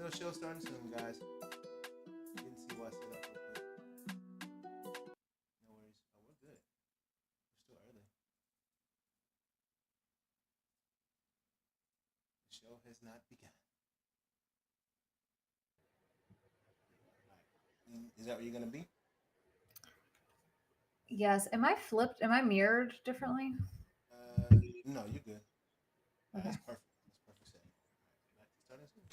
Little show starting soon, guys. Didn't see why I set up real quick. No worries. Oh, we're good. We're still early. The show has not begun. All right. Is that where you're gonna be? Yes. Am I flipped? Am I mirrored differently? No, you're good. Okay. That's perfect. That's perfect setting. All right. Back to starting soon.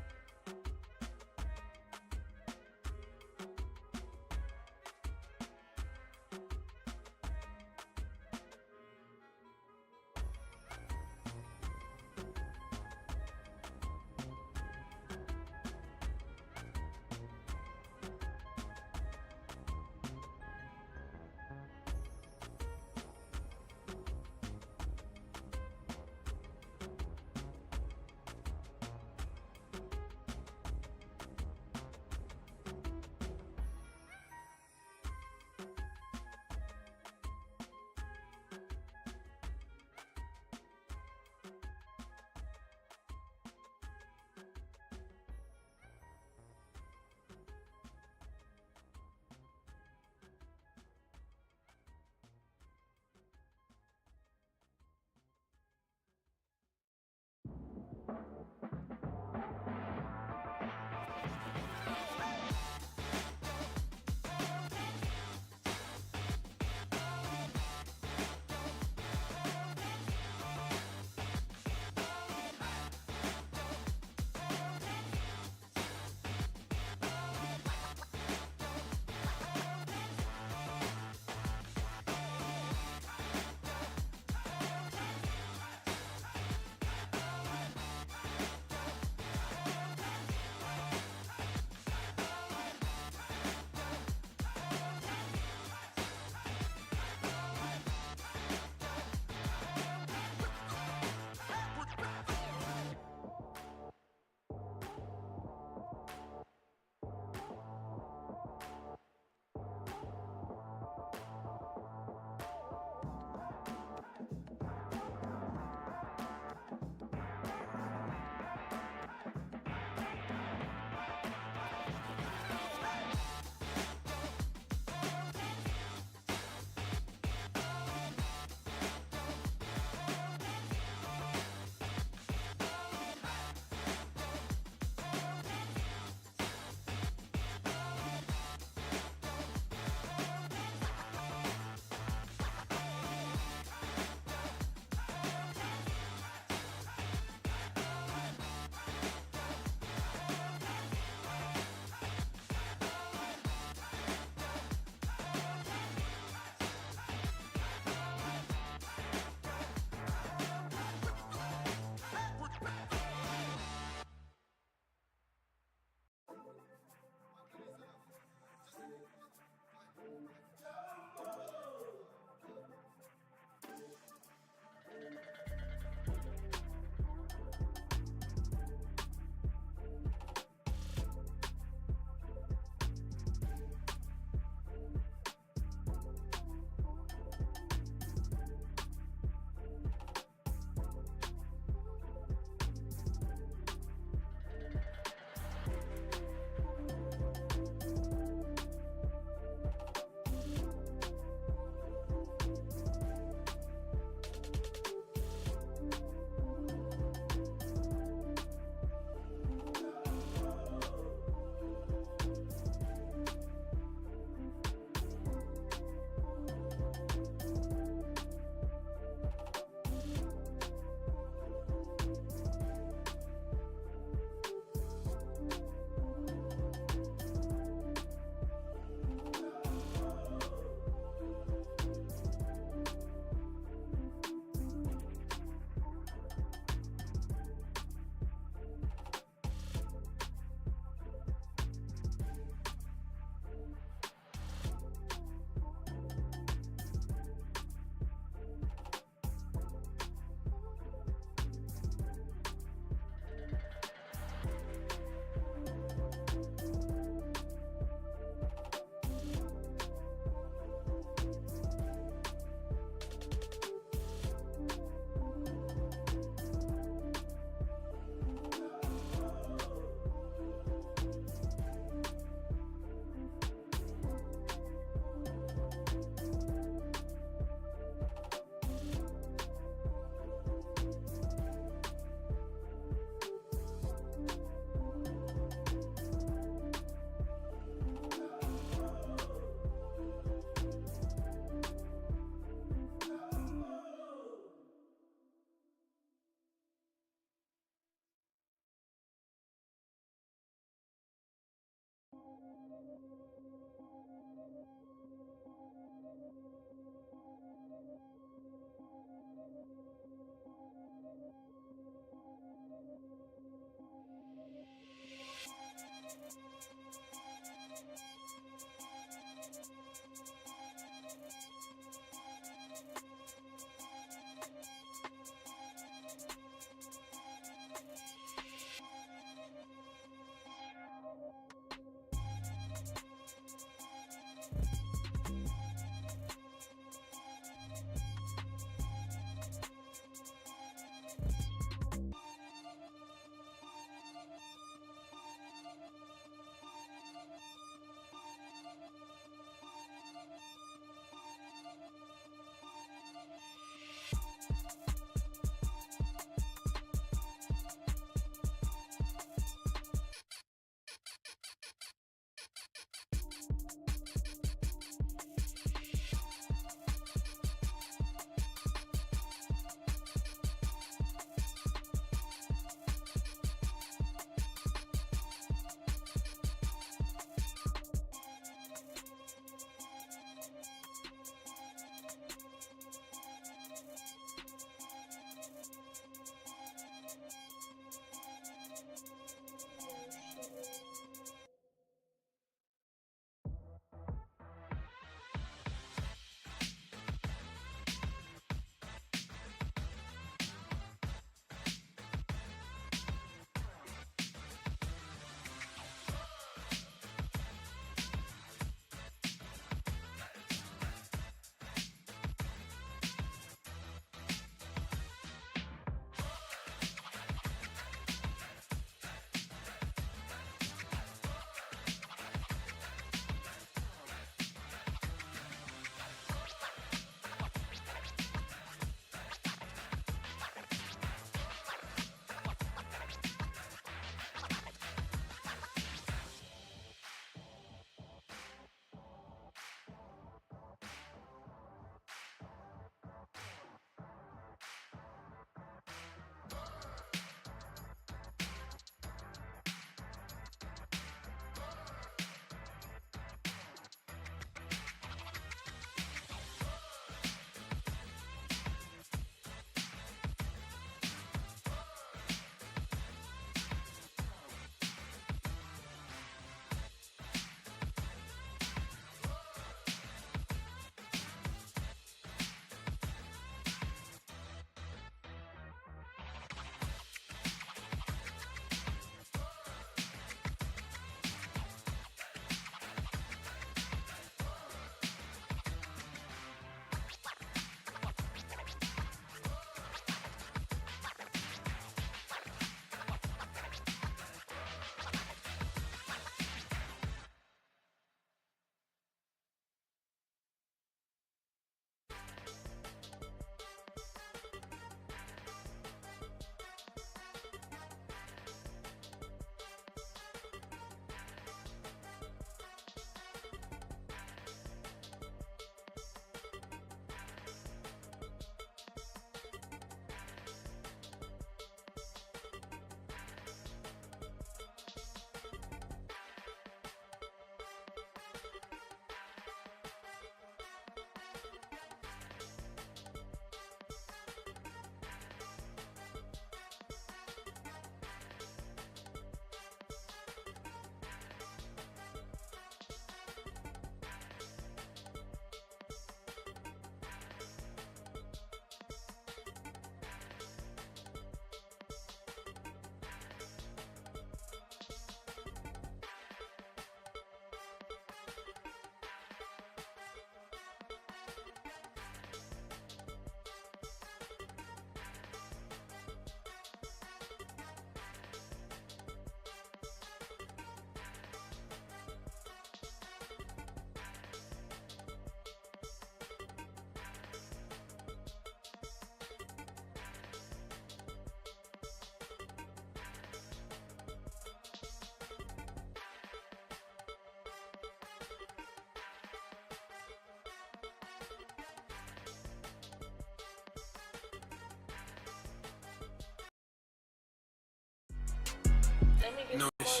Noonish.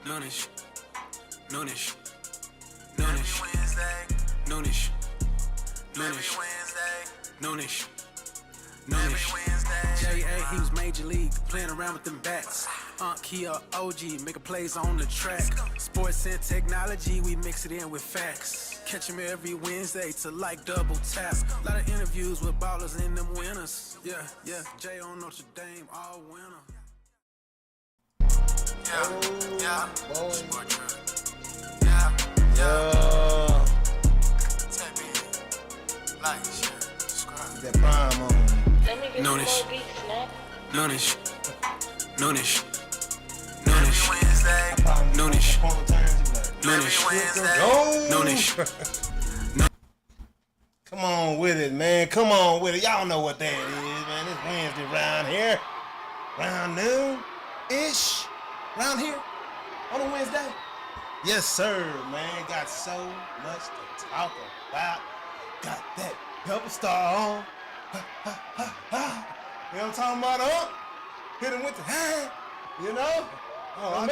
Noonish. Noonish. Noonish. Noonish. Noonish. Noonish. Noonish. J.A. he was major league, playing around with them bats. Kia OG, making plays on the track. Sports and technology, we mix it in with facts. Catch him every Wednesday to like double tap. A lot of interviews with ballers and them winners. Yeah, Jay on Notre Dame, all winner. Yeah. Sport Trip. Yeah. Tap in. Like, share, subscribe. That prime on. Noonish. Noonish. Noonish. Noonish. Noonish. Come on with it, man. Come on with it. Y'all know what that is, man. It's Wednesday round here. Round noon-ish. Round here on a Wednesday. Yes, sir, man. Got so much to talk about. Got that double star on. You know what I'm talking about, huh? Hit him with the hand, you know? Oh,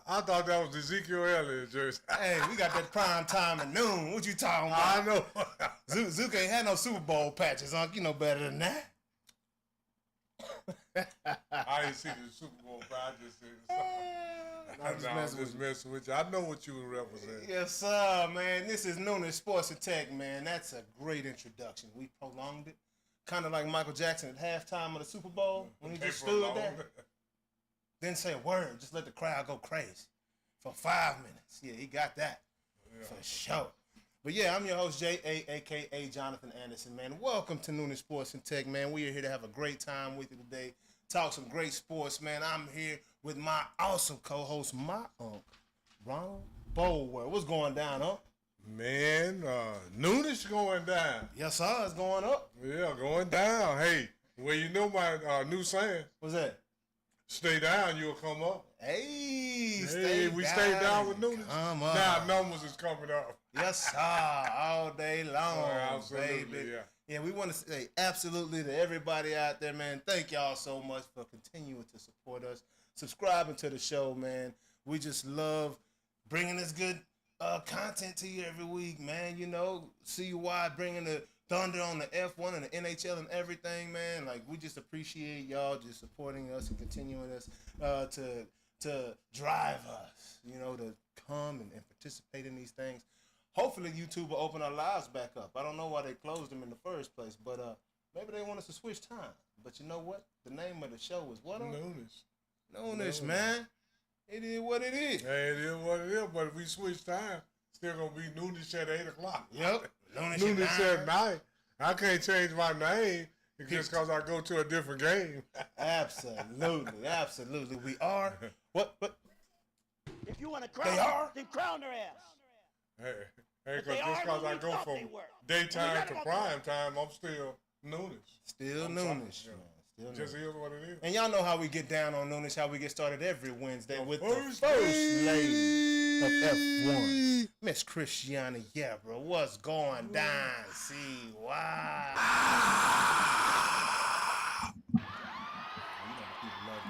I thought that was Ezekiel Elliott jersey. Hey, we got that prime time at noon. What you talking about? I know. Zook ain't had no Super Bowl patches, Unc. You know better than that. I didn't see the Super Bowl, but I just said I'm just messing with you. I know what you were representing. Yes, sir, man. This is Noonish Sports and Tech, man. That's a great introduction. We prolonged it. Kind of like Michael Jackson at halftime of the Super Bowl when he just stood there. Didn't say a word. Just let the crowd go crazy for 5 minutes. Yeah, he got that for sure. But yeah, I'm your host, J.A., a.k.a. Jonathan Anderson, man. Welcome to Noonish Sports and Tech, man. We are here to have a great time with you today. Talk some great sports, man. I'm here with my awesome co-host, my uncle, Ronald Bower. What's going down, huh? Man, Noonish going down. Yes, sir. It's going up. Yeah, going down. Hey, well, you know my new saying. What's that? Stay down, you'll come up. Hey, we stay down with Noonish. Come on. Now numbers is coming up. Yes, sir. All day long, absolutely, baby. Yeah, we want to say absolutely to everybody out there, man. Thank y'all so much for continuing to support us, subscribing to the show, man. We just love bringing this good content to you every week, man. You know, CUI bringing the thunder on the F1 and the NHL and everything, man. Like, we just appreciate y'all just supporting us and continuing us to drive us, you know, to come and participate in these things. Hopefully, YouTube will open our lives back up. I don't know why they closed them in the first place, but maybe they want us to switch time. But you know what? The name of the show is what? Noonish, man. It is what it is. Hey, it is what it is, but if we switch time, still going to be Noonish at 8 o'clock. Yep. Noonish at 9. I can't change my name just because I go to a different game. Absolutely. We are. What? If you want to crown, then crown their ass. Hey, because just because I go from daytime to prime time, I'm still Noonish. Still Noonish. Just is what it is. And y'all know how we get down on Noonish, how we get started every Wednesday with the first lady of F1, Miss Christiana Yebra. What's going down? See why?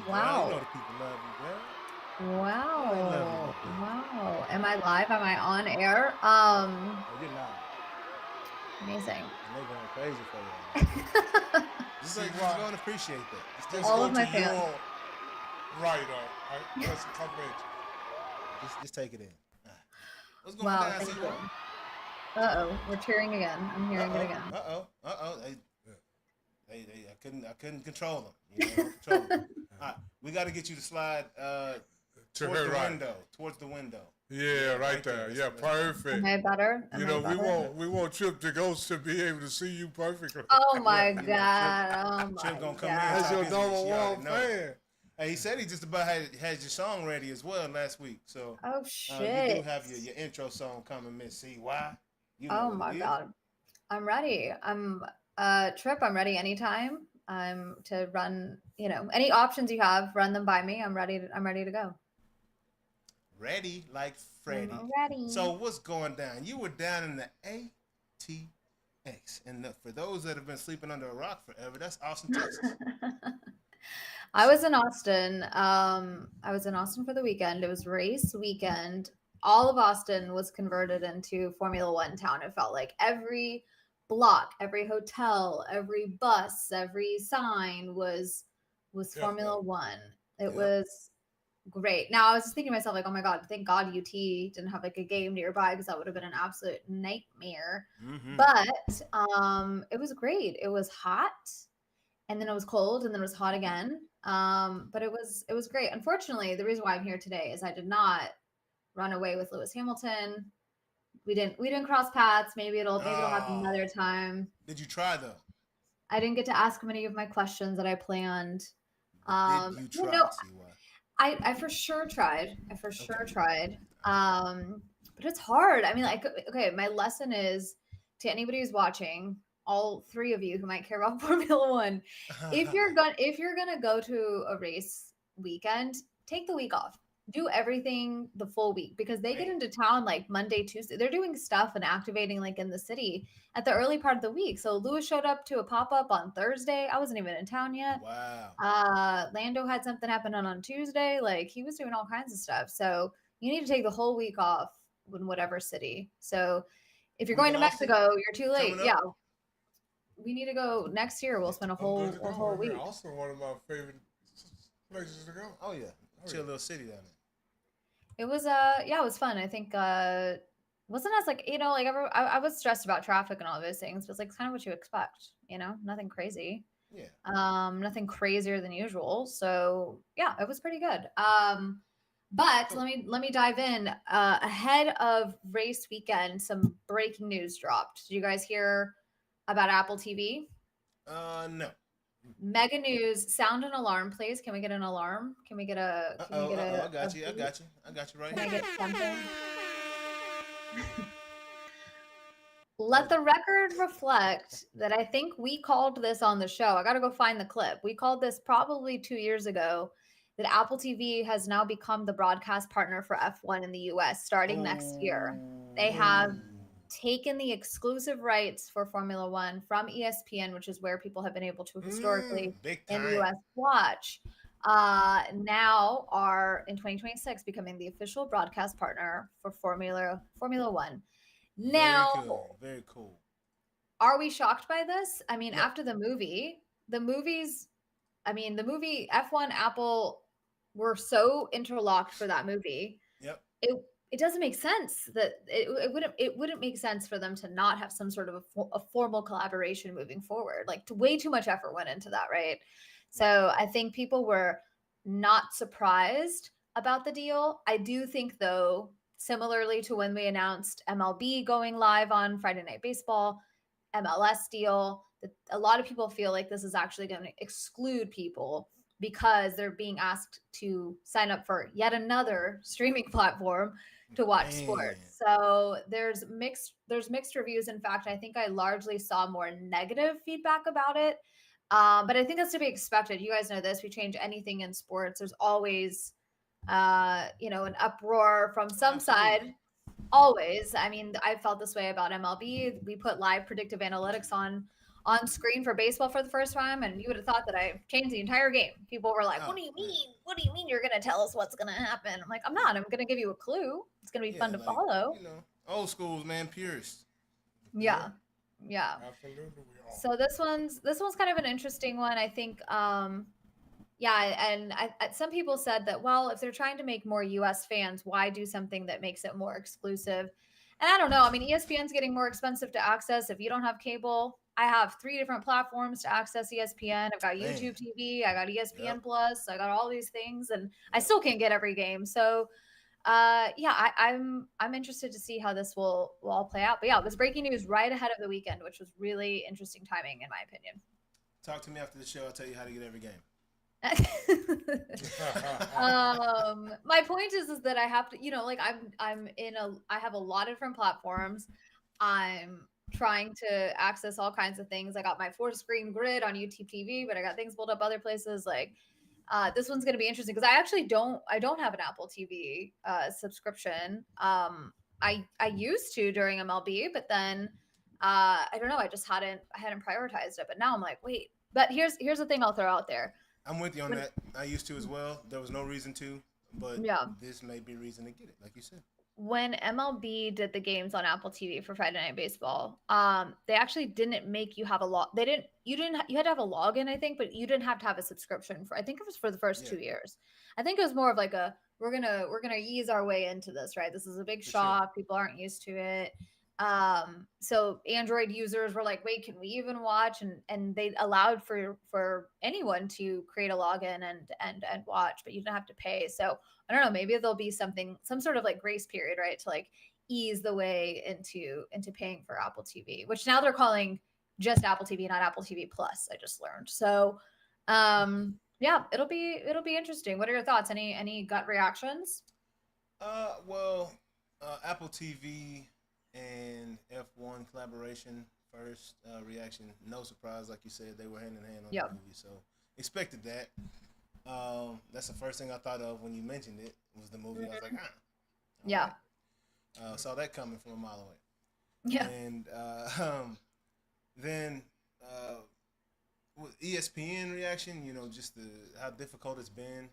Wow. You know the people love you, girl. Wow. Am I live? Am I on air? Oh, you're not. Amazing. And they're going crazy for you. Just going to appreciate that. Just all go of my to fans. your right. Just come in. Just take it in. What's going Wow, down? thank you. Uh-oh, we're cheering again. I'm hearing it again. I couldn't control them. You know, control them. All right, we got to get you to slide towards the window. Towards the window. Yeah, right there. Yeah, perfect. Am I better? We want Trip to Ghost to be able to see you perfectly. Oh my God. Trip gonna come in. That's your number one fan. Hey, he said he just about had your song ready as well last week. So Oh shit. you do have your intro song coming, Miss CY. Oh my God. I'm ready. Trip, I'm ready anytime. I'm to run, any options you have, run them by me. I'm ready to go. Ready like Freddy. I'm ready. So what's going down? You were down in the ATX. And for those that have been sleeping under a rock forever, that's Austin, Texas. I was in Austin. I was in Austin for the weekend. It was race weekend. All of Austin was converted into Formula One town. It felt like every block, every hotel, every bus, every sign was Formula One. It was great. Now I was just thinking to myself, like, oh my God, thank God UT didn't have like a game nearby because that would have been an absolute nightmare. But it was great. It was hot, and then it was cold, and then it was hot again. But it was great. Unfortunately, the reason why I'm here today is I did not run away with Lewis Hamilton. We didn't cross paths. Maybe it'll happen another time. Did you try though? I didn't get to ask him any of my questions that I planned. Did you try? No, I for sure tried. Tried. But it's hard. I mean, like, okay, my lesson is to anybody who's watching, all three of you who might care about Formula One, if you're gonna go to a race weekend, take the week off. Do everything the full week, because they get into town like Monday, Tuesday. They're doing stuff and activating like in the city at the early part of the week. So Lewis showed up to a pop-up on Thursday. I wasn't even in town yet. Wow. Lando had something happen on Tuesday. Like, he was doing all kinds of stuff. So you need to take the whole week off in whatever city. So if you're going to Mexico, you're too late. Yeah. We need to go next year. We'll spend a whole week. Also, one of my favorite places to go. Oh yeah, chill little city down there. It was it was fun. I think wasn't as like, like I was stressed about traffic and all those things, but it's like kind of what you expect, nothing crazy. Yeah. Nothing crazier than usual. So yeah, it was pretty good. But let me dive in. Ahead of race weekend, some breaking news dropped. Did you guys hear about Apple TV? No. Mega news. Sound an alarm, please. Can we get an alarm? Can we get a? I got you right here. Can I get something? Let the record reflect that I think we called this on the show. I got to go find the clip. We called this probably 2 years ago, that Apple TV has now become the broadcast partner for F1 in the US starting next year. They have taken the exclusive rights for Formula One from ESPN, which is where people have been able to historically in the US watch. Now are in 2026 becoming the official broadcast partner for Formula One. Now, very cool. Are we shocked by this? I mean, after the movie F1 Apple were so interlocked for that movie. Yep. It doesn't make sense that it wouldn't make sense for them to not have some sort of a formal collaboration moving forward. Like, way too much effort went into that, right? So I think people were not surprised about the deal. I do think, though, similarly to when we announced MLB going live on Friday Night Baseball, MLS deal, that a lot of people feel like this is actually going to exclude people because they're being asked to sign up for yet another streaming platform to watch sports. So there's mixed reviews. In fact, I think I largely saw more negative feedback about it. But I think that's to be expected. You guys know this. We change anything in sports, there's always an uproar from some side. Always. I mean, I felt this way about MLB. We put live predictive analytics on screen for baseball for the first time, and you would have thought that I changed the entire game. People were like, what do you mean? What do you mean you're going to tell us what's going to happen? I'm like, I'm not. I'm going to give you a clue. It's going to be fun to follow. Old schools, man, purists. Yeah. Absolutely. So this one's kind of an interesting one. I think, and some people said that, well, if they're trying to make more U.S. fans, why do something that makes it more exclusive? And I don't know. I mean, ESPN's getting more expensive to access. If you don't have cable, I have 3 different platforms to access ESPN. I've got YouTube TV. I got ESPN Plus. I got all these things, and I still can't get every game. So, I'm interested to see how this will all play out. But yeah, it was breaking news right ahead of the weekend, which was really interesting timing, in my opinion. Talk to me after the show. I'll tell you how to get every game. My point is that I have to, I have a lot of different platforms. I'm trying to access all kinds of things. I got my 4-screen grid on YouTube TV, but I got things pulled up other places. Like, this one's going to be interesting because I don't have an Apple TV subscription. I used to during MLB, but then I don't know. I hadn't prioritized it. But now I'm like, wait. But here's the thing I'll throw out there. I'm with you on that. I used to as well. There was no reason to, but this may be reason to get it, like you said. When MLB did the games on Apple TV for Friday Night Baseball, they actually didn't make you have a log. You had to have a login, I think, but you didn't have to have a subscription for. I think it was for the first 2 years. I think it was more of like we're gonna ease our way into this, right? This is a big shock. Sure. People aren't used to it. So Android users were like, wait, can we even watch? And they allowed for anyone to create a login and watch, but you didn't have to pay. So I don't know, maybe there'll be some sort of like grace period, right? To like ease the way into paying for Apple TV, which now they're calling just Apple TV, not Apple TV Plus. I just learned. So, yeah, it'll be interesting. What are your thoughts? Any gut reactions? Well, Apple TV and F1 collaboration first reaction. No surprise, like you said, they were hand in hand on the movie, so expected that. That's the first thing I thought of when you mentioned it was the movie. I was like, yeah. Right. Saw that coming from a mile away. Yeah. And then with ESPN reaction, just how difficult it's been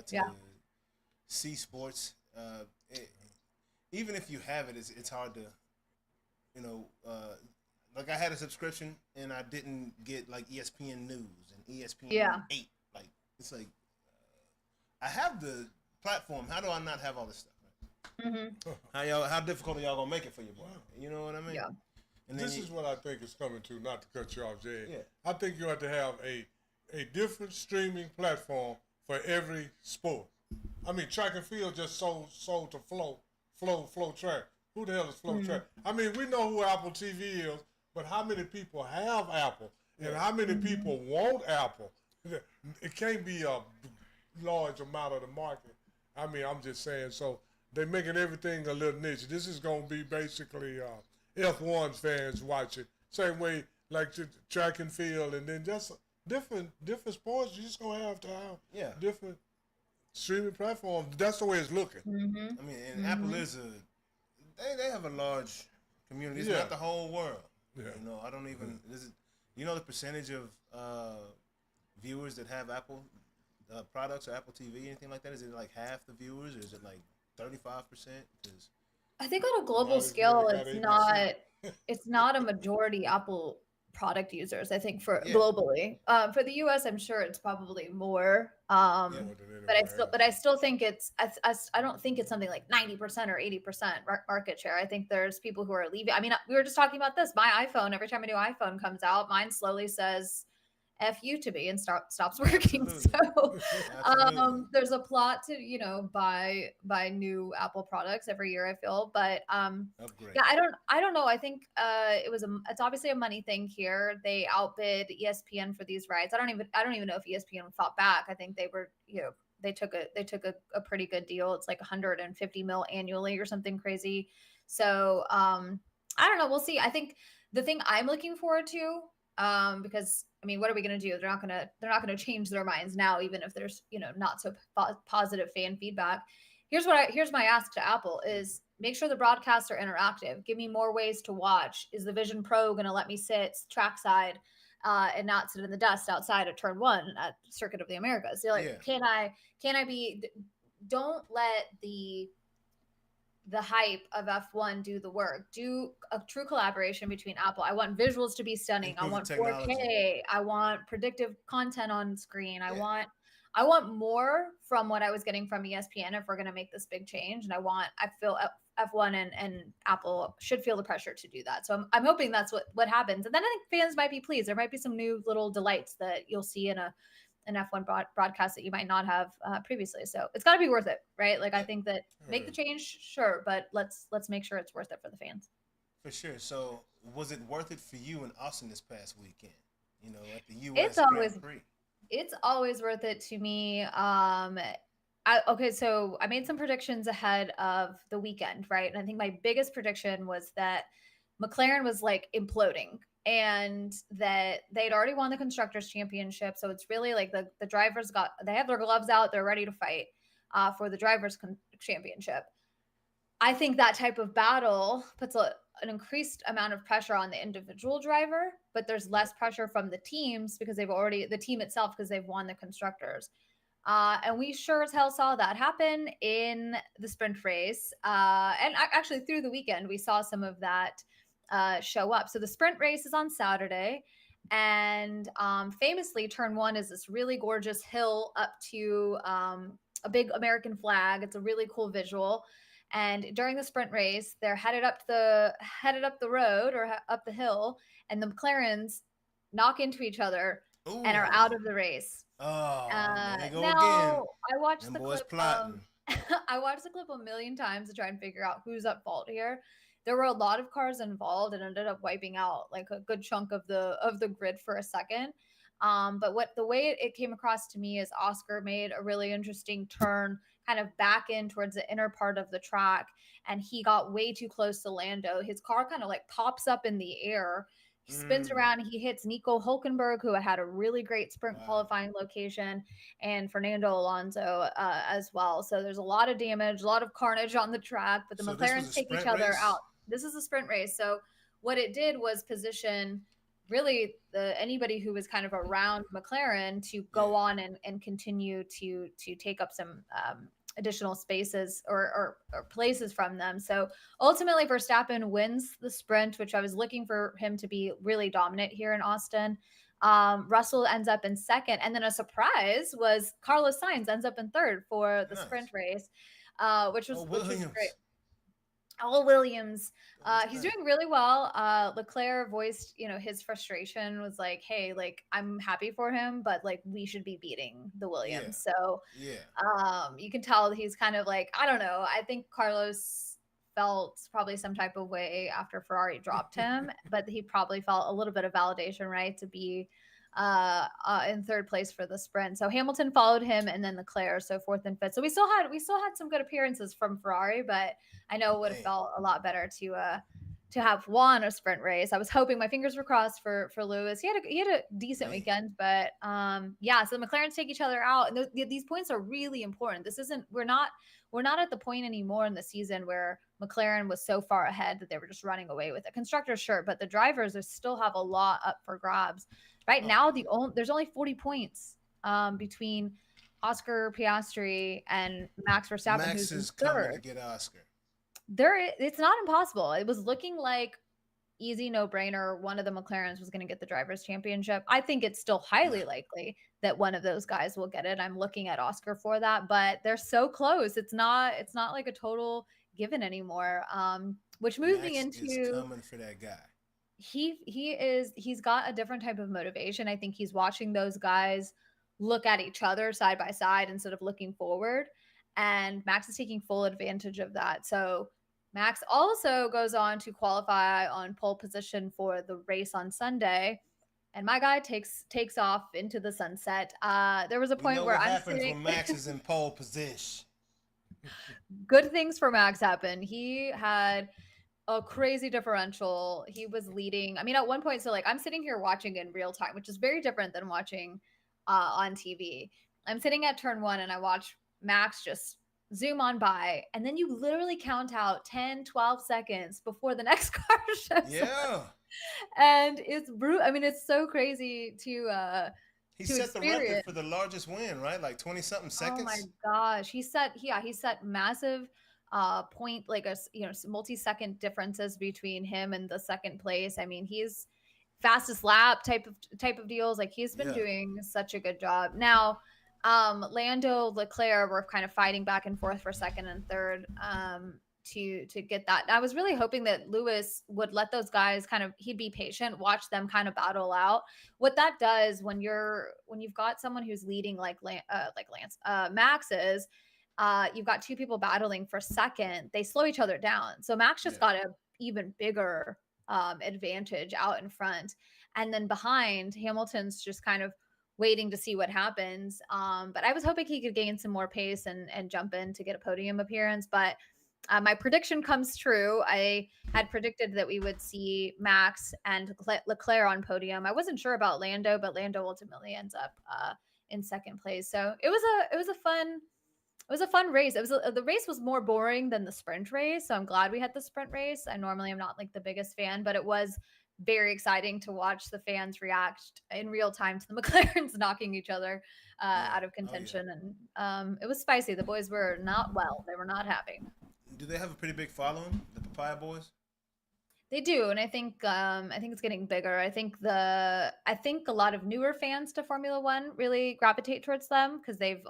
to see sports. Even if you have it, it's hard to, like I had a subscription and I didn't get like ESPN News and ESPN 8. Like it's like I have the platform. How do I not have all this stuff? Right? Mm-hmm. How difficult are y'all gonna make it for your boy? You know what I mean? Yeah. And this is what I think is coming to. Not to cut you off, Jay. Yeah. I think you have to have a different streaming platform for every sport. I mean, track and field just sold to Flow Track. Who the hell is Flow Track? I mean, we know who Apple TV is, but how many people have Apple? And how many people want Apple? It can't be a large amount of the market. I mean, I'm just saying, so they're making everything a little niche. This is going to be basically F1 fans watching. Same way like track and field, and then just different sports. You're just going to have different streaming platforms. That's the way it's looking. Mm-hmm. I mean, and Apple is they have a large community. It's not the whole world. Yeah. I don't even. The percentage of viewers that have Apple products or Apple TV, anything like that? Is it like half the viewers, or is it like 35%? Because I think on a global scale, it's not a majority Apple product users. I think for globally, for the US, I'm sure it's probably more. But I still think I don't think it's something like 90% or 80% market share. I think there's people who are leaving. I mean, we were just talking about this. My iPhone, every time a new iPhone comes out, mine slowly says F you to me and stops working. Absolutely. So there's a plot to buy new Apple products every year, I feel, but I don't know. I think it's obviously a money thing here. They outbid ESPN for these rights. I don't even know if ESPN fought back. I think they were they took a pretty good deal. It's like 150 mil annually or something crazy. So I don't know. We'll see. I think the thing I'm looking forward to, because I mean, what are we going to do? They're not going to change their minds now, even if there's, not so positive fan feedback. Here's my ask to Apple is make sure the broadcasts are interactive. Give me more ways to watch. Is the Vision Pro going to let me sit trackside and not sit in the dust outside at turn 1 at Circuit of the Americas? So can I be, don't let the hype of F1 do the work. Do a true collaboration between Apple. I want visuals to be stunning. I want 4K. I want predictive content on screen. I want more from what I was getting from ESPN if we're going to make this big change. And I feel F1 and Apple should feel the pressure to do that. So I'm hoping that's what happens. And then I think fans might be pleased. There might be some new little delights that you'll see in an F1 broadcast that you might not have previously. So it's got to be worth it, right? Like I think that make the change, sure, but let's make sure it's worth it for the fans. For sure. So was it worth it for you in Austin this past weekend? At the U.S. Grand Prix. It's always worth it to me. So I made some predictions ahead of the weekend, right? And I think my biggest prediction was that McLaren was like imploding, and that they'd already won the Constructors Championship. So it's really like the drivers they have their gloves out. They're ready to fight for the Drivers Championship. I think that type of battle puts an increased amount of pressure on the individual driver, but there's less pressure from the teams because the team itself, because they've won the constructors. And we sure as hell saw that happen in the sprint race. And actually through the weekend, we saw some of that show up. So the sprint race is on Saturday. And famously, turn one is this really gorgeous hill up to a big American flag. It's a really cool visual. And during the sprint race, they're headed up the road or up the hill, and the McLarens knock into each other and are out of the race. Oh, there they go now, again. I watched Them the boys clip. plotting. I watched the clip a million times to try and figure out who's at fault here. There were a lot of cars involved and ended up wiping out like a good chunk of the grid for a second. But the way it came across to me is Oscar made a really interesting turn kind of back in towards the inner part of the track, and he got way too close to Lando. His car kind of like pops up in the air. He spins around. He hits Nico Hulkenberg, who had a really great sprint qualifying location, and Fernando Alonso as well. So there's a lot of damage, a lot of carnage on the track, but the McLarens take each other out. This is a sprint race. So what it did was position really anybody who was kind of around McLaren to go on and continue to take up some additional spaces or places from them. So ultimately Verstappen wins the sprint, which I was looking for him to be really dominant here in Austin. Russell ends up in second, and then a surprise was Carlos Sainz ends up in third for the sprint race, which was great. All Williams. He's doing really well. Leclerc voiced, his frustration, was like, hey, like, I'm happy for him, but like we should be beating the Williams. So you can tell he's kind of like, I don't know. I think Carlos felt probably some type of way after Ferrari dropped him, but he probably felt a little bit of validation, right, to be in third place for the sprint. So Hamilton followed him, and then Leclerc, so fourth and fifth. So we still had some good appearances from Ferrari, but I know it would have felt a lot better to have won a sprint race. I was hoping, my fingers were crossed for Lewis. He had a decent weekend, but so the McLarens take each other out, and these points are really important. We're not at the point anymore in the season where McLaren was so far ahead that they were just running away with it. Constructors, sure, but the drivers still have a lot up for grabs. Right now, there's only 40 points between Oscar Piastri and Max Verstappen. Max is coming to get Oscar. It's not impossible. It was looking like easy no-brainer. One of the McLarens was going to get the drivers' championship. I think it's still highly likely that one of those guys will get it. I'm looking at Oscar for that, but they're so close. It's not like a total given anymore. Which moving Max into is coming for that guy. He's got a different type of motivation. I think he's watching those guys look at each other side by side instead of looking forward. And Max is taking full advantage of that. So Max also goes on to qualify on pole position for the race on Sunday. And my guy takes off into the sunset. There was a point where I'm sitting when Max is in pole position. Good things for Max happened. He had a crazy differential. He was leading. I mean, at one point, so like I'm sitting here watching in real time, which is very different than watching on TV. I'm sitting at turn one and I watch Max just zoom on by, and then you literally count out 10, 12 seconds before the next car shows up. And it's brutal. I mean, it's so crazy to he set the record for the largest win, right? Like 20 something seconds. Oh my gosh. He set massive point, like multi-second differences between him and the second place. I mean, he's fastest lap type of deals. Like he's been doing such a good job. Now, Lando, Leclerc were kind of fighting back and forth for second and third to get that. I was really hoping that Lewis would let those guys he'd be patient, watch them kind of battle out. What that does when you've got someone who's leading like Max is, you've got two people battling for second, they slow each other down. So Max just got an even bigger advantage out in front. And then behind, Hamilton's just kind of waiting to see what happens. But I was hoping he could gain some more pace and jump in to get a podium appearance. But my prediction comes true. I had predicted that we would see Max and Leclerc on podium. I wasn't sure about Lando, but Lando ultimately ends up in second place. So it was was a fun race. It was the race was more boring than the sprint race, so I'm glad we had the sprint race. I normally am not like the biggest fan, but it was very exciting to watch the fans react in real time to the McLarens knocking each other out of contention. And it was spicy. The boys were not well. They were not happy. Do they have a pretty big following, the Papaya Boys? They do, and I think it's getting bigger. I think a lot of newer fans to Formula One really gravitate towards them because they've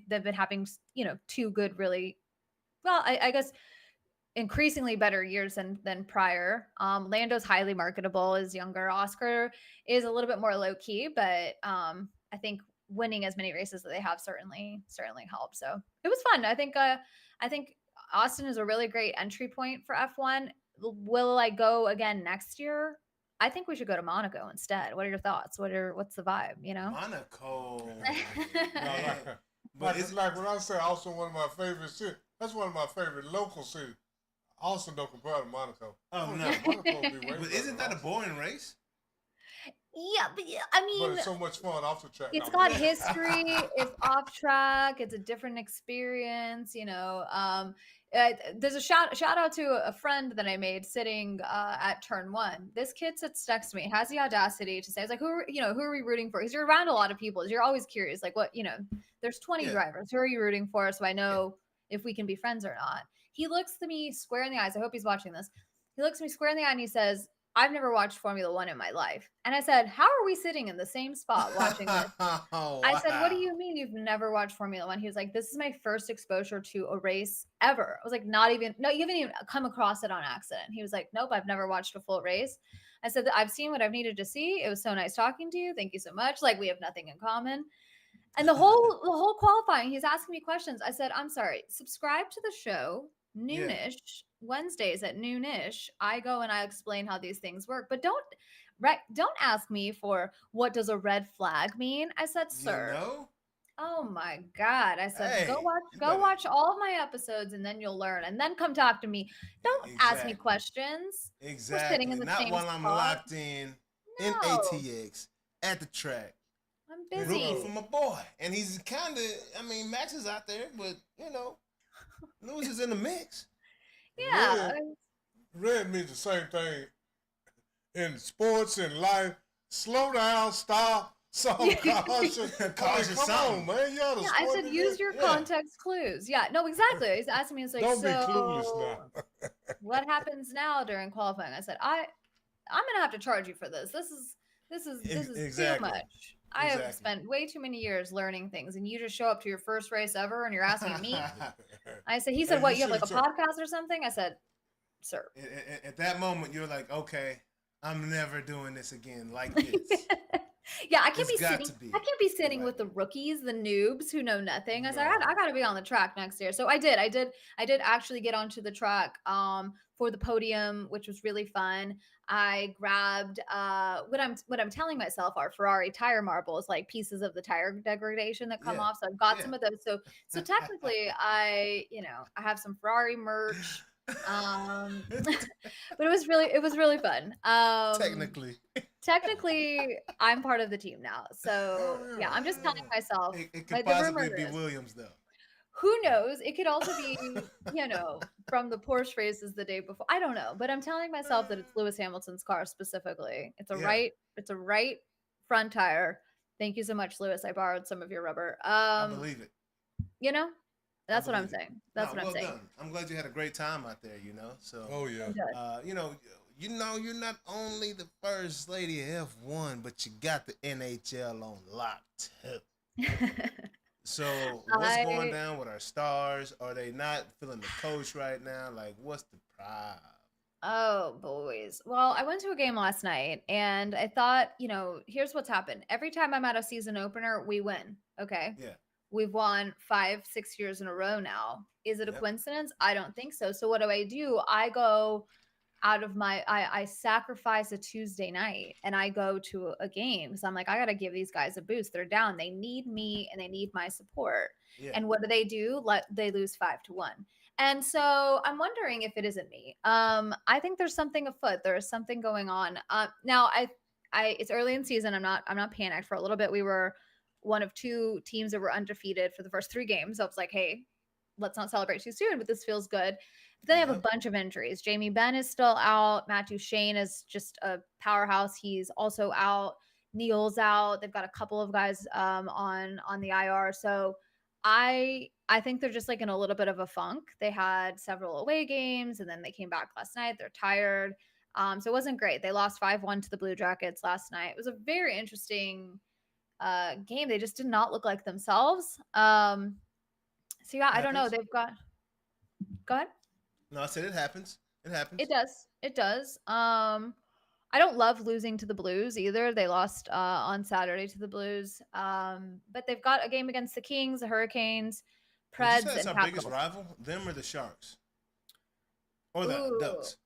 been having, you know, two good, really, well, I guess increasingly better years than prior. Lando's highly marketable, is younger. Oscar is a little bit more low key, but I think winning as many races that they have certainly helps. So it was fun. I think Austin is a really great entry point for F1. Will I go again next year? I think we should go to Monaco instead. What are your thoughts? What's the vibe? You know, Monaco. But it's like when I say Austin, one of my favorite cities. That's one of my favorite local cities. Austin don't compare to Monaco. Oh no, Monaco be way but isn't that a boring race? Yeah, but I mean, but it's so much fun off the track. it's got history. It's off track. It's a different experience. You know, there's a shout out to a friend that I made sitting at turn 1. This kid sits next to me, has the audacity to say, "I was like, who are we rooting for?" Because you're around a lot of people. You're always curious, like, what, you know, there's 20 drivers. Who are you rooting for? So I know if we can be friends or not. He looks at me square in the eyes. I hope he's watching this. He looks at me square in the eye and he says, "I've never watched Formula One in my life." And I said, "How are we sitting in the same spot watching this?" Oh, I said, "What do you mean you've never watched Formula One?" He was like, "This is my first exposure to a race ever." I was like, "No, you haven't even come across it on accident." He was like, "Nope, I've never watched a full race." I said, "I've seen what I've needed to see. It was so nice talking to you. Thank you so much. Like, we have nothing in common." And the whole qualifying, he's asking me questions. I said, "I'm sorry, subscribe to the show, Noonish, Wednesdays at Noonish. I go and I explain how these things work, but don't ask me for what does a red flag mean." I said, "Sir." You know? Oh my God. I said, Hey, go watch all of my episodes and then you'll learn. And then come talk to me. Don't ask me Exactly. questions. Exactly. We're sitting in the Not same while I'm spot. locked in No. ATX at the track. I'm Rooting busy. for my boy. And he's kind of, I mean, Max is out there, but, you know, Lewis is in the mix. Yeah. Red means the same thing in sports and life. Slow down, stop. So cautious. Cautious Come something. on, man. Y'all the Yeah, I sport said, is use it? your Yeah. context clues. Yeah, no, exactly. He's asking me, it's like, Don't be so clueless now. what happens now during qualifying? I said, I'm gonna have to charge you for this. This is too Exactly. much. I have Exactly. spent way too many years learning things, and you just show up to your first race ever, and you're asking me. I said, he said, Hey, "What? you You have like a should've podcast or something?" I said, "Sir." At that moment, you're like, okay, I'm never doing this again like this. Yeah, I can't It's be got sitting. to be. I can't be sitting Right. with the rookies, the noobs who know nothing. I said, No. I got to be on the track next year. So I did actually get onto the track for the podium, which was really fun. I grabbed what I'm telling myself are Ferrari tire marbles, like pieces of the tire degradation that come Yeah. off. So I've got Yeah. some of those. So technically, I have some Ferrari merch. But it was really fun. Technically, I'm part of the team now. So Oh, yeah, I'm just telling myself. It Like, could the rumor possibly be is, Williams, though. who knows? It could also be, from the Porsche races the day before. I don't know, but I'm telling myself that it's Lewis Hamilton's car specifically. It's a right front tire. Thank you so much, Lewis. I borrowed some of your rubber. I believe it. That's what I'm believe it. saying. That's what I'm saying. Done. I'm glad you had a great time out there, So, Oh, yeah. you're not only the first lady of F1, but you got the NHL on lock too. So what's going down with our stars? Are they not feeling the coach right now? Like, what's the problem? Oh, boys. Well, I went to a game last night and I thought, here's what's happened. Every time I'm at a season opener, we win. Okay. Yeah. We've won 5-6 years in a row now. Is it a Yep. coincidence? I don't think so. So what do? I go out of I sacrifice a Tuesday night and I go to a game because I'm like, I got to give these guys a boost. They're down. They need me and they need my support. Yeah. And what do? They lose 5-1. And so I'm wondering if it isn't me. I think there's something afoot. There is something going on. Now it's early in season. I'm not panicked. For a little bit, we were one of two teams that were undefeated for the first 3 games. So I was like, hey, let's not celebrate too soon, but this feels good. But then they have a bunch of injuries. Jamie Benn is still out. Matt Duchene is just a powerhouse. He's also out. Neal's out. They've got a couple of guys on the IR. So I think they're just like in a little bit of a funk. They had several away games and then they came back last night. They're tired. So it wasn't great. They lost 5-1 to the Blue Jackets last night. It was a very interesting game. They just did not look like themselves. So yeah, I don't know. They've got. Go ahead. No, I said it happens. It happens. It does. It does. I don't love losing to the Blues either. They lost on Saturday to the Blues. But they've got a game against the Kings, the Hurricanes, Preds, and that's our Capitals. biggest rival, them or the Sharks, or the Ducks.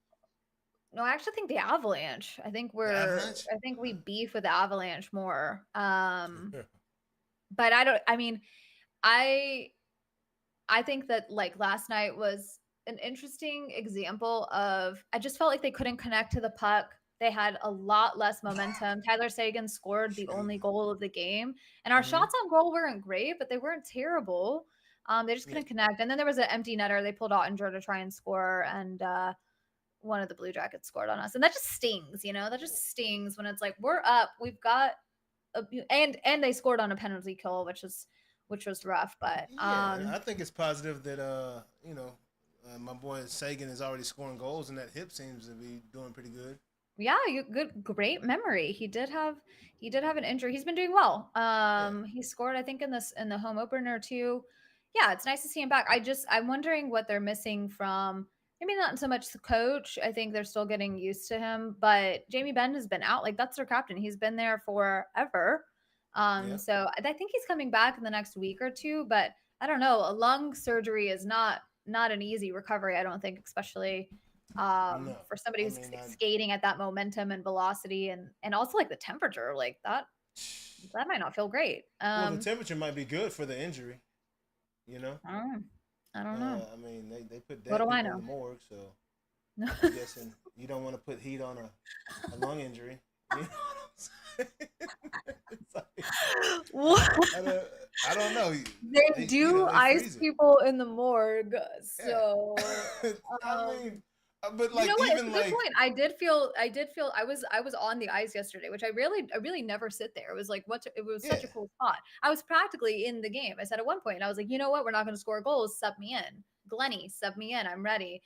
No, I actually think the Avalanche. I think we beef with the Avalanche more. But I think that like last night was an interesting example of, I just felt like they couldn't connect to the puck. They had a lot less momentum. Tyler Seguin scored the only goal of the game. And our shots on goal weren't great, but they weren't terrible. They just couldn't connect. And then there was an empty netter. They pulled Ottinger to try and score. And one of the Blue Jackets scored on us. And that just stings, That just stings when it's like, we're up. We've got and they scored on a penalty kill, which was rough. But I think it's positive that my boy Sagan is already scoring goals, and that hip seems to be doing pretty good. Yeah, great memory. He did have an injury. He's been doing well. He scored, I think, in the home opener too. Yeah, it's nice to see him back. I'm wondering what they're missing from, maybe not so much the coach. I think they're still getting used to him, but Jamie Benn has been out. Like, that's their captain. He's been there forever. So I think he's coming back in the next week or two, but I don't know. A lung surgery is not an easy recovery, I don't think, especially for somebody who's skating at that momentum and velocity and also like the temperature, like that might not feel great. Well, the temperature might be good for the injury, I don't know. I mean, they put that in the morgue, so I'm guessing you don't want to put heat on a lung injury. You know what I'm saying? What? I don't know. They do ice people in the morgue, so I mean, but like, it's a good point. I did feel I was on the ice yesterday, which I really never sit there. It was like it was such a cool spot. I was practically in the game. I said at one point, I was like, you know what, we're not going to score goals. Sub me in, Glenny. Sub me in. I'm ready.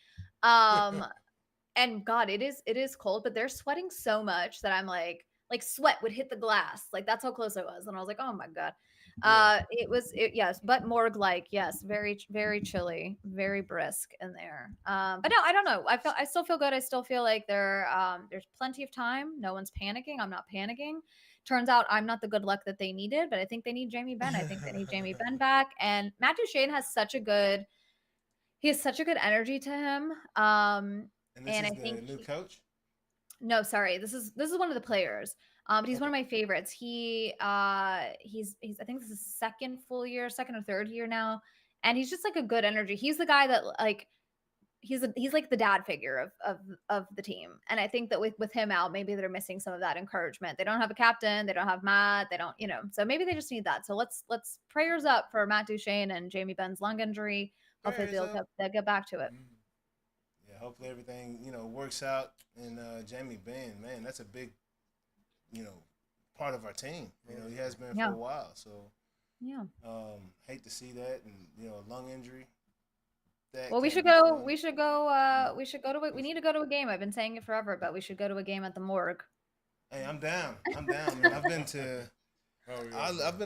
And God, it is cold, but they're sweating so much that I'm like sweat would hit the glass. Like, that's how close I was, and I was like, oh my God. Yes, but morgue-like, yes, very, very chilly, very brisk in there. But no, I don't know. I still feel good. I still feel like there's plenty of time. No one's panicking. I'm not panicking. Turns out I'm not the good luck that they needed, but I think they need Jamie Benn. I think they need Jamie Benn back. And Matt Duchene has such a good energy to him. And I think the new coach. No, sorry. This is one of the players. But he's one of my favorites. He's I think this is second or third year now, and he's just like a good energy. He's the guy that like he's like the dad figure of the team. And I think that with him out, maybe they're missing some of that encouragement. They don't have a captain, they don't have Matt, they don't, so maybe they just need that. So let's prayers up for Matt Duchene and Jamie Benn's lung injury. Hopefully they'll get back to it. Yeah, hopefully everything, works out. And Jamie Benn, man, that's a big part of our team. He has been for a while. So hate to see that, and lung injury. Well, we need to go to a game. I've been saying it forever, but we should go to a game at the morgue. Hey, I'm down, man. I've been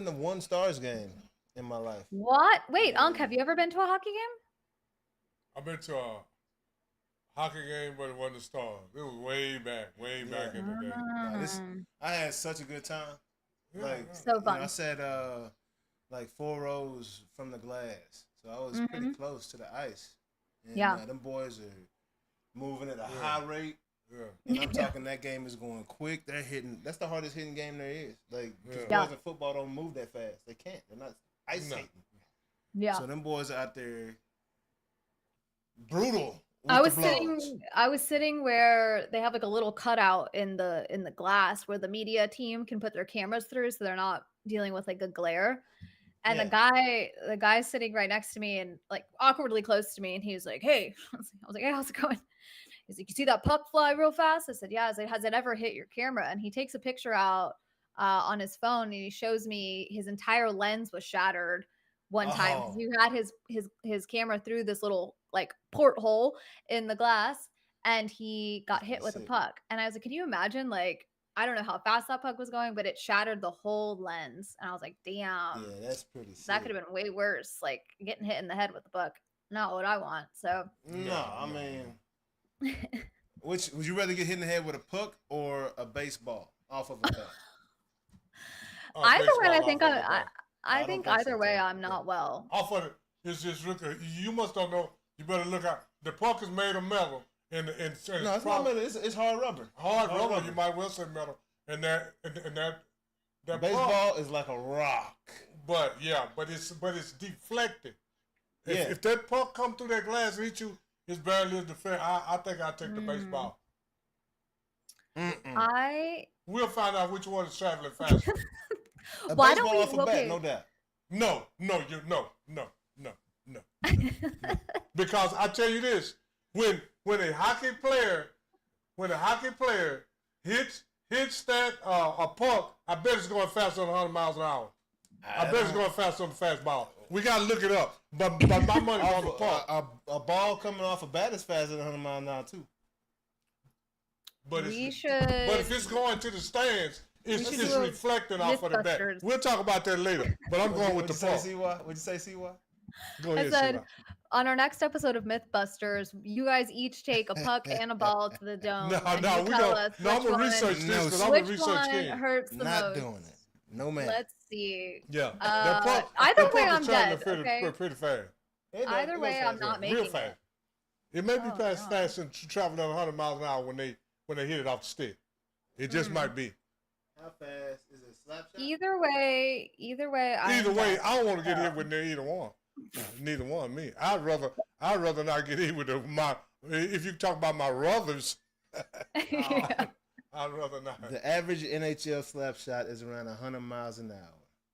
to one Stars game in my life. What? Wait, Unc, have you ever been to a hockey game? I've been to a hockey game, but it wasn't the Stars. It was way back in the day. I had such a good time. Like, so fun. I sat like 4 rows from the glass, so I was pretty close to the ice. And them boys are moving at a high rate. Yeah. And I'm talking, that game is going quick. They're hitting. That's the hardest hitting game there is. Like, boys in football don't move that fast. They can't. They're not ice skating. Yeah. So them boys are out there brutal. I was sitting where they have like a little cutout in the glass where the media team can put their cameras through, so they're not dealing with like a glare. And Yeah. the guy sitting right next to me and like awkwardly close to me, and he was like, "Hey," I was like, "Hey, how's it going?" He's like, "You see that puck fly real fast?" I said, "Yeah." I was like, "Has it ever hit your camera?" And he takes a picture out on his phone, and he shows me his entire lens was shattered one time because Oh, you had his camera through this little like porthole in the glass, and he got hit that's with a sick. puck. And I was like, "Can you imagine like?" I don't know how fast that puck was going, but it shattered the whole lens. And I was like, damn, Yeah, that's pretty that could sick. have been way worse. Like getting hit in the head with the puck. Not what I want. So No, I mean, which would you rather get hit in the head with a puck or a baseball off of a bat? either way, I Baseball think off of the bat. I I don't think think so, either way Tim. I'm not well. Off of it, it's just look. You must don't know. You better look out. The puck is made of metal, and No, it's not metal. It's hard rubber. hard rubber. You might well say metal, and that puck, Baseball is like a rock. but it's deflected. Yeah. If that puck come through that glass and hit you, it's barely a defense. I think I'd take the baseball. We'll find out which one is traveling faster. A Why baseball don't we? off a bat, Okay. no doubt. No. Because I tell you this, when a hockey player hits that a puck, I bet it's going faster than 100 miles an hour. I bet it's going faster than a fastball. We gotta look it up. But my money's on the puck. A ball coming off a bat is faster than 100 miles an hour too. But We it's, should. but if it's going to the stands, it's should do a reflecting off of the bat. Mythbusters. We'll talk about that later. But I'm going with the puck. What'd you say, CY? Go I ahead, said Sheila. on our next episode of Mythbusters, you guys each take a puck and a ball to the dome. No, and no, you we tell don't. us No, I'm which gonna one- research this because I'm a Which research one king. hurts the Not most? doing it. No man. Let's see. Yeah, Either that way, puck I'm is traveling dead. pretty, Okay. pretty fast. Either way, I'm not making Real it. fast. It may be Oh, fast no. and traveling at 100 miles an hour when they hit it off the stick. It just might be. How fast is it? Slap shot? Either way, Either way, I don't want to get hit with either one. Neither one, me. I'd rather not get hit with my. If you talk about my brothers, Yeah. I'd rather not. The average NHL slap shot is around 100 miles an hour.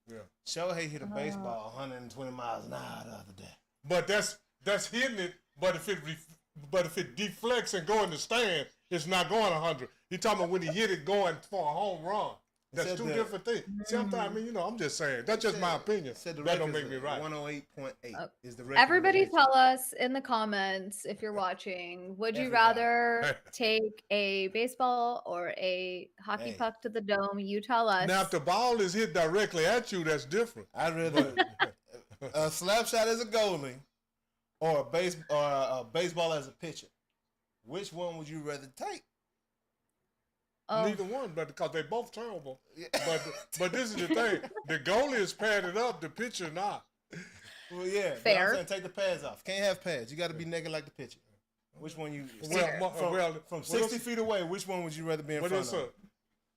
Yeah. Shohei hit a baseball 120 miles an hour the other day. But that's hitting it. But if it deflects and go in the stand, it's not going 100. You're talking about when he hit it going for a home run. That's said two that- different things. Sometimes, I mean, I'm just saying. That's just my opinion. Said the That don't record's make me right. 108.8 is the record. Everybody tell us in the comments if you're watching, would you Everybody. rather take a baseball or a hockey Hey. puck to the dome? You tell us. Now, if the ball is hit directly at you, that's different. I'd rather a slap shot as a goalie or a baseball as a pitcher. Which one would you rather take? Oh. Neither one, but because they're both terrible. But this is the thing: the goalie is padded up, the pitcher not. Well, yeah. but Fair. I'm saying take the pads off. Can't have pads. You got to be naked like the pitcher. Which one you? From 60 feet away, which one would you rather be in front of?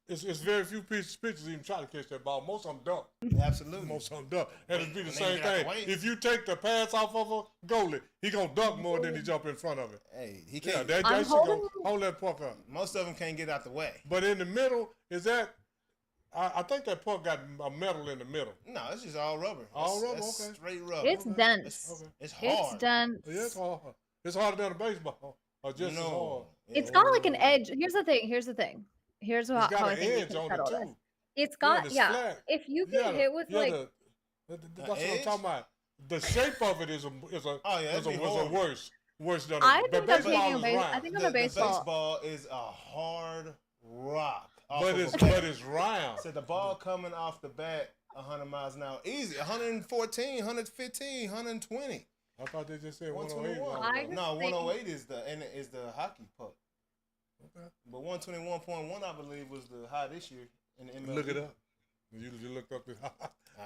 It's very few pitchers even try to catch that ball. Most of them don't. Absolutely. Most of them don't. And it'd be the When they same get out the thing. way. If you take the pass off of a goalie, he gonna dunk more than he jump in front of it. Hey, he Yeah, can't. that I'm shit gonna holding- hold that puck up. Most of them can't get out the way. But in the middle, is that? I think that puck got a metal in the middle. No, it's just all rubber. All rubber, That's okay. straight rubber. It's dense. Okay. It's hard. It's dense. Yeah, it's hard. It's harder than a baseball. Or just as hard. No. It's got like an edge. Here's the thing. Here's It's how got I an think we edge can on it settle this. too. It's got it's yeah. flat. If you Yeah, get hit with yeah, like that's what I'm edge? talking about. The shape of it is a Oh, yeah, that'd be horrible. worse than I a think but I'm taking baseball a is base. round. I think on The a baseball. baseball is a hard rock. off But of it's a bat. but it's round. So the ball coming off the bat 100 miles an hour. Easy. 114, 115, 120. I thought they just said 108. 121. I just No, think- 108 is the hockey puck. Okay. But 121.1, I believe, was the high this year in the MLB. Look it up. You looked up this.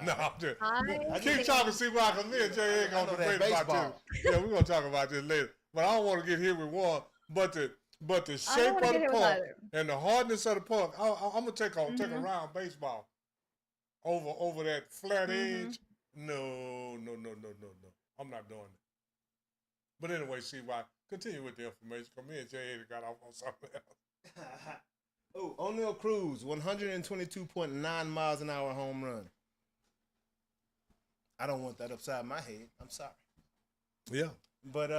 No, I'm just. I Keep think- talking, see why, because me and Jay ain't I gonna know that debate about baseball. this. Yeah, we're gonna talk about this later. But I don't want to get hit with one. But the I shape don't wanna of get the hit with puck either. and the hardness of the puck, I'm gonna take a Mhm. round baseball over that flat Mhm. edge. No. I'm not doing it. But anyway, see why. Continue with the information. Because me and Jay got off on something else. Oh, O'Neal Cruz, 122.9 miles an hour home run. I don't want that upside my head. I'm sorry. Yeah. But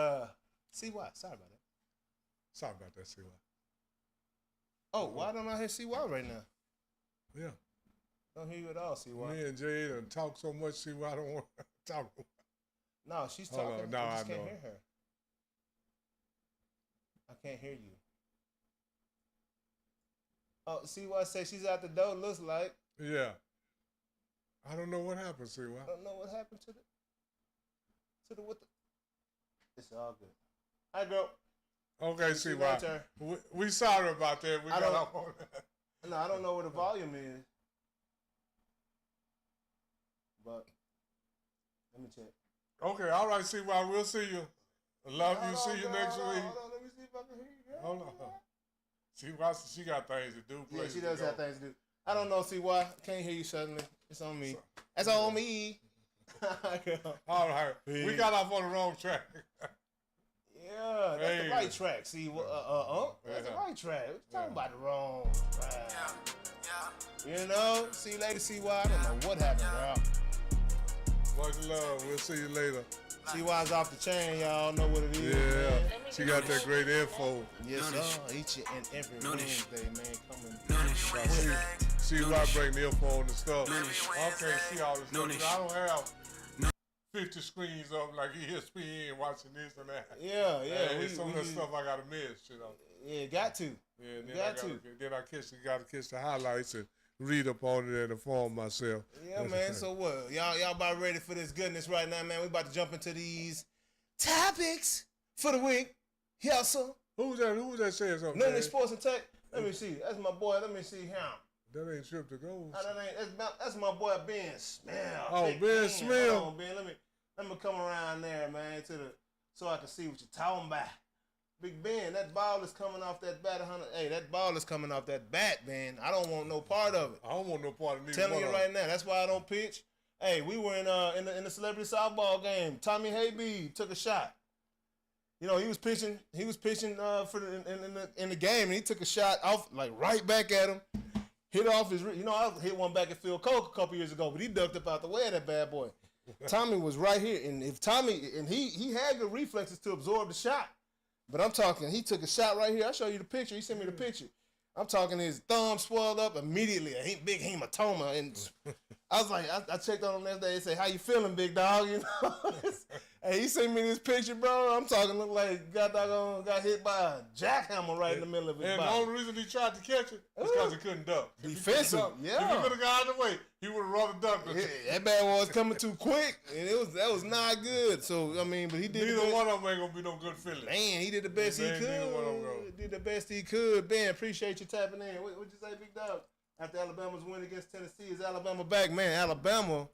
CY, sorry about that. Sorry about that, CY. Oh, why don't I hear CY right now? Yeah. Don't hear you at all, CY. Me and Jay done talk so much, CY don't want to talk. No, she's Hold talking. on. No, I just I can't know. hear her. I can't hear you. Oh, CY say she's out the door, looks like. Yeah. I don't know what happened, CY. I don't know what happened to the what the. It's all good. Hi, girl. Okay, See CY. right there. We sorry about that. We I got don't- off on that. No, I don't know what the volume is. But let me check. Okay, all right, CY. We'll see you. Love you. See you next week. Hold on, let me see if I can hear you, girl. Hold on. CY, she got things to do. Yeah, places she to does go. have things to do. I don't know, CY. Can't hear you suddenly. It's on me. That's on me. All right. We got off on the wrong track. Yeah, that's Hey. the right track. See, that's the Yeah. right track. We're talking about the wrong track. You know? See you later, CY. I don't know what happened, girl. Much love. We'll see you later. CY's off the chain, y'all know what it is. Yeah. Man. She got that great info. Yes, Noonish. sir. Each and every Noonish. Wednesday, man. Coming. Noonish. CY bring the info on the stuff. Noonish. Okay, see all this stuff. Noonish. I don't have 50 screens up like ESPN watching this and that. Yeah. Hey, some of the stuff I gotta miss, you know. Yeah, got to. Yeah, and then Got I gotta catch the highlights and read up on it and inform myself. Yeah, man. So what? Y'all about ready for this goodness right now, man? We about to jump into these topics for the week. Yes, sir. Who's that saying something? Noonish man? Sports and Tech. Let me see. That's my boy. Let me see him. That ain't Trip to Go. That's my boy Ben Smell. Oh, Big Ben Smell. Hold on, Ben. Let me come around there, man, so I can see what you're talking about. Big Ben, that ball is coming off that bat. Hey, that ball is coming off that bat, man. I don't want no part of it. I don't want no part of neither Telling one you of right now, that's why I don't pitch. Hey, we were in the celebrity softball game. Tommy Haybe took a shot. You know, he was pitching for in the game, and he took a shot off like right back at him. Hit off his, I hit one back at Phil Coke a couple years ago, but he ducked up out the way of that bad boy. Tommy was right here, and if Tommy, and he had the reflexes to absorb the shot, but I'm talking, he took a shot right here. I'll show you the picture. He sent me the picture. I'm talking his thumb swelled up immediately, a big hematoma, and I was like, I checked on him next day. They say, "How you feeling, big dog?" You know. Hey, he sent me this picture, bro. I'm talking, look like got hit by a jackhammer right in the middle of his And body. the only reason he tried to catch it is because he couldn't duck. If he couldn't Defensive, duck, yeah. If he could have got out of the way, he would have rather ducked it. Yeah, that bad boy was coming too quick, and that was not good. So I mean, but he did. Neither one of them ain't gonna be no good feeling. Man, he did the best he Man, neither one of them go. could. Did the best he could. Ben, appreciate you tapping in. What'd you say, big dog? After Alabama's win against Tennessee, is Alabama back? Man, Alabama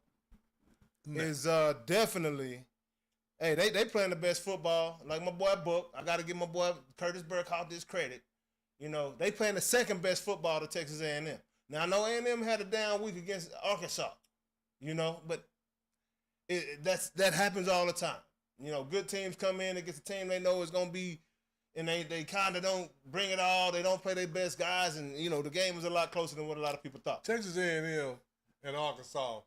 is definitely. Hey, they playing the best football. Like my boy Book, I got to give my boy Curtis Burkhoff this credit. You know, they playing the second best football to Texas A&M. Now I know A&M had a down week against Arkansas. You know, but that happens all the time. You know, good teams come in against a team they know is gonna be, and they kind of don't bring it all. They don't play their best guys, and you know the game was a lot closer than what a lot of people thought. Texas A&M and Arkansas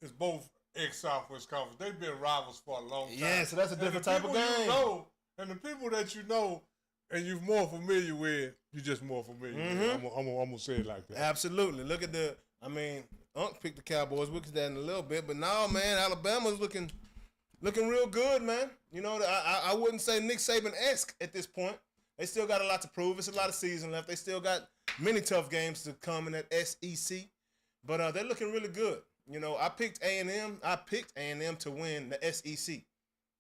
is both ex-Southwest Conference. They've been rivals for a long time. Yeah, so that's a different type of game. And the people that you know and you're more familiar with, you're just more familiar with. I'm gonna say it like that. Absolutely. Look at Unc picked the Cowboys. We'll get to that in a little bit, but now, man, Alabama's looking real good, man. You know, I wouldn't say Nick Saban-esque at this point. They still got a lot to prove. It's a lot of season left. They still got many tough games to come in that SEC, but they're looking really good. You know, I picked A&M. I picked A&M to win the SEC.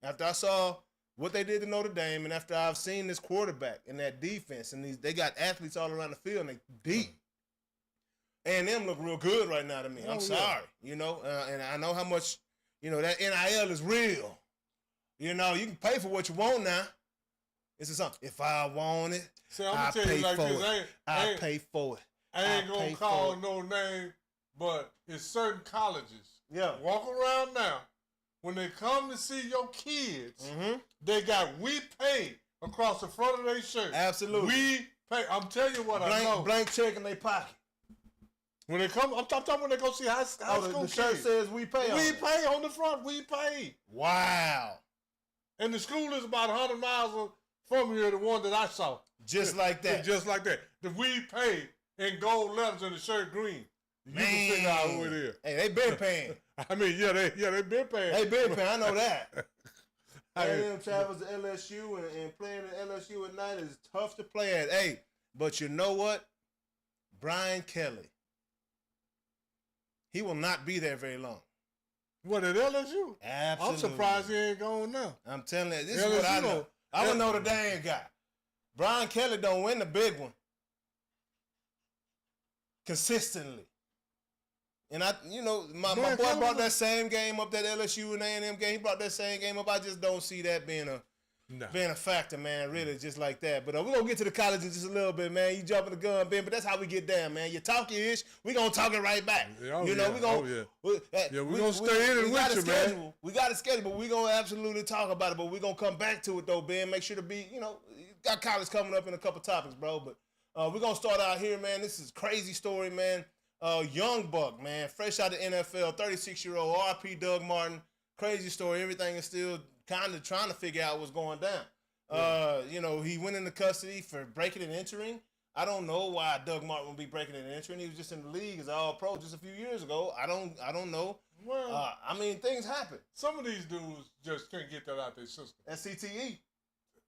After I saw what they did to Notre Dame, and after I've seen this quarterback and that defense, and they got athletes all around the field, and they deep. A&M look real good right now to me. I'm sorry, you know, and I know how much, you know, that NIL is real. You know, you can pay for what you want now. It's just something. If I want it, See, I'm gonna tell you like this. I pay for it. I ain't gonna call no name, but it's certain colleges. Yeah. Walk around now. When they come to see your kids, they got "we pay" across the front of their shirt. Absolutely. We pay. I'm telling you what I know. Blank check in their pocket. When they come, I'm talking when they go see high school the kids. shirt says we pay. We pay on the front. We pay. Wow. And the school is about 100 miles from here, the one that I saw. Just like that. Just like that. The we pay in gold letters and the shirt green. You Man. can figure out who it is. Hey, they been paying. I mean, they been paying. They been paying. I know that. A&M travels to LSU and playing at LSU at night is tough to play at. Hey, but you know what? Brian Kelly. He will not be there very long. What, at LSU? Absolutely. I'm surprised he ain't going now. I'm telling you, this is what I know. I'm a Notre Dame guy. Brian Kelly don't win the big one consistently. And my boy brought that same game up, that LSU and A&M game. He brought that same game up. I just don't see that being a factor, man, really, just like that. But we're going to get to the college in just a little bit, man. You jumping the gun, Ben, but that's how we get down, man. You talk your ish, we're going to talk it right back. We're going to stay in and with you, man. We got a schedule, but we're going to absolutely talk about it. But we're going to come back to it, though, Ben. Make sure to be, got college coming up in a couple topics, bro. But we're going to start out here, man. This is a crazy story, man. Young buck, man, fresh out of the NFL, 36-year-old, RP Doug Martin. Crazy story. Everything is still kind of trying to figure out what's going down. He went into custody for breaking and entering. I don't know why Doug Martin would be breaking and entering. He was just in the league as an All-Pro just a few years ago. I don't know. Well, things happen. Some of these dudes just can't get that out their system. That's CTE.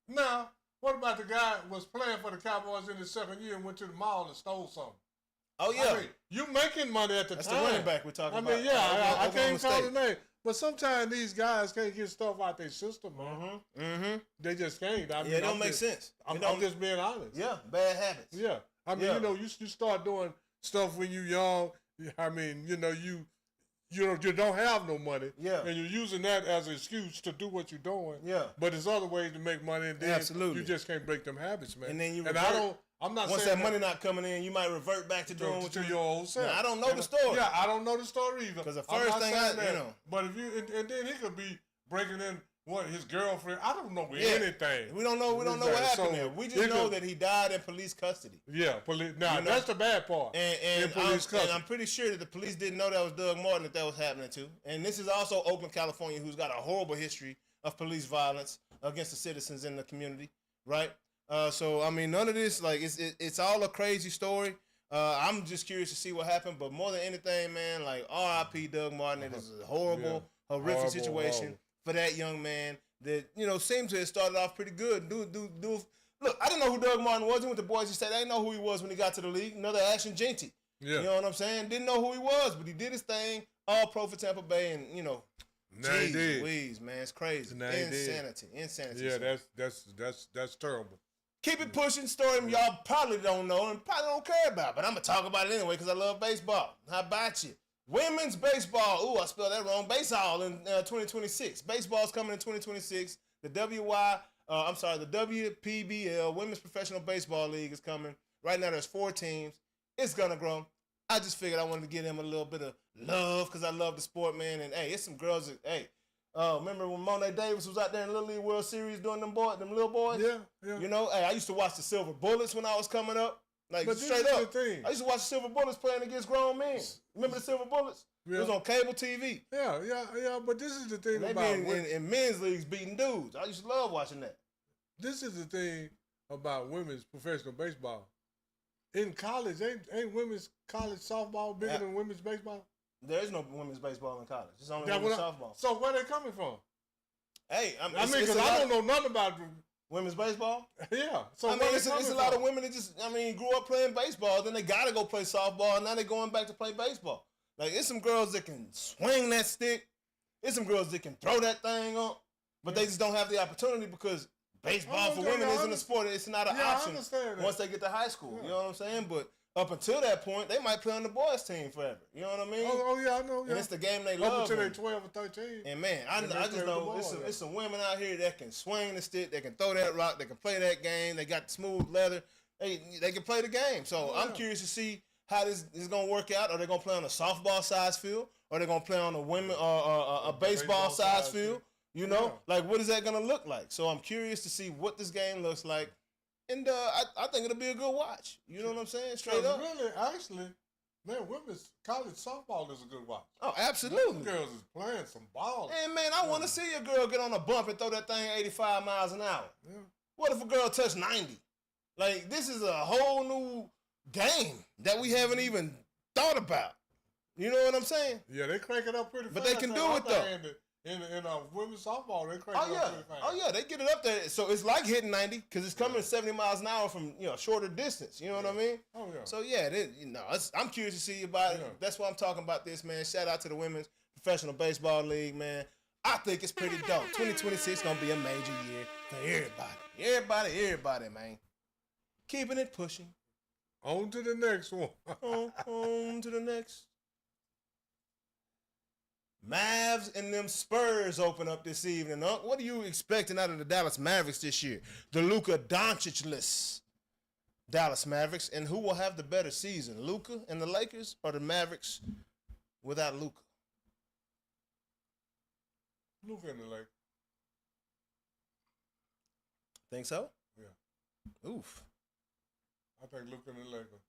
Now, what about the guy who was playing for the Cowboys in his second year and went to the mall and stole something? Oh, yeah. You making money at the That's time. That's the running back we're talking about. I can't call the name. But sometimes these guys can't get stuff out their system, man. Mm-hmm. They just can't. It don't make sense. I'm just being honest. Yeah, bad habits. Yeah. You start doing stuff when you're young. You don't have no money. Yeah. And you're using that as an excuse to do what you're doing. Yeah. But there's other ways to make money, and then Absolutely. you just can't break them habits, man. And then you I'm not once saying that money not coming in, you might revert back to doing what your old self. Now, I don't know the story. Yeah, I don't know the story either. Because the first thing But if you and then he could be breaking in his girlfriend. I don't know anything. We don't know what happened there. We just know that he died in police custody. Yeah, police. Now that's the bad part. And I'm pretty sure that the police didn't know that was Doug Martin that was happening to. And this is also Oakland, California, who's got a horrible history of police violence against the citizens in the community, right? None of this, it's all a crazy story. I'm just curious to see what happened, but more than anything, man, R.I.P. Doug Martin. It is a horrific situation for that young man that, seemed to have started off pretty good. Look, I didn't know who Doug Martin was. He went to Boise State. I didn't know who he was when he got to the league. Another Ashton Jeanty. Yeah. You know what I'm saying? Didn't know who he was, but he did his thing, all pro for Tampa Bay, and, geez Louise, man, it's crazy. Insanity. Yeah, that's terrible. Keep it pushing. Story y'all probably don't know and probably don't care about, but I'm going to talk about it anyway because I love baseball. How about you? Women's baseball. Ooh, I spelled that wrong. Baseball in 2026. Baseball's coming in 2026. The WPBL, Women's Professional Baseball League, is coming. Right now there's 4 teams. It's going to grow. I just figured I wanted to give them a little bit of love because I love the sport, man. And, hey, it's some girls that, remember when Monet Davis was out there in the Little League World Series doing them little boys? Yeah. Hey, I used to watch the Silver Bullets when I was coming up. But straight up. I used to watch the Silver Bullets playing against grown men. Remember the Silver Bullets? Yeah. It was on cable TV. Yeah. But this is the thing they about in men's leagues beating dudes. I used to love watching that. This is the thing about women's professional baseball. In college, ain't women's college softball bigger than women's baseball? There is no women's baseball in college. It's only women's softball. So where they coming from? Hey, because I don't know nothing about women's baseball. Yeah. So it's a lot of women that just grew up playing baseball. Then they gotta go play softball, and now they're going back to play baseball. It's some girls that can swing that stick. It's some girls that can throw that thing up, but they just don't have the opportunity because baseball for women isn't a sport. It's not an option once they get to high school. Yeah. You know what I'm saying? But up until that point, they might play on the boys' team forever. You know what I mean? Oh yeah, I know. Yeah. And it's the game they love. Up until they're 12 or 13. And man, I just know it's some women out here that can swing the stick, they can throw that rock, they can play that game. They got smooth leather. They can play the game. So I'm curious to see how this is going to work out. Are they going to play on a softball size field? Or are they going to play on a baseball size field? You know, what is that going to look like? So I'm curious to see what this game looks like. And I think it'll be a good watch. You know what I'm saying? Straight up. Really, actually, Man, women's college softball is a good watch. Oh, absolutely. Them girls is playing some ball. Hey, man, I want to see a girl get on a bump and throw that thing 85 miles an hour. Yeah. What if a girl touched 90? Like, this is a whole new game that we haven't even thought about. You know what I'm saying? Yeah, they crank it up pretty fast. But they can do it, though. In women's softball, they crank it up pretty fast. Oh, yeah, they get it up there. So it's like hitting 90 because it's coming 70 miles an hour from, shorter distance. You know what I mean? Oh, yeah. So, yeah, I'm curious to see about it. That's why I'm talking about this, man. Shout out to the Women's Professional Baseball League, man. I think it's pretty dope. 2026 going to be a major year for everybody. Everybody, man. Keeping it pushing. On to the next one. on to the next. Mavs and them Spurs open up this evening. What are you expecting out of the Dallas Mavericks this year? The Luka Doncic-less Dallas Mavericks. And who will have the better season, Luka and the Lakers or the Mavericks without Luka? Luka and the Lakers. Think so? Yeah. Oof. I think Luka and the Lakers.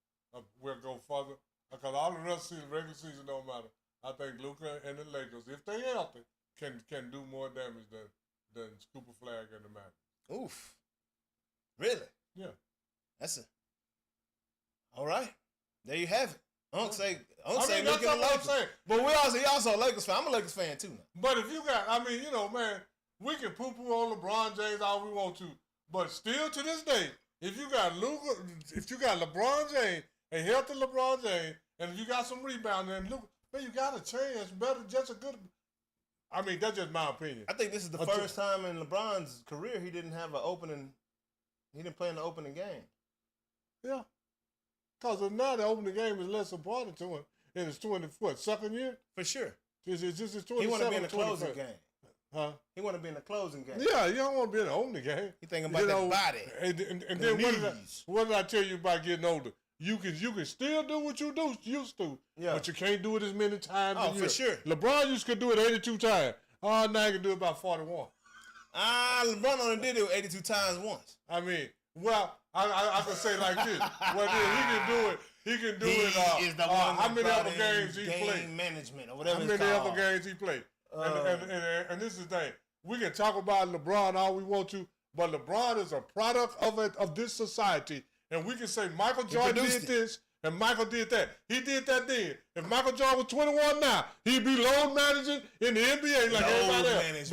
We'll go further. Because all the rest of the regular season don't matter. I think Luka and the Lakers, if they healthy, can do more damage than Scooper Flag and the Mavericks. Oof. Really? Yeah. That's it. All right. There you have it. I don't say that's Luka and what the I'm Lakers. saying. But he also a Lakers fan. I'm a Lakers fan too now. But if you got, man, we can poo-poo on LeBron James all we want to. But still to this day, if you got LeBron James, a healthy LeBron James, and if you got some rebounding, and Luka, man, you got a chance. Better, just a good. That's just my opinion. I think this is the first time in LeBron's career he didn't have an opening. He didn't play in the opening game. Yeah. Because now the opening game is less important to him in his 22nd year? For sure. It's just his 27th. He want to be in the closing game. Huh? He want to be in the closing game. Yeah, you don't want to be in the opening game. He thinking about that body. And then what did I tell you about getting older? You can still do what you used to, but you can't do it as many times a year. For sure. LeBron used to do it 82 times. Oh, now you can do it about 41. LeBron only did it 82 times once. I can say like this. Well, then he can do it. He can do it. Is the one how many other games he played? Game management or whatever. How many other games he played? And this is the thing. We can talk about LeBron all we want to, but LeBron is a product of this society. And we can say Michael Jordan did this and Michael did that. He did that then. If Michael Jordan was 21 now, he'd be load managing in the NBA like everybody else.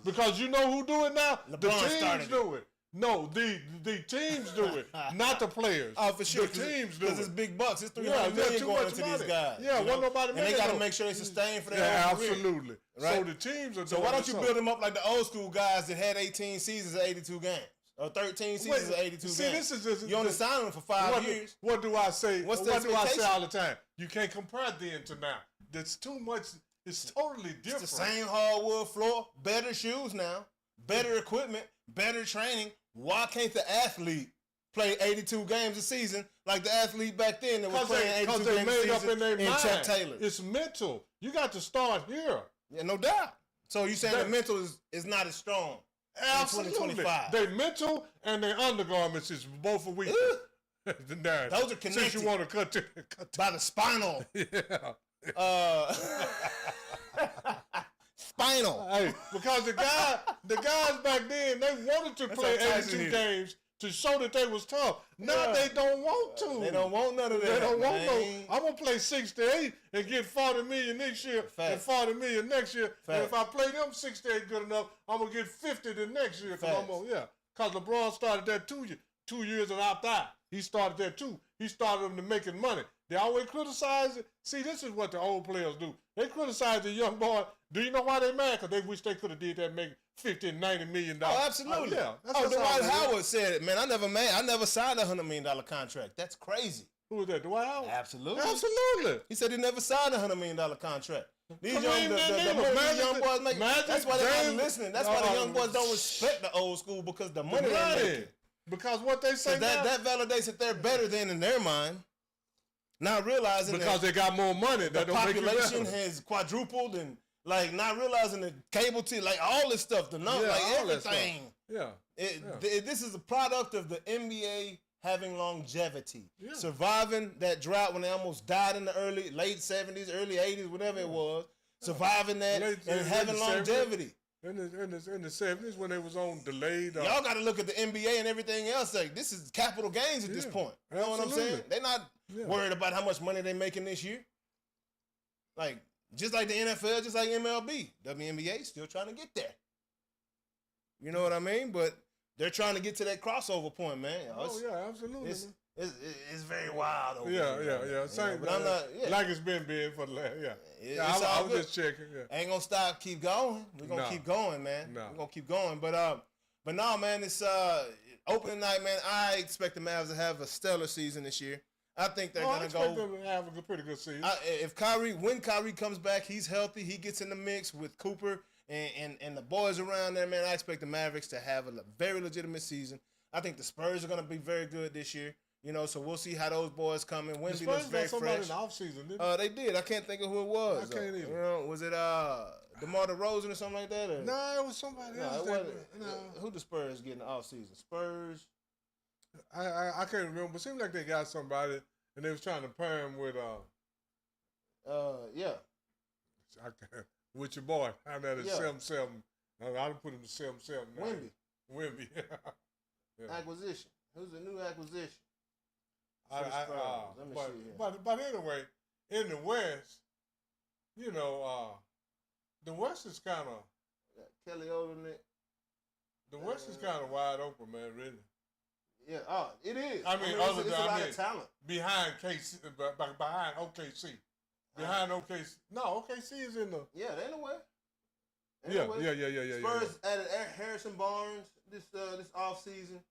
Because you know who do it now? LeBron the teams started do it. No, the teams do it, not the players. Oh, for sure. The teams do it. Because it's big bucks. It's $300 million going into these guys. Yeah, wasn't nobody making it. And they got to make sure they sustain for their whole career. Absolutely. Right? So the teams are doing it. So why don't you build them up like the old school guys that had 18 seasons of 82 games? Or 13 seasons of 82 games. This is just, you only signed them for 5 years. What do I say? What do I say all the time? You can't compare then to now. That's too much. It's totally different. It's the same hardwood floor, better shoes now, better equipment, better training. Why can't the athlete play 82 games a season like the athlete back then that was playing 82 games a season in Chuck Taylor? It's mental. You got to start here. Yeah, no doubt. So you saying the mental is not as strong? Absolutely. They mental and their undergarments is both a weak. Those are connected. Since you want to cut by the spinal. Yeah. Spinal. Hey, because the guys back then, they wanted to play 82 games to show that they was tough. Now they don't want to. They don't want none of that. They don't want no. I'm gonna play 68 and get 40 million this year and 40 million next year. And if I play them 68 good enough, I'm gonna get 50 the next year. Cause LeBron started that 2 years of opt-out. He started that too. He started them to making money. They always criticize it. See, this is what the old players do. They criticize the young boy. Do you know why they mad? Because they wish they could have did that, make $50 and $90 million. Oh, absolutely. Dwight Howard said it, man. I never signed a $100 million contract. That's crazy. Who was that, Dwight Howard? Absolutely. He said he never signed a $100 million contract. These young boys make. That's why they're not listening. That's why the young boys don't respect the old school because the money they're making. Because what they say that validates that they're better than in their mind. Not realizing because they got more money. The population has quadrupled and not realizing the cable TV, all this stuff, the number, everything. Yeah. This is a product of the NBA having longevity, Yeah. surviving that drought when they almost died in the late 70s, early 80s, whatever it was, surviving that and having longevity. In the 70s when they was on delayed. Y'all got to look at the NBA and everything else. Like, this is capital gains at this point. You know what I'm saying? They're not worried about how much money they're making this year. Like, just like the NFL, just like MLB, WNBA still trying to get there. You know what I mean? But they're trying to get to that crossover point, man. Absolutely. It's very wild over there. Yeah. Same, but I'm not. Yeah. Like it's been big for the last. I was just checking. Yeah. Ain't gonna stop. Keep going. We're gonna keep going, man. No. We're gonna keep going. But no, man. It's opening night, man. I expect the Mavs to have a stellar season this year. I think they're gonna go. I expect them to have a pretty good season. When Kyrie comes back, he's healthy. He gets in the mix with Cooper and the boys around there, man. I expect the Mavericks to have a very legitimate season. I think the Spurs are gonna be very good this year. You know, so we'll see how those boys come in. Wemby looks very fresh. In the offseason, didn't they? They did. I can't think of who it was. I can't either. You know, was it DeMar DeRozan or something like that? Or? No, it was somebody else. Who the Spurs get in the offseason? Spurs? I can't remember. It seemed like they got somebody, and they was trying to pair him with yeah. With your boy. How that is 7-7. I done put him to 7-7 now. Wemby. Yeah. Acquisition. Who's the new acquisition? Let me see here. But anyway, in the West, you know, the West is kind of Kelly Olynyk. The West is kind of wide open, man. Really. Yeah. It is. I mean, it's a lot of talent behind KC, behind OKC, behind OKC. No, OKC is in the. Yeah, they're in the West. Yeah. Spurs added Harrison Barnes this offseason.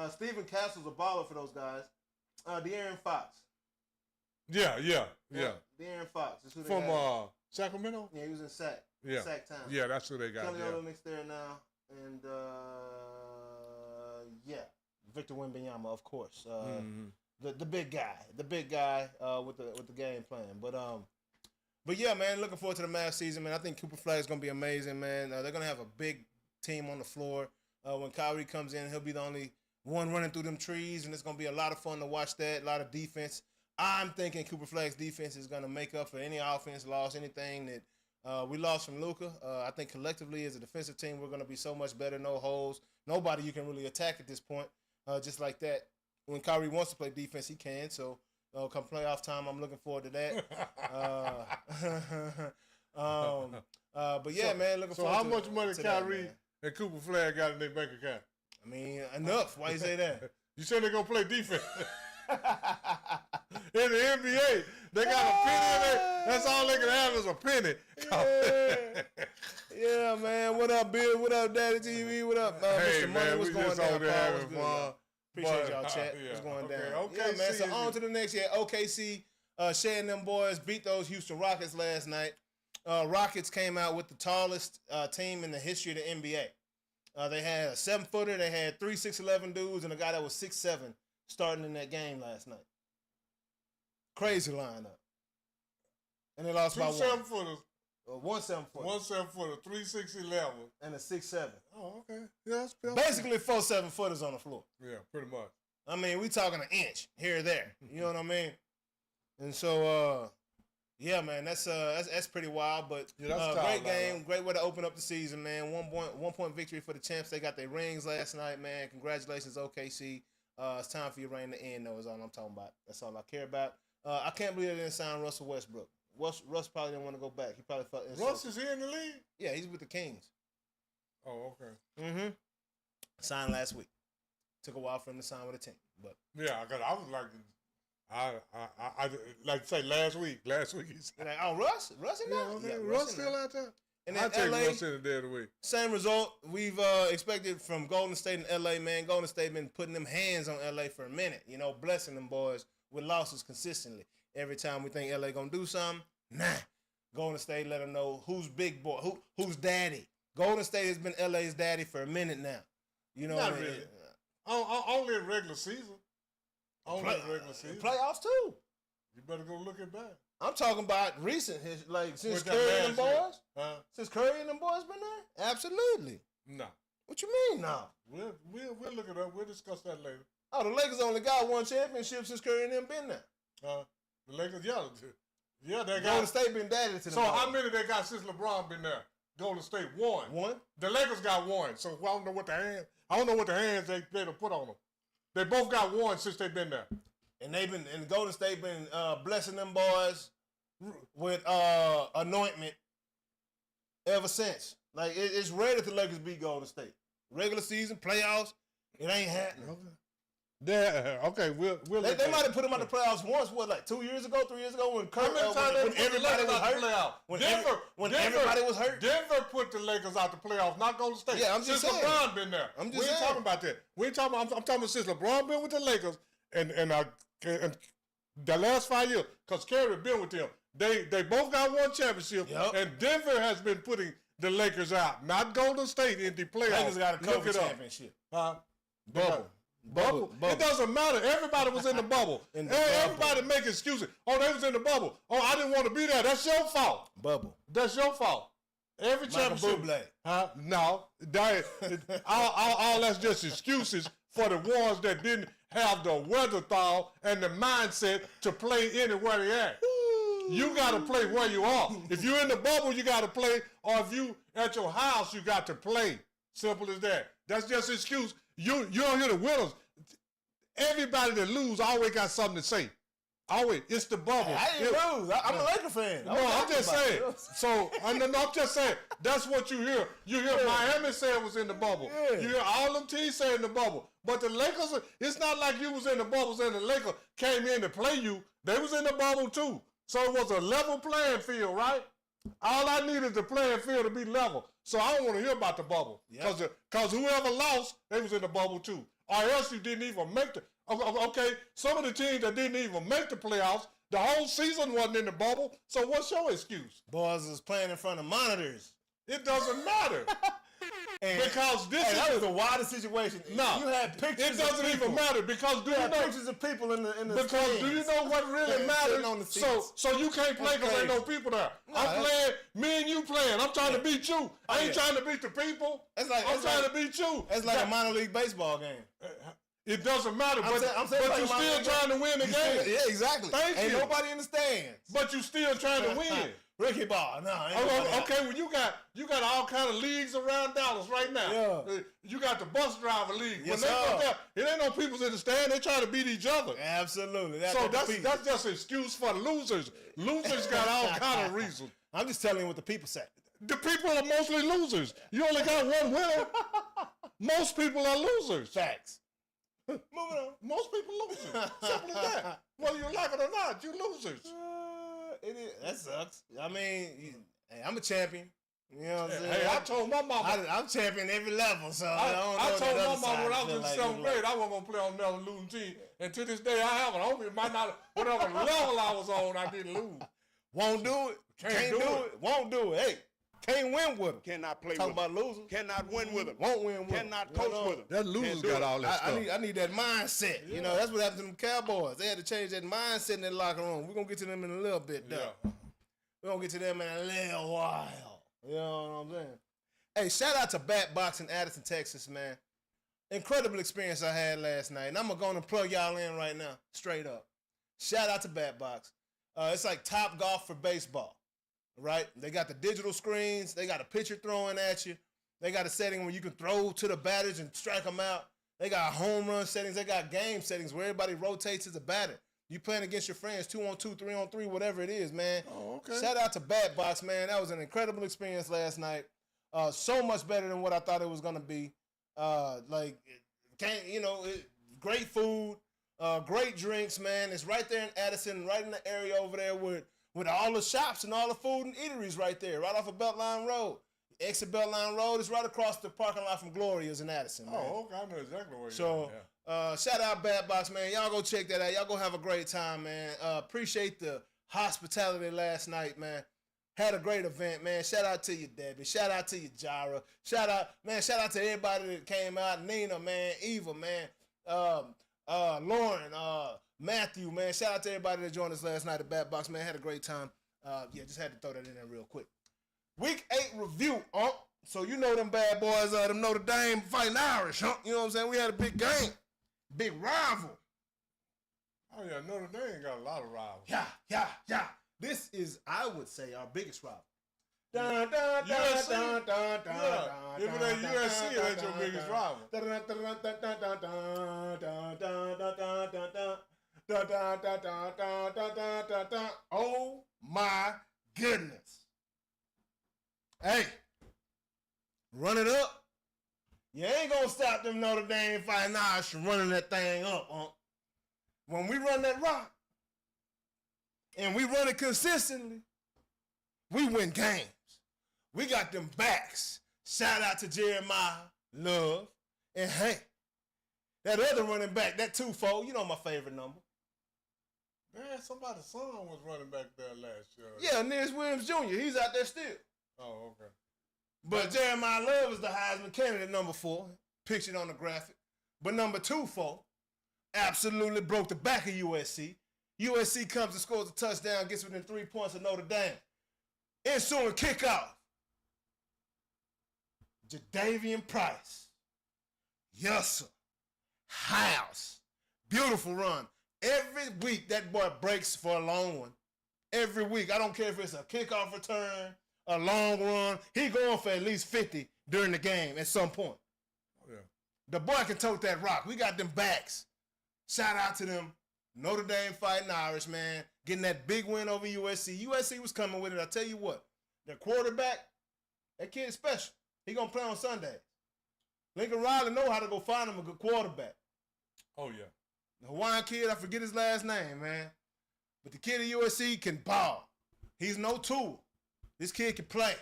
Stephen Castle's a baller for those guys. De'Aaron Fox. Yeah. De'Aaron Fox is who they from got. Sacramento. Yeah, he was in Sac. Yeah. Sac Town. Yeah, that's who they got. Kelly Olynyk's there now, and Victor Wembanyama, of course. The big guy with the game plan. But yeah, man, looking forward to the Mavs season, man. I think Cooper Flag is gonna be amazing, man. They're gonna have a big team on the floor. When Kyrie comes in, he'll be the only one running through them trees, and it's going to be a lot of fun to watch that, a lot of defense. I'm thinking Cooper Flag's defense is going to make up for any offense loss, anything that we lost from Luka. I think collectively as a defensive team, we're going to be so much better, no holes. Nobody you can really attack at this point, just like that. When Kyrie wants to play defense, he can. So come playoff time, I'm looking forward to that. But yeah, man, looking forward to So how much money Kyrie that, and Cooper Flag got in their bank account? I mean, enough. Why you say that? You said they're going to play defense. In the NBA, they got a penny in there. That's all they can have is a penny. Yeah, man. What up, Bill? What up, Daddy TV? What up, hey, Mr. man, Money? What's going down? Having fun. Appreciate y'all, chat. What's going down? Okay, yeah, man. So on to the next year. OKC, Shea and them boys beat those Houston Rockets last night. Rockets came out with the tallest team in the history of the NBA. They had a 7-footer. They had 3 6'11" dudes and a guy that was 6'7" starting in that game last night. Crazy lineup. And they lost by 2 7-footers. 1 7-footer. 1 7-footer, 3 6'11", and a 6'7". Oh, okay. Yeah, that's basically 4 7-footers on the floor. Yeah, pretty much. I mean, we talking an inch here or there. You know what I mean? And so, yeah, man, that's pretty wild. But great game, great way to open up the season, man. 1 point victory for the champs. They got their rings last night, man. Congratulations, OKC. It's time for your reign to end, though, is all I'm talking about. That's all I care about. I can't believe they didn't sign Russell Westbrook. Russ probably didn't want to go back. He probably felt insulted. Russ is here in the league? Yeah, he's with the Kings. Oh, okay. Mm-hmm. Signed last week. Took a while for him to sign with a team, but yeah, because I was like, I like to say last week. Last week he's like, oh, Russ in there? Yeah, Russ still out there. And I take LA, Russ in the day of the week. Same result we've expected from Golden State and LA, man. Golden State been putting them hands on LA for a minute, blessing them boys with losses consistently. Every time we think LA gonna do something, nah. Golden State let them know who's big boy, who's daddy. Golden State has been LA's daddy for a minute now. You know Not what I mean? really. Only in regular season. Only in regular season. Playoffs too. You better go look it back. I'm talking about recent, since With Curry that and them boys. Huh? Since Curry and them boys been there? Absolutely. No. What you mean now? We'll look it up. We'll discuss that later. Oh, the Lakers only got one championship since Curry and them been there. The Lakers, yeah, they got. Golden State been daddy to them. So how many they got since LeBron been there? Golden State one. One. The Lakers got one. So I don't know what the hands they put on them. They both got one since they've been there. And Golden State been blessing them boys with anointment ever since. Like it's rare that the Lakers beat Golden State. Regular season, playoffs, it ain't happening. Okay. Okay, we'll They might have put them out the playoffs once. What, like 2 years ago, 3 years ago, when everybody was hurt. When everybody was hurt. Denver put the Lakers out the playoffs, not Golden State. Yeah, I'm just since saying. LeBron been there. I'm just we ain't saying. talking about that. We ain't talking. I'm talking about since LeBron been with the Lakers and the last 5 years, because Curry been with them. They both got one championship, and Denver has been putting the Lakers out, not Golden State in the playoffs. Lakers got a COVID championship. Bubble. It doesn't matter. Everybody was in the bubble. Everybody make excuses. Oh, they was in the bubble. Oh, I didn't want to be there. That's your fault. Bubble. That's your fault. Every championship. No. All that's just excuses for the ones that didn't have the wherewithal and the mindset to play anywhere they at. You got to play where you are. If you're in the bubble, you got to play. Or if you at your house, you got to play. Simple as that. That's just an excuse. You don't hear the winners. Everybody that lose always got something to say. Always. It's the bubble. I didn't lose. I'm a Laker fan. No, I'm just saying. So, I'm just saying. That's what you hear. You hear Miami say it was in the bubble. Yeah. You hear all them teams say in the bubble. But the Lakers, it's not like you was in the bubbles and the Lakers came in to play you. They was in the bubble too. So it was a level playing field, right? All I need is the playing field to be level. So I don't want to hear about the bubble. Because whoever lost, they was in the bubble too. Or else you didn't even make the... Okay, some of the teams that didn't even make the playoffs, the whole season wasn't in the bubble. So what's your excuse? Boys is playing in front of monitors. It doesn't matter. Because that was the wildest situation. No, you had pictures. It doesn't even matter because you had pictures of people in the because stands. Do you know what really matters? So you can't play because ain't no people there. No, I'm playing. Me and you playing. I'm trying to beat you. I ain't trying to beat the people. I'm trying to beat you. It's like a minor league baseball game. It doesn't matter, but you're still trying to win the game. Yeah, exactly. Ain't nobody in the stands. But you still trying to win. Ricky ball, okay, well you got all kind of leagues around Dallas right now. Yeah. You got the bus driver league. Yes, when they come down, it ain't no people in the stand. They trying to beat each other. Absolutely. That's just an excuse for losers. Losers got all kind of reasons. I'm just telling you what the people say. The people are mostly losers. You only got one winner. Most people are losers. Facts. Moving on. Most people losers. Simple as that. Whether you like it or not, you losers. It is. That sucks. I mean, hey, I'm a champion. You know what I'm saying? Hey, I told my mama. I'm champion every level, so I told my mama when I was in the 7th grade, I wasn't going to play on another losing team. And to this day, I haven't. I hope it might not, whatever level I was on, I didn't lose. Won't do it. Can't do it. Won't do it. Hey. Can't win with them. Cannot play Talking with them. about losers. Cannot win with them. Won't win with them. Cannot coach with them. That losers got all that stuff. I need that mindset. Yeah. You know, that's what happened to them Cowboys. They had to change that mindset in their locker room. We're going to get to them in a little bit, though. Yeah. We're going to get to them in a little while. You know what I'm saying? Hey, shout out to Bat Box in Addison, Texas, man. Incredible experience I had last night. And I'm going to plug y'all in right now, straight up. Shout out to Bat Box. It's like Top Golf for baseball. Right? They got the digital screens. They got a pitcher throwing at you. They got a setting where you can throw to the batters and strike them out. They got home run settings. They got game settings where everybody rotates as a batter. You playing against your friends, 2-on-2, 3-on-3, whatever it is, man. Oh, okay. Shout out to Bat Box, man. That was an incredible experience last night. So much better than what I thought it was going to be. Great food, great drinks, man. It's right there in Addison, right in the area over there with all the shops and all the food and eateries right there, right off of Beltline Road. Exit Beltline Road is right across the parking lot from Gloria's in Addison, man. Oh, okay. I know exactly where you're at. Shout out Bad Box, man. Y'all go check that out. Y'all go have a great time, man. Appreciate the hospitality last night, man. Had a great event, man. Shout out to you, Debbie. Shout out to you, Jara. Shout out to everybody that came out. Nina, man. Eva, man. Lauren, Matthew, man. Shout out to everybody that joined us last night at Bat Box, man. Had a great time. Just had to throw that in there real quick. Week 8 review, So you know them bad boys, them Notre Dame fighting Irish, huh? You know what I'm saying? We had a big game, big rival. Oh yeah, Notre Dame got a lot of rivals. Yeah. This is, I would say, our biggest rival. Dun, dun, dun, USC? dun, dun, dun, Yeah, dun, if it dun, ain't dun, USC, dun, it ain't your dun, biggest dun, rival. dun, dun, dun, dun, dun, dun, dun, dun, dun, dun, dun, dun, dun. Dun, dun, dun, dun, dun, dun, dun, dun, dun. Oh my goodness. Hey, run it up. You ain't gonna stop them Notre Dame Fighting Irish from running that thing up, huh? When we run that rock, and we run it consistently, we win games. We got them backs. Shout out to Jeremiah Love. And hey, that other running back, that 2-4, you know my favorite number. Man, somebody's son was running back there last year. Yeah, Nils Williams Jr., he's out there still. Oh, okay. But Jeremiah Love is the Heisman candidate, number 4, pictured on the graphic. But number 2-4 absolutely broke the back of USC. USC comes and scores a touchdown, gets within 3 points of Notre Dame. Ensuing kickoff. Jadavian Price. Yes, sir. House. Beautiful run. Every week, that boy breaks for a long one. Every week. I don't care if it's a kickoff return, a long run. He going for at least 50 during the game at some point. Oh, yeah. The boy can tote that rock. We got them backs. Shout out to them Notre Dame Fighting Irish, man. Getting that big win over USC. USC was coming with it. I tell you what. Their quarterback, that kid's special. He going to play on Sundays. Lincoln Riley know how to go find him a good quarterback. Oh, yeah. The Hawaiian kid, I forget his last name, man. But the kid at USC can ball. He's no Tua. This kid can play.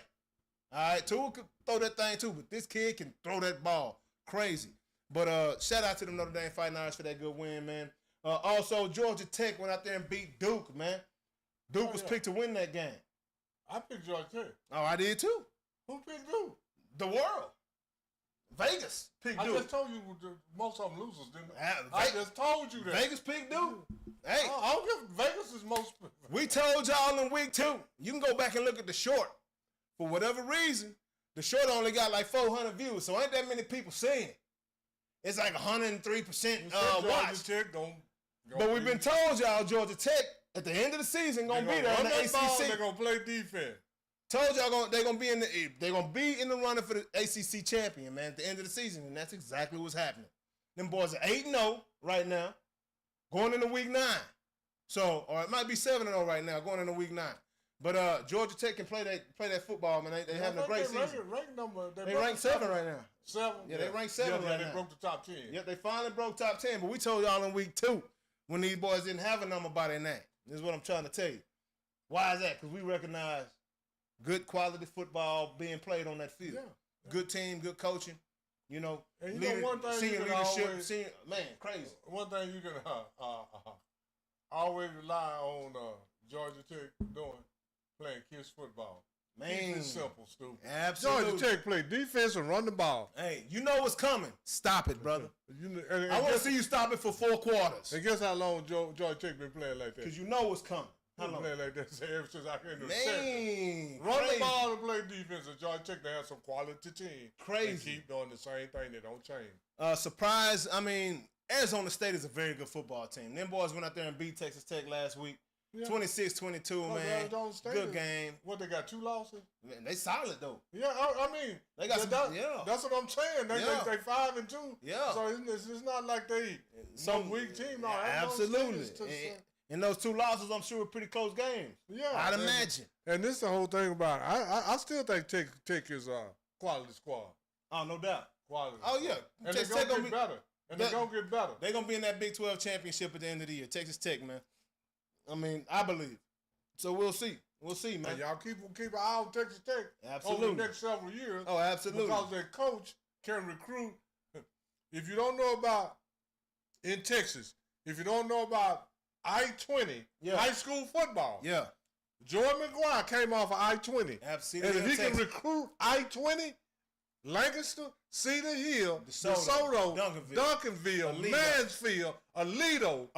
All right, Tua can throw that thing too, but this kid can throw that ball. Crazy. But shout out to them Notre Dame Fighting Irish for that good win, man. Also, Georgia Tech went out there and beat Duke, man. Duke was picked to win that game. I picked Georgia Tech. Oh, I did too. Who picked Duke? The world. Vegas picked Duke. I just told you most of them losers, didn't I? I just told you that. Vegas picked Duke. Hey. I don't give Vegas is most. We told y'all in week 2. You can go back and look at the short. For whatever reason, the short only got like 400 views, so ain't that many people seeing it. It's like 103% watch. Tech But we've been told y'all Georgia Tech at the end of the season gonna be there in the ACC. They're gonna play defense. Told y'all they're gonna be in the running for the ACC champion, man, at the end of the season, and that's exactly what's happening. Them boys are 8-0 right now, going into week 9. So, or it might be 7-0 right now, going into week 9. But Georgia Tech can play that football, man. They having a great season. They ranked 7 right now. 7? Yeah, they ranked 7 right now. They broke the top 10. Yep, they finally broke top 10. But we told y'all in week 2 when these boys didn't have a number by their name. This is what I'm trying to tell you. Why is that? Because we recognize good quality football being played on that field. Yeah. Good team, good coaching. You know, and you know one thing senior you can leadership. Man, crazy. One thing you can always rely on Georgia Tech playing kids football. Man, it's simple, stupid. Absolutely. Georgia Tech play defense and run the ball. Hey, you know what's coming. Stop it, brother. I want to see you stop it for 4 quarters. And guess how long Georgia Tech been playing like that? Because you know what's coming. How long? Playing like that ever since I came to the Man, run the ball and play defense. And Georgia Tech, they have some quality team. Crazy. They keep doing the same thing. They don't change. Surprise. I mean, Arizona State is a very good football team. Them boys went out there and beat Texas Tech last week. Yeah. 26-22, man. Good game. What, they got 2 losses? Man, they solid, though. Yeah, I mean, they got that's what I'm saying. They 5-2. Yeah. So it's not like they some weak team. No, absolutely. And those 2 losses, I'm sure, were pretty close games. Yeah. I'd imagine. And this is the whole thing about it. I still think Tech is a quality squad. Oh, no doubt. Quality. Oh, yeah. And they're going to get better. And they're going to get better. They're going to be in that Big 12 championship at the end of the year. Texas Tech, man. I mean, I believe. So we'll see. We'll see, man. And y'all keep an eye on Texas Tech absolutely. over the next several years. Oh, absolutely. Because their coach can recruit. If you don't know about, in Texas, if you don't know about I-20, high school football. Yeah. Jordan McGuire came off of I-20. Absolutely. And if he can recruit I-20, Lancaster, Cedar Hill, DeSoto, Duncanville, Mansfield, Aledo,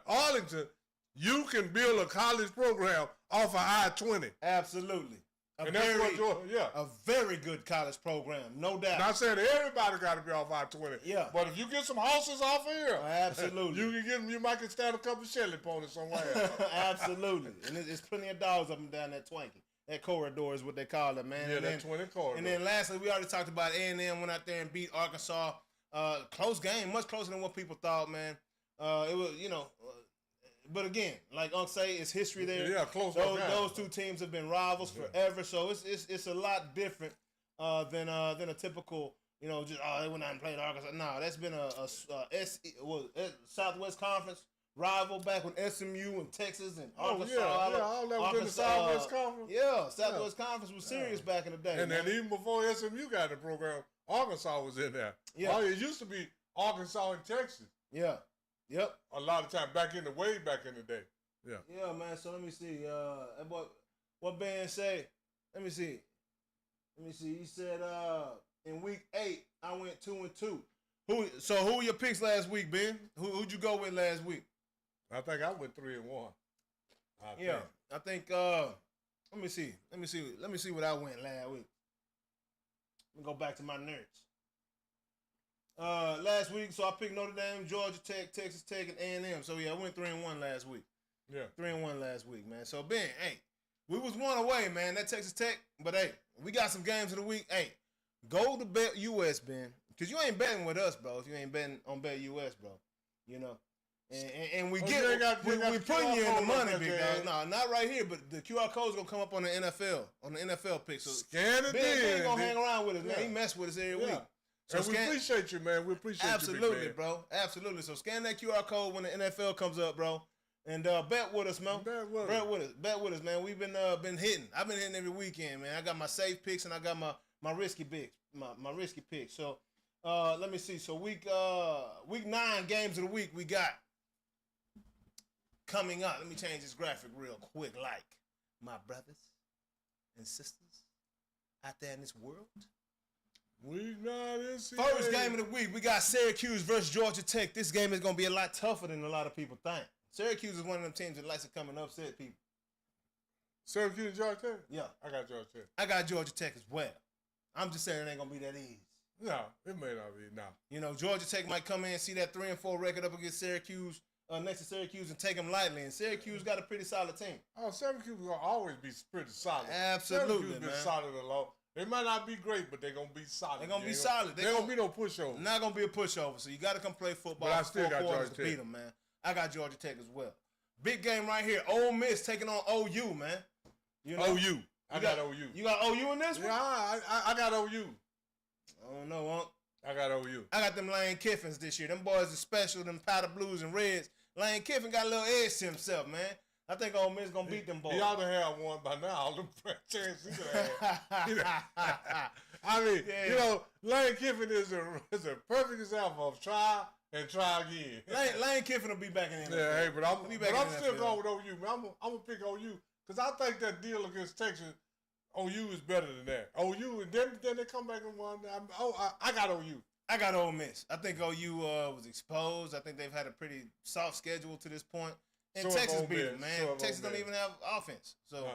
Arlington, you can build a college program off of I-20. Absolutely. And that's what Georgia, a very good college program, no doubt. Not saying that everybody got to be off I-20. Yeah. But if you get some horses off of here, absolutely. You can get them. You might can stand a couple of Shelly ponies somewhere. Absolutely. And there's plenty of dogs up and down that Twanky. That corridor is what they call it, man. Yeah, and that 20 corridor. And then lastly, we already talked about A&M went out there and beat Arkansas. Close game, much closer than what people thought, man. It was, but again, like Unc say, it's history there. Yeah, close. Those two teams have been rivals forever, so it's a lot different than a typical, they went out and played Arkansas. No, that's been a Southwest Conference rival back when SMU and Texas and Arkansas. All that was in the Southwest Conference. Yeah, Southwest Conference was serious back in the day. And then even before SMU got in the program, Arkansas was in there. Yeah. It used to be Arkansas and Texas. Yeah. Yep. A lot of time way back in the day. Yeah. Yeah, man. So let me see. What Ben say? Let me see. He said in week 8 I went 2-2. Who were your picks last week, Ben? Who'd you go with last week? I think I went 3-1. I think let me see what I went last week. Let me go back to my nerds. Last week, so I picked Notre Dame, Georgia Tech, Texas Tech, and A&M. So yeah, I went 3-1 last week. Yeah, 3-1 last week, man. So Ben, hey, we was one away, man. That Texas Tech, but hey, we got some games of the week. Hey, go to Bet US, Ben, because you ain't betting with us, bro. If you ain't betting on Bet US, bro, And we putting you in the money, big dog. No, not right here, but the QR code's gonna come up on the NFL pick. So scan it Ben gonna hang around with us, man. He mess with us every week. So we appreciate you, man. We appreciate you, absolutely, bro. Absolutely. So scan that QR code when the NFL comes up, bro, and bet with us, man. Bet with us, man. We've been hitting. I've been hitting every weekend, man. I got my safe picks and I got my risky picks. My risky picks. So let me see. So week 9 games of the week we got coming up. Let me change this graphic real quick, like my brothers and sisters out there in this world. Week 9 NCAA. First game of the week, we got Syracuse versus Georgia Tech. This game is going to be a lot tougher than a lot of people think. Syracuse is one of them teams that likes to come and upset people. Syracuse and Georgia Tech? Yeah. I got Georgia Tech. I got Georgia Tech as well. I'm just saying it ain't going to be that easy. No, it may not be, no. Georgia Tech might come in and see that 3-4 record up against Syracuse, next to Syracuse, and take them lightly. And Syracuse got a pretty solid team. Oh, Syracuse will always be pretty solid. Absolutely, Syracuse man. Been solid a lot. They might not be great, but they're going to be solid. They're going to be solid. They're going to be no pushover. Not going to be a pushover. So you got to come play football. But I still got Georgia to beat them, man. I got Georgia Tech as well. Big game right here. Ole Miss taking on OU, man. OU. I got OU. You got OU in this one? Yeah, I got OU. I don't know, Unc. I got OU. I got them Lane Kiffins this year. Them boys are special, them powder blues and reds. Lane Kiffin got a little edge to himself, man. I think Ole Miss going to beat them boys. He ought to have one by now. All them chances he could have. I mean, Lane Kiffin is a perfect example of try and try again. Lane Kiffin will be back in the NFL. Yeah, hey, but I'm still going with OU, man. I'm going to pick OU because I think that deal against Texas, OU is better than that. OU, and then they come back and won. I got OU. I got Ole Miss. I think OU was exposed. I think they've had a pretty soft schedule to this point. And so Texas beat them, man. Texas don't even have offense. So,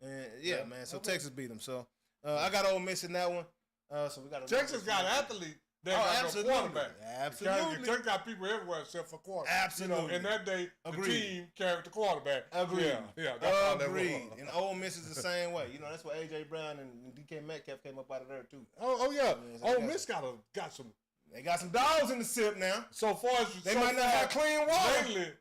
man. So Texas beat them. So, I got Ole Miss in that one. So we got Texas got athletes. They got no quarterback. Absolutely. Texas got people everywhere except for quarterback. Absolutely. And that day, the team carried the quarterback. Agreed. Yeah. That's agreed. And Ole Miss is the same way. That's why A.J. Brown and DK Metcalf came up out of there, too. Oh yeah. Ole Miss got some. They got some dogs in the sip now. So far as they might not have clean water.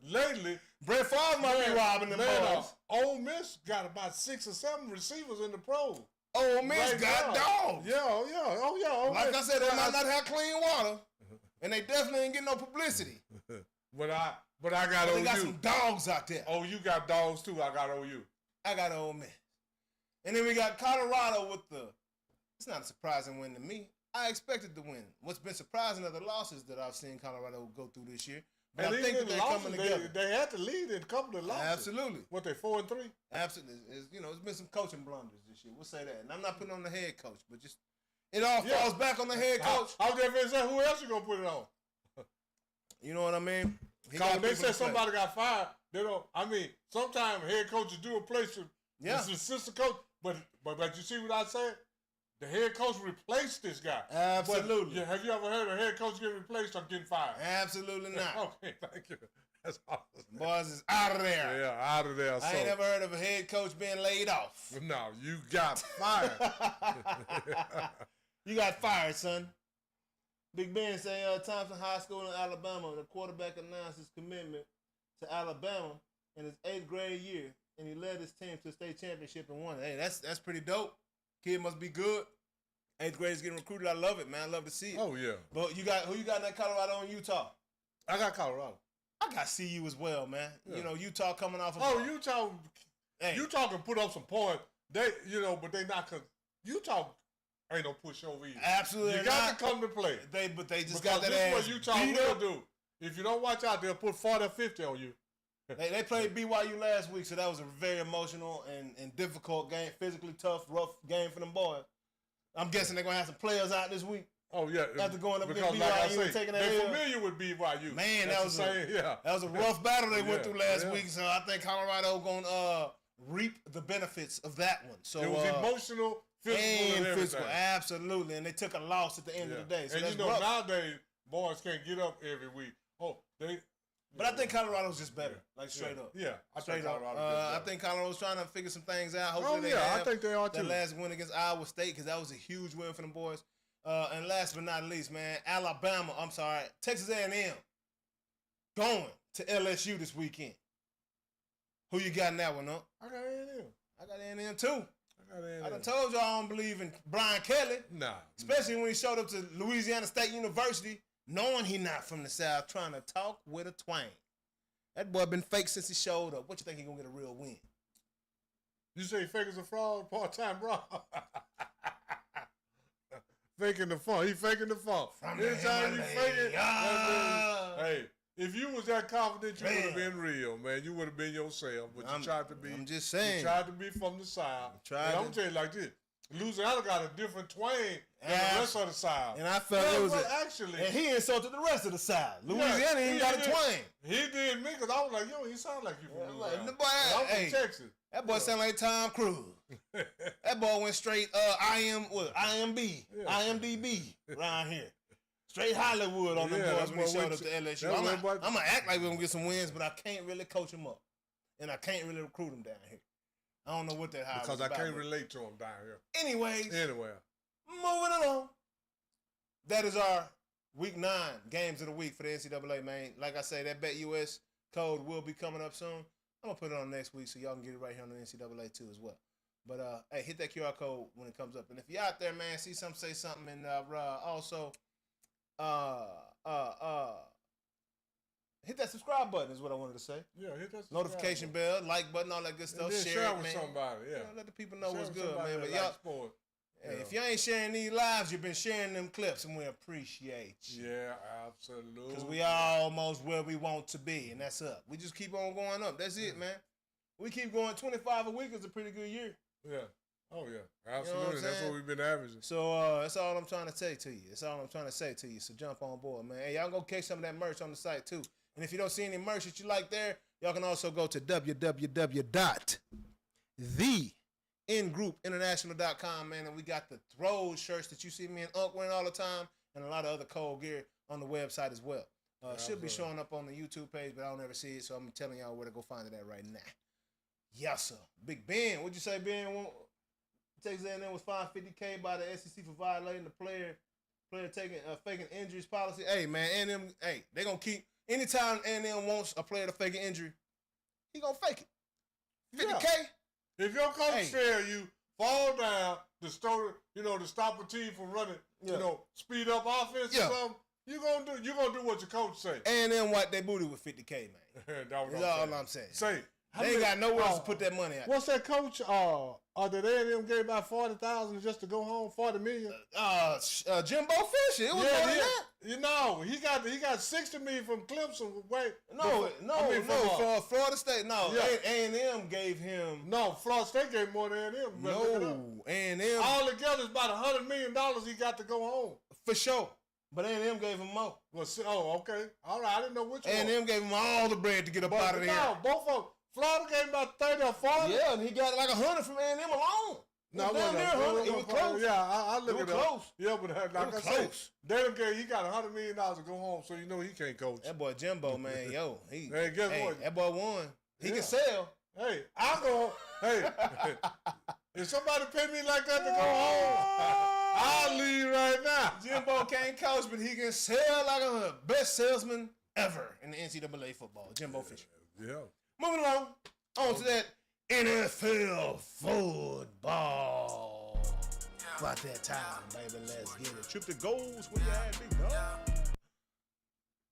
Lately, Brett Favre might be robbing them boys. Ole Miss got about 6 or 7 receivers in the pros. Ole Miss got dogs. Yeah. Oh yeah. Like I said, they might not have clean water, and they definitely ain't getting no publicity. But I got OU. They got some dogs out there. You got dogs too. I got OU. I got Ole Miss. And then we got Colorado with it's not a surprising win to me. I expected to win. What's been surprising are the losses that I've seen Colorado go through this year. But I think that they're coming together. They had to lead in a couple of losses. Absolutely. What, they 4-3? Absolutely. It's been some coaching blunders this year. We'll say that. And I'm not putting on the head coach, but just it all falls back on the head coach. I was going to say, who else you going to put it on? You know what I mean? Because they said somebody got fired. They don't. I mean, sometimes head coaches do a place. The assistant coach. But you see what I said? The head coach replaced this guy. Absolutely. But, have you ever heard a head coach get replaced or getting fired? Absolutely not. Okay, thank you. That's all. Boys is out of there. Yeah, out of there. I ain't never heard of a head coach being laid off. No, you got fired. You got fired, son. Big Ben say Thompson High School in Alabama, the quarterback announced his commitment to Alabama in his 8th grade year, and he led his team to a state championship and won. Hey, that's pretty dope. Kid must be good. 8th grade is getting recruited. I love it, man. I love to see it. Oh, yeah. But who you got in that Colorado and Utah? I got Colorado. I got CU as well, man. Yeah. You know, Utah coming off of Utah. Hey. Utah can put up some points. They, but they not. Utah ain't no pushover either. Absolutely You got not. to come to play. But they just because got that this ass is what Utah beat will up. do. If you don't watch out, they'll put 40 or 50 on you. They played BYU last week, so that was a very emotional and difficult game, physically tough, rough game for them boys. I'm guessing they're going to have some players out this week. Oh, yeah. After going up because, against like I BYU say, and taking that they're L. familiar with BYU. Man, that was a rough battle they went through last week, so I think Colorado going to reap the benefits of that one. So it was emotional, physical, and physical. Absolutely, and they took a loss at the end of the day. So and that's rough. Nowadays, boys can't get up every week. But I think Colorado's just better, straight up. Yeah, straight up. I think Colorado's trying to figure some things out. Hopefully I think they are too. That last win against Iowa State, because that was a huge win for them boys. And last but not least, man, Texas A&M going to LSU this weekend. Who you got in that one, huh? I got A&M. I got A&M too. I done told y'all I don't believe in Brian Kelly. Nah. Especially when he showed up to Louisiana State University, knowing he not from the South, trying to talk with a twang. That boy been fake since he showed up. What you think he gonna get a real win? You say fake as a fraud, part-time bro. Faking the fun. He faking the fun. Anytime you fake it, hey, if you was that confident, you would have been real, man. You would have been yourself, but you tried to be. I'm just saying. You tried to be from the South. I'm going to tell you like this. Louisiana got a different twang than the rest of the South. And I felt it was actually. And he insulted the rest of the South. Louisiana ain't got a twang. He did me because I was like, yo, he sound like you from Louisiana. I'm from Texas. That boy sound like Tom Cruise. That boy went straight IMDb around here. Straight Hollywood on them boys when he showed up to LSU. I'm going to act like we're going to get some wins, but I can't really coach them up. And I can't really recruit them down here. I don't know what that because I can't relate to them down here. Anyways, moving along. That is our week 9 games of the week for the NCAA, man. Like I say, that BetUS code will be coming up soon. I'm going to put it on next week so y'all can get it right here on the NCAA too as well. But, hey, hit that QR code when it comes up. And if you're out there, man, see something, say something. And also, hit that subscribe button is what I wanted to say. Yeah, hit that notification bell, like button, all that good stuff. Share it with somebody, yeah. Let the people know what's good, man. But y'all, if you ain't sharing these lives, you've been sharing them clips, and we appreciate you. Yeah, absolutely. Because we almost where we want to be, and that's up. We just keep on going up. That's it, man. We keep going. 25 a week is a pretty good year. Yeah. Oh, yeah. Absolutely. That's what we've been averaging. So that's all I'm trying to say to you. So jump on board, man. Hey, y'all go catch some of that merch on the site, too. And if you don't see any merch that you like there, y'all can also go to www.theingroupinternational.com, man. And we got the throw shirts that you see me and Unc wearing all the time, and a lot of other cold gear on the website as well. Should be showing up on the YouTube page, but I don't ever see it, so I'm telling y'all where to go find it at right now. Yes, sir. Big Ben, what'd you say, Ben? Texas A&M was fined $50K by the SEC for violating the player taking faking injuries policy. Hey, man, A&M, they gonna keep. Anytime A&M wants a player to fake an injury, he gonna fake it. $50K. Yeah. If your coach tell you fall down to stop a team from running, speed up offense or something, you gonna do what your coach say. A&M wipe their booty with $50K, man. That's all I'm saying. They ain't got nowhere else to put that money at. What's that coach? Did A&M gave about $40,000 just to go home? $40 million. Jimbo Fisher. It was more than that. You know, he got $60 million from Clemson. For Florida State. No, A&M gave him. No, Florida State gave more than A&M. No, A&M. All together is about $100 million he got to go home. For sure. But A&M gave him more. Well, okay. All right, I didn't know which one. A&M gave him all the bread to get up out of there. No, both of them. Florida gave him about 30 or 40. Yeah, and he got like 100 from A&M alone. No, down there, huh? It was close. Yeah, I look It was at that. close. Yeah, but like I said, close. they don't get. He got $100 million to go home, so you know he can't coach. That boy Jimbo, man, yo, Hey, guess what? that boy won. He Yeah. can sell. Hey, I'm going. Hey, if somebody pay me like that to go home, I'll leave right now. Jimbo can't coach, but he can sell like a best salesman ever in the NCAA football. Jimbo Fisher. Yeah. Moving along, on to that NFL football. About that time, baby. Let's get it. Trip to goals. Where you at, big dog?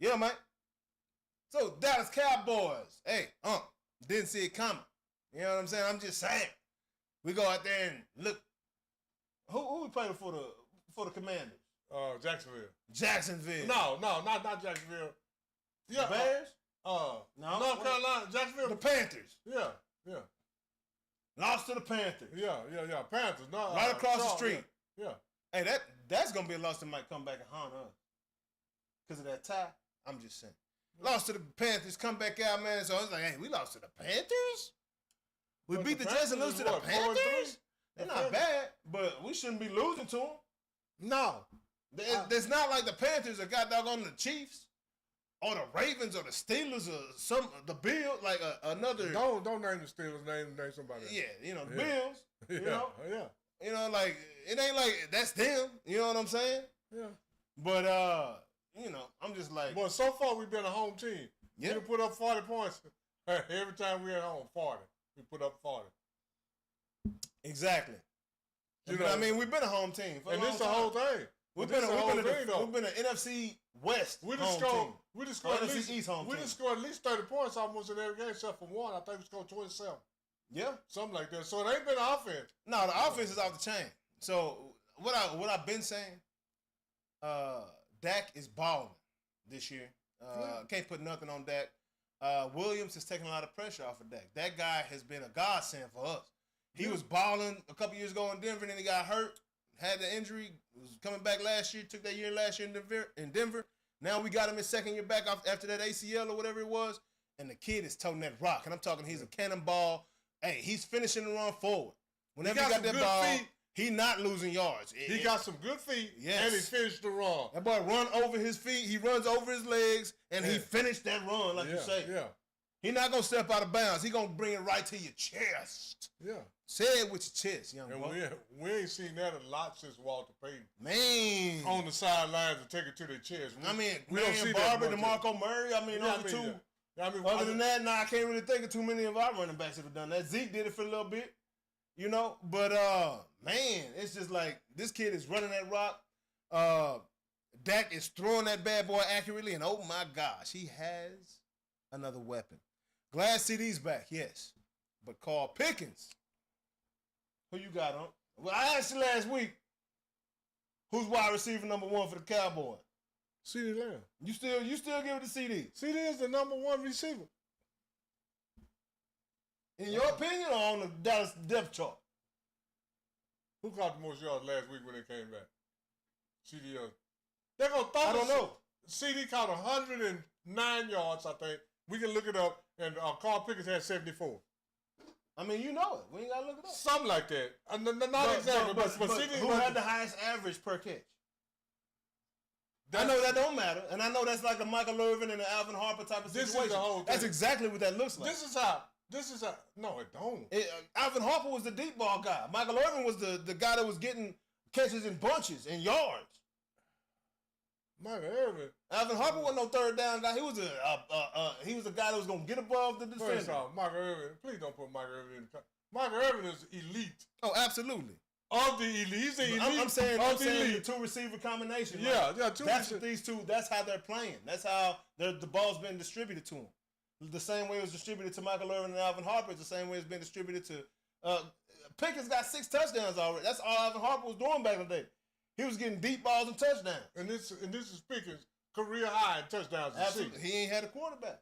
Yeah, man. So, Dallas Cowboys. Hey, didn't see it coming. You know what I'm saying? I'm just saying. We go out there and look. Who we playing for the Commanders? Jacksonville. Jacksonville. No, not Jacksonville. Yeah, The Bears? No, No. North Carolina, Jacksonville. The Panthers. Yeah. Lost to the Panthers. Yeah. Panthers. No, Right across the Charlotte, street. Yeah. Hey, that's gonna be a loss that might come back and haunt us. Because of that tie. I'm just saying. Lost to the Panthers, come back out, man. So I was like, hey, we lost to the Panthers? We But beat the the Jets and lose to the Panthers is what, 4-3? Panthers? They're not bad, but we shouldn't be losing to them. No. It's not like the Panthers are on the Chiefs or the Ravens or the Steelers or the Bills, like another. Don't name the Steelers. Name somebody else. Yeah, the Yeah. Bills. Yeah. You know? Yeah. Like it ain't like that's them. You know what I'm saying? Yeah. But I'm just like, But so far we've been a home team. Yeah. We put up 40 points every time we're at home. 40. We put up 40. exactly. You But, know, I mean, we've been a home team for and a this long the whole time. thing. We've But been this the whole thing, though. we've been an NFC West We home just scored. team. We just scored at NFC least. East home We team. just scored at least 30 points almost in every game except for one. I think we scored 27, Yeah. something like that. So it ain't been offense. No, the offense is off the chain. So what I've been saying, Dak is balling this year. Can't put nothing on Dak. Williams is taking a lot of pressure off of Dak. That guy has been a godsend for us. He was balling a couple years ago in Denver, and then he got hurt, had the injury, was coming back last year, took that year last year in Denver. Now we got him his second year back after that ACL or whatever it was, and the kid is toting that rock. And I'm talking, he's a cannonball. Hey, he's finishing the run forward. Whenever he got that ball, he not losing yards. He got some good feet, Yes. and he finished the run. That boy run over his feet. He runs over his legs, and he finished that run, like you say. Yeah. He not going to step out of bounds. He going to bring it right to your chest. Yeah. Say it with your chest, young And boy. we ain't seen that a lot since Walter Payton. Man. On the sidelines to take it to their chest. I mean, we don't see Marion Barber, that much. DeMarco Murray. I mean, Yeah, those are two. I mean, Other than that, I can't really think of too many of our running backs that have done that. Zeke did it for a little bit, But, man, it's just like this kid is running that rock. Dak is throwing that bad boy accurately, and oh, my gosh, he has another weapon. Glad CeeDee's back, yes. But Carl Pickens, who you got on? Well, I asked you last week, who's wide receiver number one for the Cowboys? CeeDee Lamb. You still give it to CeeDee? CeeDee is the number one receiver. In your opinion, or on the Dallas depth chart? Who caught the most yards last week when they came back? CeeDee. They're gonna throw. I don't know. CeeDee caught 109 yards, I think. We can look it up, and Carl Pickens had 74. I mean, you know it. We ain't gotta look it up. Something like that. Not exactly, but CeeDee. Who had the highest average per catch? I know that don't matter, and I know that's like a Michael Irvin and an Alvin Harper type of This is situation. the whole thing. That's exactly what that looks like. This is how. No, it don't. Alvin Harper was the deep ball guy. Michael Irvin was the guy that was getting catches in bunches and yards. Michael Irvin. Alvin Harper wasn't no third down guy. He was a guy that was gonna get above the defender. First off, Michael Irvin. Please don't put Michael Irvin in the. Michael Irvin is elite. Oh, absolutely. Of the elite, he's the elite. I'm saying the elite. two receiver combination. Yeah, two. That's what these two. That's how they're playing. That's how the ball's been distributed to them. The same way it was distributed to Michael Irvin and Alvin Harper. It's the same way it's been distributed to. Pickens got 6 touchdowns already. That's all Alvin Harper was doing back in the day. He was getting deep balls and touchdowns. And this is Pickens' career high in touchdowns. Absolutely, he ain't had a quarterback.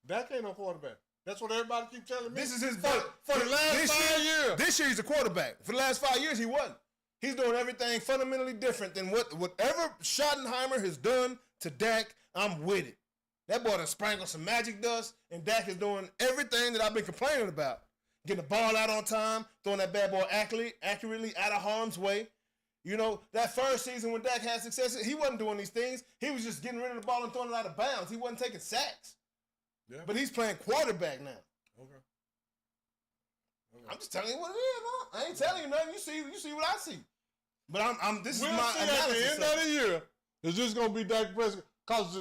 That ain't no quarterback. That's what everybody keeps telling me. This is his for the last 5 years. This year he's a quarterback. For the last 5 years he wasn't. He's doing everything fundamentally different than whatever Schottenheimer has done to Dak. I'm with it. That boy done sprinkled some magic dust, and Dak is doing everything that I've been complaining about. getting the ball out on time, throwing that bad boy accurately out of harm's way. You know, that first season when Dak had success, he wasn't doing these things. He was just getting rid of the ball and throwing it out of bounds. He wasn't taking sacks. Yeah. But he's playing quarterback now. Okay. I'm just telling you what it is, man. I ain't telling you nothing. You see what I see. But this is my analysis. At the end of the year, is this going to be Dak Prescott?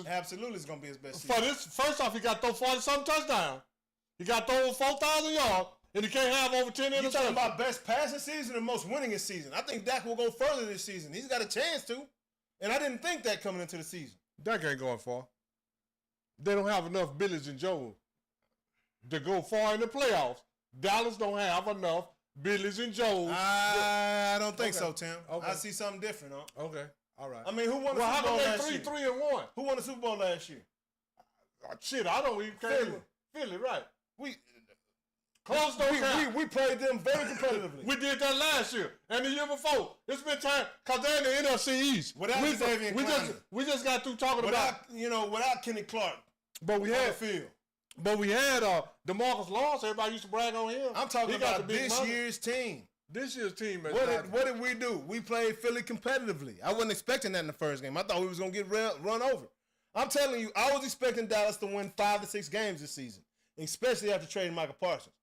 Absolutely, it's going to be his best season. First off, he got to throw 40-something touchdowns. He got to throw 4,000 yards, and he can't have over 10 interceptions. You talking about best passing season or most winningest season? I think Dak will go further this season. He's got a chance to. And I didn't think that coming into the season. Dak ain't going far. They don't have enough Billies and Joes to go far in the playoffs. Dallas don't have enough Billies and Joes. I don't think so, Tim. Okay. I see something different, huh? Okay. All right. I mean, who won the Super Bowl last year? 3-3-1. Who won the Super Bowl last year? Shit, I don't even care. Philly, right. We played them very competitively. We did that last year and the year before. It's been time because they're in the NFC East. Without we just got through talking about without Kenny Clark. But we had DeMarcus Lawrence. Everybody used to brag on him. I'm talking about this year's team. This year's team. What did we do? We played Philly competitively. I wasn't expecting that in the first game. I thought we was gonna get run over. I'm telling you, I was expecting Dallas to win 5 to 6 games this season, especially after trading Michael Parsons.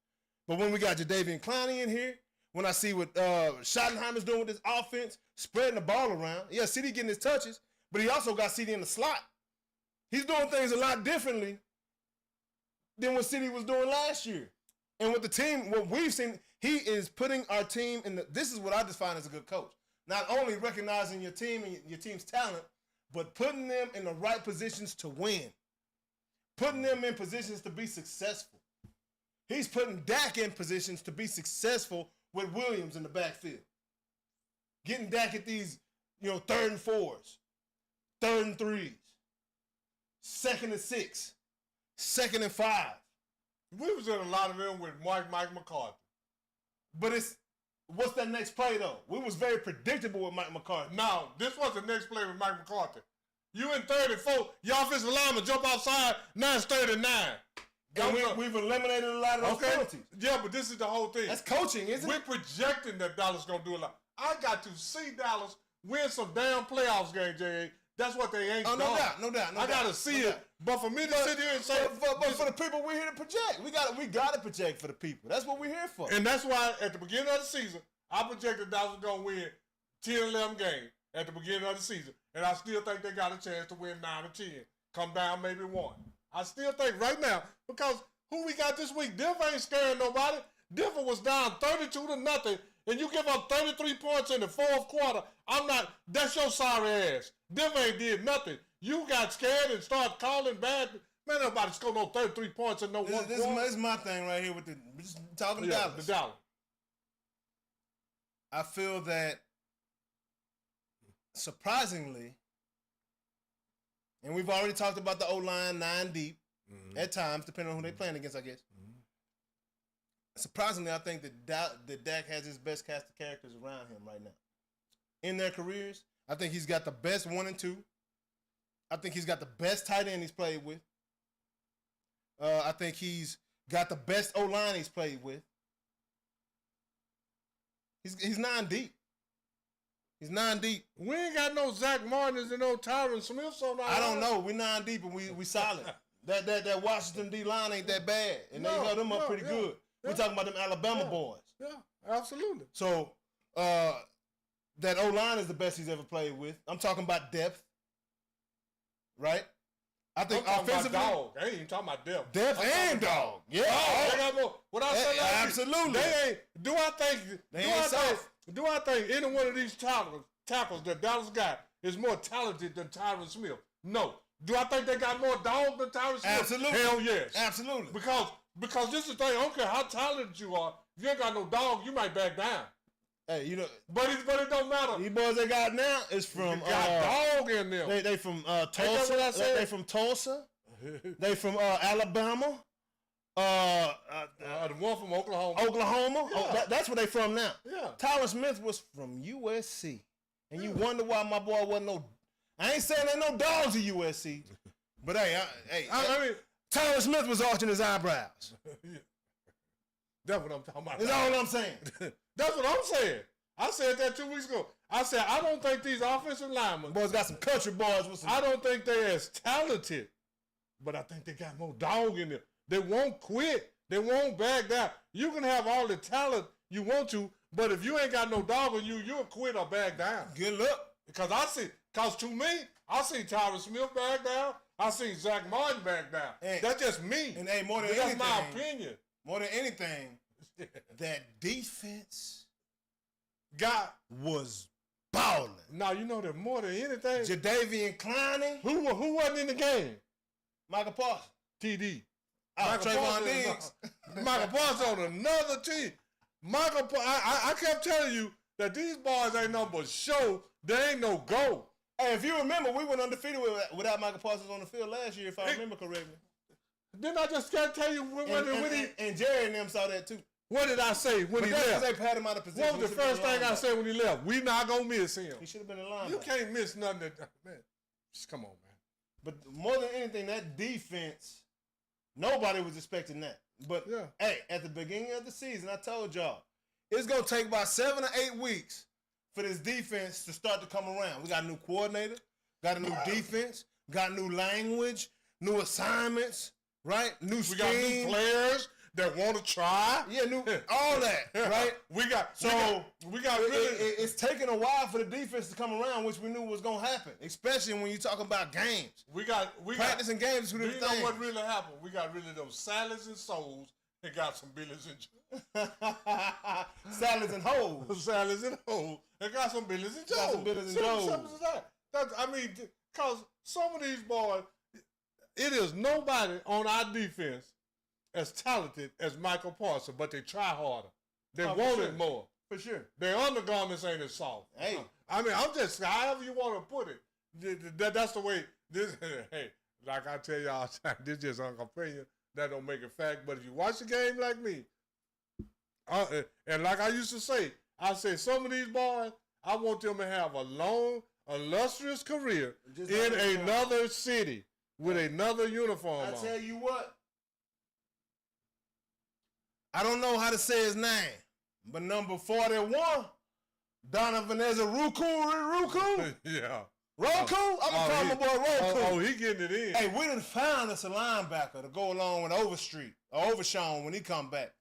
But when we got Jadeveon Clowney in here, when I see what Schottenheimer's doing with this offense, spreading the ball around, yeah, CeeDee getting his touches, but he also got CeeDee in the slot. He's doing things a lot differently than what CeeDee was doing last year. And with the team, what we've seen, he is putting our team in the, this is what I define as a good coach. Not only recognizing your team and your team's talent, but putting them in the right positions to win. Putting them in positions to be successful. He's putting Dak in positions to be successful with Williams in the backfield. Getting Dak at these, 3rd and 4s, 3rd and 3s, 2nd and 6, 2nd and 5. We was in a lot of them with Mike McCarthy. But what's that next play, though? We was very predictable with Mike McCarthy. No, this was the next play with Mike McCarthy. You in 3rd and 4, your offensive lineman jump outside, now it's 3rd and 9. And we've eliminated a lot of those penalties. Yeah, but this is the whole thing. That's coaching, isn't it? We're projecting that Dallas going to do a lot. I got to see Dallas win some damn playoffs game, J.A. That's what they ain't done. No doubt. I got to see it. But for me to sit here and say... But for the people, we're here to project. We got to project for the people. That's what we're here for. And that's why at the beginning of the season, I projected Dallas was going to win 10, 11 games at the beginning of the season. And I still think they got a chance to win 9 or 10. Come down maybe 1. I still think right now, because... Who we got this week? Denver ain't scaring nobody. Denver was down 32-0, and you give up 33 points in the 4th quarter. That's your sorry ass. Denver ain't did nothing. You got scared and started calling bad. Man, nobody scored no 33 points in no one quarter. This is my thing right here with just talking Dallas. The Dallas. I feel that, surprisingly, and we've already talked about the O-line 9 deep. Mm-hmm. At times, depending on who they're playing against, I guess. Mm-hmm. Surprisingly, I think that Dak has his best cast of characters around him right now. In their careers, I think he's got the best 1 and 2. I think he's got the best tight end he's played with. I think he's got the best O-line he's played with. He's 9 deep. He's 9 deep. We ain't got no Zach Martins and no Tyron Smith. I don't know. We're 9 deep and we solid. That Washington D-line ain't that bad. And they held them up pretty good. We're talking about them Alabama boys. Yeah, absolutely. So, that O-line is the best he's ever played with. I'm talking about depth. Right? I think offensively. Dog. I ain't even talking about depth. Depth and dog. Yeah. They got more. What I said last absolutely. They ain't. Do I think any one of these tackles that Dallas got is more talented than Tyron Smith? No. Do I think they got more dog than Tyron Smith? Absolutely. Hell yes. Absolutely. Because this is the thing. I don't care how talented you are. If you ain't got no dog, you might back down. Hey, But it don't matter. These boys they got now is from got dog in them. They from Tulsa. They from Tulsa. They from Alabama. The one from Oklahoma. Yeah. That's where they from now. Yeah. Tyron Smith was from USC, and you wonder why my boy wasn't no. I ain't saying there no dogs at USC, but I mean, Tyron Smith was arching his eyebrows. That's what I'm talking about. That's all I'm saying. That's what I'm saying. I said that 2 weeks ago. I said, I don't think these offensive linemen. Boys got some country boys with some. I don't think they're as talented, but I think they got more dog in them. They won't quit. They won't back down. You can have all the talent you want to, but if you ain't got no dog in you, you'll quit or back down. Good luck. Because to me, I see Tyron Smith back down. I see Zach Martin back down. And, that's just me. And hey, more than that's anything, my opinion. More than anything, that defense was balling. Now, you know that more than anything. Jadeveon Clowney. Who wasn't in the game? Michael Parsons. TD. Trayvon Diggs. Michael Parsons on another team. I kept telling you that these boys ain't no but show. There ain't no go. Hey, if you remember, we went undefeated without Michael Parsons on the field last year, if I remember correctly. Didn't I just can't tell you when and Jerry and them saw that too. What did I say when he left? They pat him out of position. What was the first thing I said when he left? We not gonna miss him. He should have been in line. You can't miss nothing. Man, just come on, man. But more than anything, that defense, nobody was expecting that. But hey, at the beginning of the season, I told y'all it's gonna take about 7 or 8 weeks for this defense to start to come around. We got a new coordinator, got a new defense, got new language, new assignments, right? New scheme. We got new players that want to try. Yeah, all that, right? we got really. It's taking a while for the defense to come around, which we knew was gonna happen, especially when you talk about games. We got practicing games. Do you know what really happened? We got rid of those salads and souls and got some Billies and Joes. Salads and hoes. Salads and hoes. And got some Billies and Joes. Got some Billies and Joes. Simple as that. I mean, because some of these boys, it is nobody on our defense as talented as Michael Parsons, but they try harder. They want it more. For sure. Their undergarments ain't as soft. Hey. I mean, I'm just, however you want to put it, that's the way, hey, like I tell y'all all the time, this just an opinion. That don't make it fact. But if you watch the game like me, and like I used to say, I say some of these boys, I want them to have a long, illustrious career in another city with another uniform on. I tell you what, I don't know how to say his name, but number 41, Donovan Ruku. Yeah. Roku? I'm going to call my boy Roku. Oh, he getting it in. Hey, we done found us a linebacker to go along with Overshown when he come back.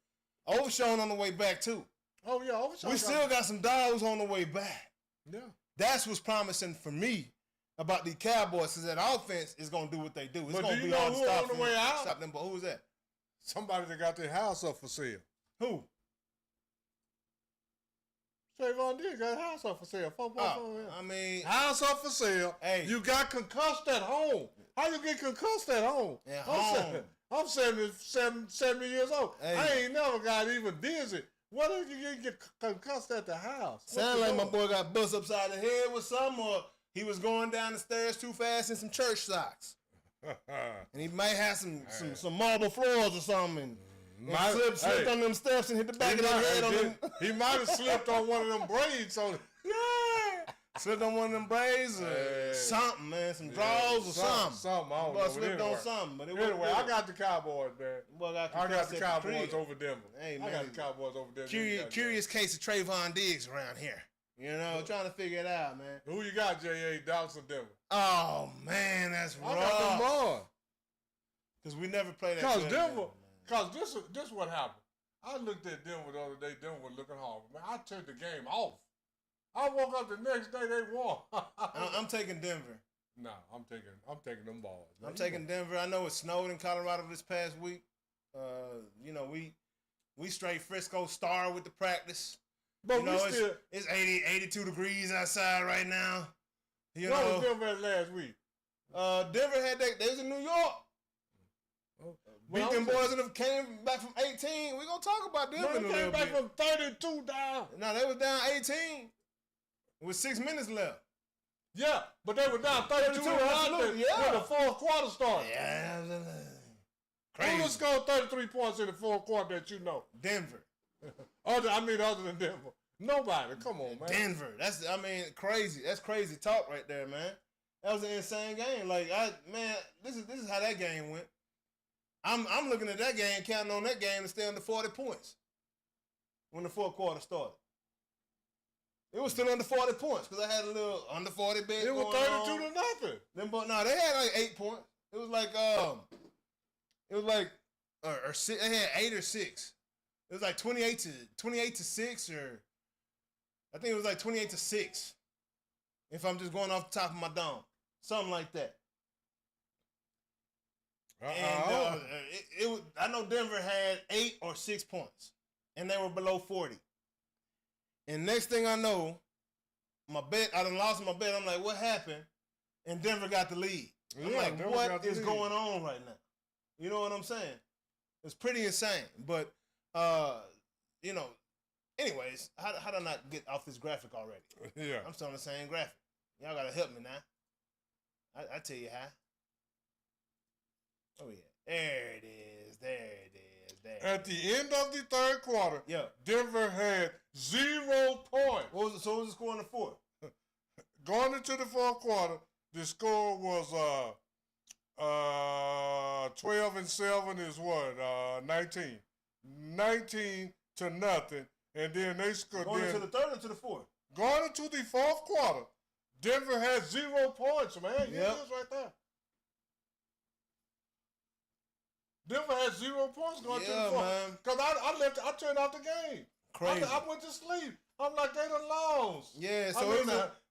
Overshown on the way back, too. Oh, yeah, Overshown. We still got some dogs on the way back. Yeah. That's what's promising for me about the Cowboys, is that offense is going to do what they do. It's going to be hard to stop them. Stop them, but who is that? Somebody that got their house up for sale. Who? Trayvon Diggs got a house up for sale. 4.4. I mean, house up for sale. Hey, you got concussed at home. How you get concussed at home? At home. I'm 70 years old. Hey. I ain't never got even dizzy. What if you get concussed at the house? Sound like my boy got bust upside the head with something, or he was going down the stairs too fast in some church socks. And he might have some marble floors or something. Slipped on them steps and hit the back of their head on them. He might have slipped on one of them braids. Yeah. Slipped on one of them braids or something, man. Some drawers or something. Something. I don't know. Slipped on something. But anyway, I got the Cowboys, man. I got the Cowboys over Denver. Hey, man. I got the Cowboys over Denver. Curious case of Trayvon Diggs around here. You know, trying to figure it out, man. Who you got, J.A. Dallas or Denver? Oh, man, that's rough. I got them boys. Because we never played that. Because Denver, this is what happened. I looked at Denver the other day. Denver was looking hard. Man, I turned the game off. I woke up the next day, they won. I'm taking Denver. No, I'm taking them balls. Man. I'm taking Denver. I know it snowed in Colorado this past week. You know, we straight Frisco Star with the practice. But you know, it's 82 degrees outside right now. You know, what was Denver at last week? Denver had they was in New York. Beat them boys and came back from 18. We're going to talk about Denver in a little bit. They came back from 32 down. No, they was down 18 with 6 minutes left. Yeah, but they were down 32 when the fourth quarter started. Yeah. Crazy. Who scored 33 points in the fourth quarter that you know? Denver. Other than Denver. Nobody. Come on, man. Denver. That's crazy. That's crazy talk right there, man. That was an insane game. Like, this is how that game went. I'm looking at that game, counting on that game to stay under 40 points. when the fourth quarter started. It was still under 40 points because I had a little under 40 bet. It was 32-0. They had like 8 points. It was like or six, they had 8 or 6. It was like 28 to 6, or I think it was like 28 to 6. If I'm just going off the top of my dome, something like that. And I know Denver had 8 or 6 points, and they were below 40. And next thing I know, I done lost my bet. I'm like, what happened? And Denver got the lead. I'm like, what is going on right now? You know what I'm saying? It's pretty insane. But, anyways, how did I not get off this graphic already? Yeah. I'm still on the same graphic. Y'all got to help me now. I tell you how. Oh, yeah. There it is. At the end of the third quarter, yeah, Denver had 0 points. What was the score in the fourth? Going into the fourth quarter, the score was 12-7 is what? 19. 19-0. And then they scored. Going into the third or to the fourth? Going into the fourth quarter, Denver had 0 points, man. Yep. It is right there. Denver had 0 points going to the fourth. Because I turned off the game. Crazy. I went to sleep. I'm like, they done lost. Yeah, so it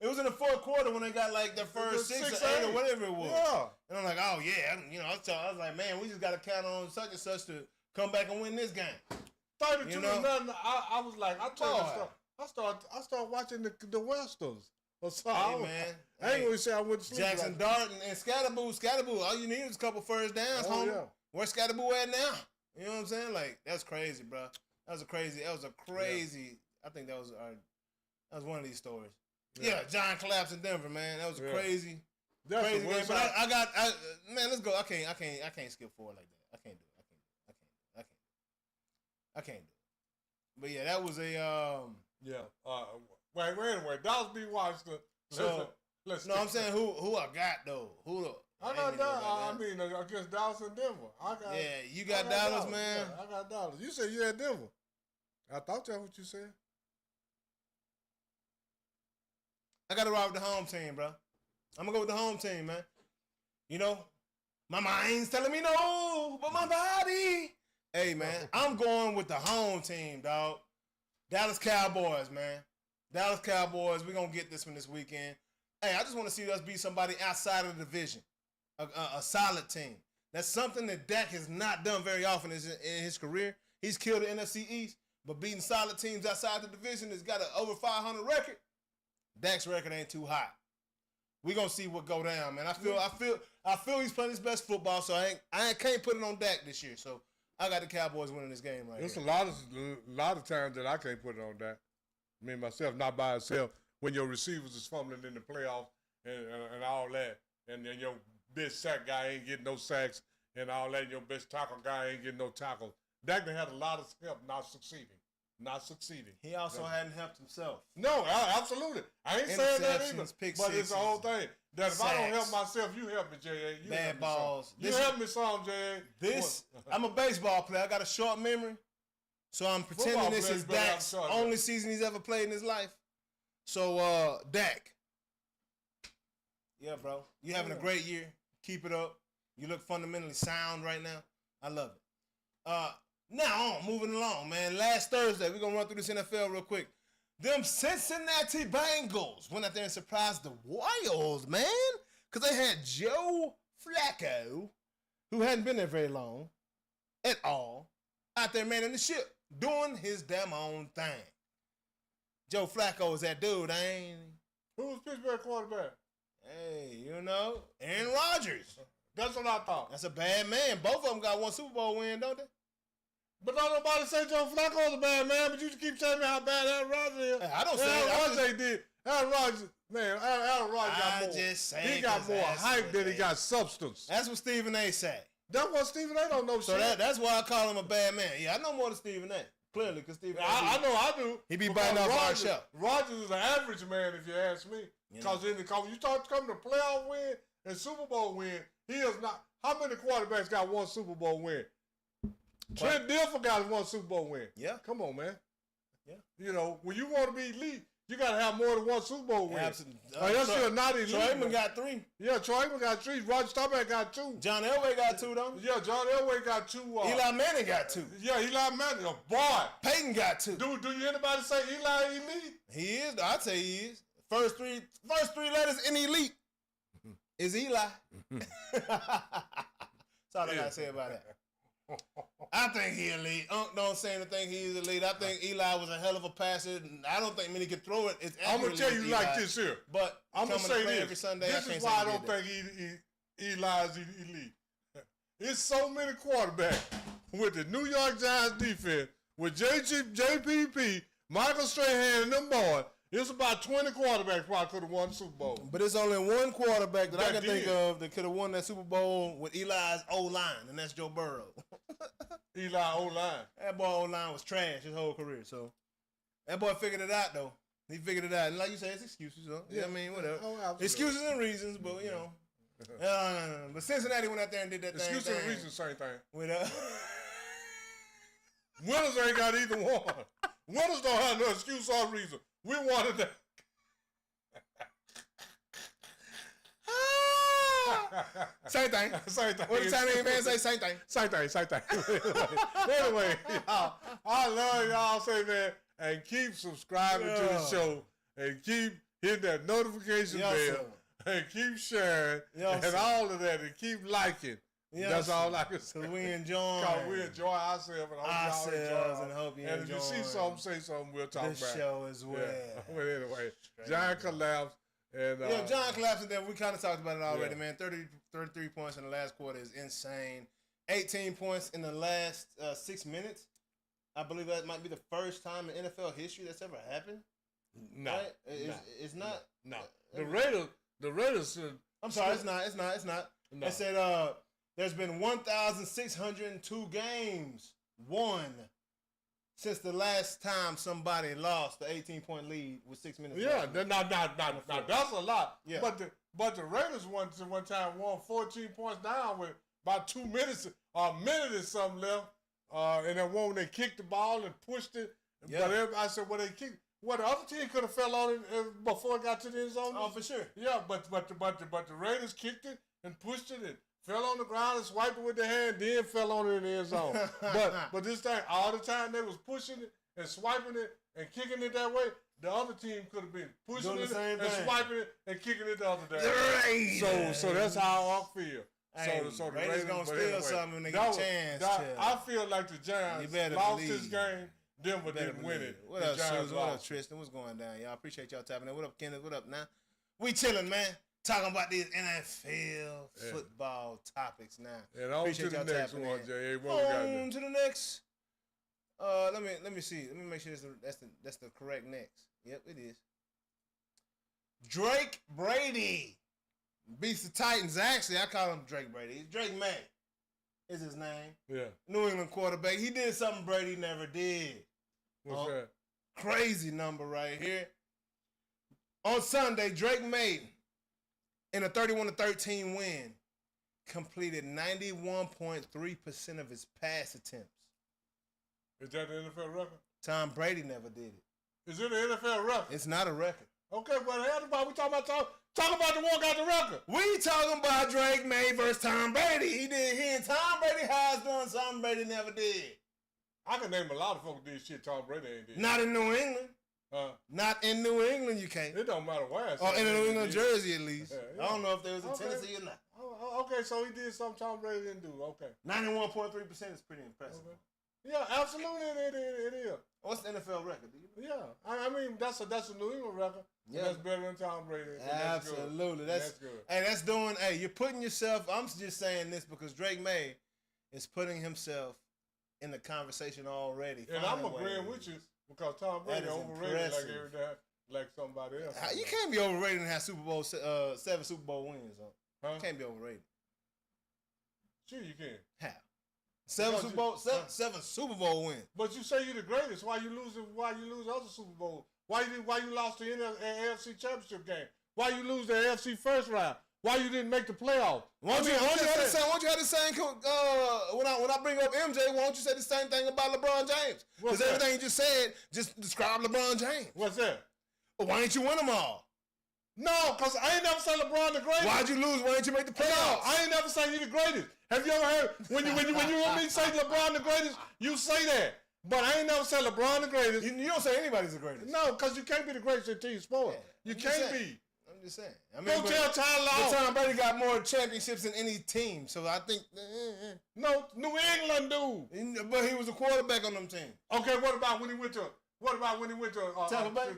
was in the fourth quarter when they got like their first 6 or 8 or whatever it was. Yeah. And I'm like, oh yeah, I was like, man, we just got to count on such and such to come back and win this game. 32-0. I was like, I started watching the Westerns. Hey, man. I ain't going to say I went to sleep. Jackson Dart and Scatterboo. All you need is a couple first downs, homie. Yeah. Where's Scatterboo at now? You know what I'm saying? Like, that's crazy, bro. That was a crazy. I think that was one of these stories. Yeah, giant collapse in Denver, man. That was a crazy game. But man, let's go. I can't skip forward like that. I can't do it. I can't do it. But yeah, that was a Wait, anyway, Dallas B. Washington. I'm saying who I got though. I got Dallas. I mean, against Dallas and Denver. You got Dallas, man. Yeah, I got Dallas. You said you had Denver. I thought that's what you said. I got to ride with the home team, bro. I'm going to go with the home team, man. You know, my mind's telling me no, but my body. Hey, man, I'm going with the home team, dog. Dallas Cowboys, man. Dallas Cowboys, we're going to get this one this weekend. Hey, I just want to see us beat somebody outside of the division, a solid team. That's something that Dak has not done very often in his career. He's killed the NFC East, but beating solid teams outside the division has got an over 500 record. Dak's record ain't too high. We're going to see what go down, man. I feel he's playing his best football, so I can't put it on Dak this year. So I got the Cowboys winning this game right There's here. a lot of times that I can't put it on Dak. Me myself, not by itself. When your receivers is fumbling in the playoffs and all that, and then your best sack guy ain't getting no sacks and all that, and your best tackle guy ain't getting no tackles. Dak done had a lot of help not succeeding. He also hadn't helped himself. No, absolutely. I ain't saying that either. But it's the whole thing. That if I don't help myself, you help me, J.A. Bad balls. You help me some, J.A. I'm a baseball player. I got a short memory. So I'm pretending this is Dak's only season he's ever played in his life. So, Dak. Yeah, bro. You're having a great year. Keep it up. You look fundamentally sound right now. I love it. Now moving along, man. Last Thursday, we're going to run through this NFL real quick. Them Cincinnati Bengals went out there and surprised the Wilds, man. Because they had Joe Flacco, who hadn't been there very long at all, out there manning the ship, doing his damn own thing. Joe Flacco is that dude, ain't he? Who was Pittsburgh quarterback? Hey, Aaron Rodgers. That's what I thought. That's a bad man. Both of them got one Super Bowl win, don't they? But don't nobody say Joe Flacco's a bad man, but you keep telling me how bad Aaron Rodgers is. Hey, I don't say Aaron Rodgers did. Aaron Rodgers, man, Aaron Rodgers got more. He got more hype than he got substance. That's what Stephen A. said. That's what Stephen A. don't know so shit. That's why I call him a bad man. Yeah, I know more than Stephen A. Clearly, because Stephen A. I know I do. He be biting off our show. Rodgers is an average man, if you ask me. Because when you start coming to playoff win and Super Bowl win, he is not. How many quarterbacks got one Super Bowl win? Trent Dilfer got one Super Bowl win. Yeah. Come on, man. Yeah. You know, when you want to be elite, you got to have more than one Super Bowl win. Absolutely. Else you're not elite. Troy Aikman got 3. Yeah, Troy Aikman got 3. Roger Staubach got 2. John Elway got 2, though. Yeah, John Elway got 2. Eli Manning got 2. Yeah, Eli Manning, a boy. Peyton got 2. Do you hear anybody say Eli elite? He is. I'd say he is. First three letters in elite is Eli. That's all I gotta say about that. I think he elite. Don't say anything. He's elite. I think Eli was a hell of a passer. I don't think many could throw it. I'm gonna tell you like this here. But I'm gonna say this. Every Sunday, this is why I don't think Eli is elite. It's so many quarterbacks with the New York Giants defense, with JPP, Michael Strahan, and them boys. It's about 20 quarterbacks probably could have won the Super Bowl. But it's only one quarterback that I can think of that could have won that Super Bowl with Eli's O-line, and that's Joe Burrow. Eli O-line. That boy O-line was trash his whole career, so that boy figured it out, though. He figured it out. And like you said, it's excuses, huh? Yeah, I mean, whatever. Oh, excuses and reasons, but, you know. But Cincinnati went out there and did that thing. Excuses and reasons, same thing. With, Winners ain't got either one. Winners don't have no excuse or reason. We wanted that. Same thing. Same thing. What the Chinese man say? Same thing. Same thing. Anyway, y'all, I love y'all. Say, man, and keep subscribing to the show and keep hitting that notification bell and keep sharing and all of that and keep liking. That's all I can say. Because we enjoy. We enjoy ourselves And hope you and enjoy. if you see something, say something, we'll talk about it. This show as well. Yeah. But anyway, Giant collapse. And, Giant collapse, and then we kind of talked about it already, man. 33 points in the last quarter is insane. 18 points in the last 6 minutes. I believe that might be the first time in NFL history that's ever happened. No. Right? It's not. No. The Raiders. I'm sorry, it's not. No. I said there's been 1,602 games won since the last time somebody lost the 18-point lead with 6 minutes left. Yeah, now that's a lot. Yeah. But the Raiders one time won 14 points down with about 2 minutes, a minute or something left. And then one when they kicked the ball and pushed it. Yeah. But I said, well, they kicked. Well, the other team could have fell on it before it got to the end zone. Oh, for sure. Yeah, but the Raiders kicked it and pushed it and fell on the ground and swiped it with their hand, then fell on it in the end zone. but this time, all the time they was pushing it and swiping it and kicking it that way. The other team could have been pushing it and swiping it and kicking it the other day. So that's how I feel. Hey, so the Raiders gonna steal something when they get a chance. I feel like the Giants lost this game. Denver didn't win it. What up, Susan? What up, Tristan? What's going down, y'all? Appreciate y'all tapping in. What up, Kenneth? What up, now? We chilling, man. Talking about these NFL football topics now. And on to the next one, Jay. On to the next. Let me see. Let me make sure that's the correct next. Yep, it is. Drake Brady beats the Titans. Actually, I call him Drake Brady. It's Drake May is his name. Yeah. New England quarterback. He did something Brady never did. What's that? Crazy number right here. On Sunday, Drake May, in a 31-13 win, completed 91.3% of his pass attempts. Is that the NFL record? Tom Brady never did it. Is it an NFL record? It's not a record. Okay, well, everybody, we talking about the one got the record. We talking about Drake May versus Tom Brady. He and Tom Brady has doing something Brady never did. I can name a lot of folks did shit Tom Brady ain't did. Not in New England. Not in New England, you can't. It don't matter where. Or in the New England jersey, at least. Yeah. I don't know if there was in Tennessee or not. Okay, so he did something Tom Brady didn't do. Okay. 91.3% is pretty impressive. Okay. Yeah, absolutely, it is. What's the NFL record? Do you know? Yeah, I mean that's a New England record. Yeah, that's better than Tom Brady. Absolutely, that's good. Hey, that's doing. Hey, you're putting yourself. I'm just saying this because Drake May is putting himself in the conversation already. And I'm agreeing with you because Tom Brady overrated like somebody else. You can't be overrated and have 7 Super Bowl wins. Huh? You can't be overrated. Sure, you can. How? 7 Super Bowl wins. But you say you're the greatest. Why you lose other Super Bowls? Why you lost the AFC Championship game? Why you lose the AFC first round? why you didn't make the playoffs. Why don't you have the same? When I bring up MJ, why don't you say the same thing about LeBron James? Because everything you just said just described LeBron James. What's that? Well, why ain't you win them all? No, because I ain't never said LeBron the greatest. Why'd you lose? Why ain't you make the playoffs? No, I ain't never say you the greatest. Have you ever heard when you hear me say LeBron the greatest? You say that, but I ain't never said LeBron the greatest. You don't say anybody's the greatest. No, because you can't be the greatest in team sport. Yeah, you can't be. I'm just saying. I mean, Don't tell Tyler. But Tom Brady got more championships than any team, so I think. No, New England do. But he was a quarterback on them teams. Okay, what about when he went to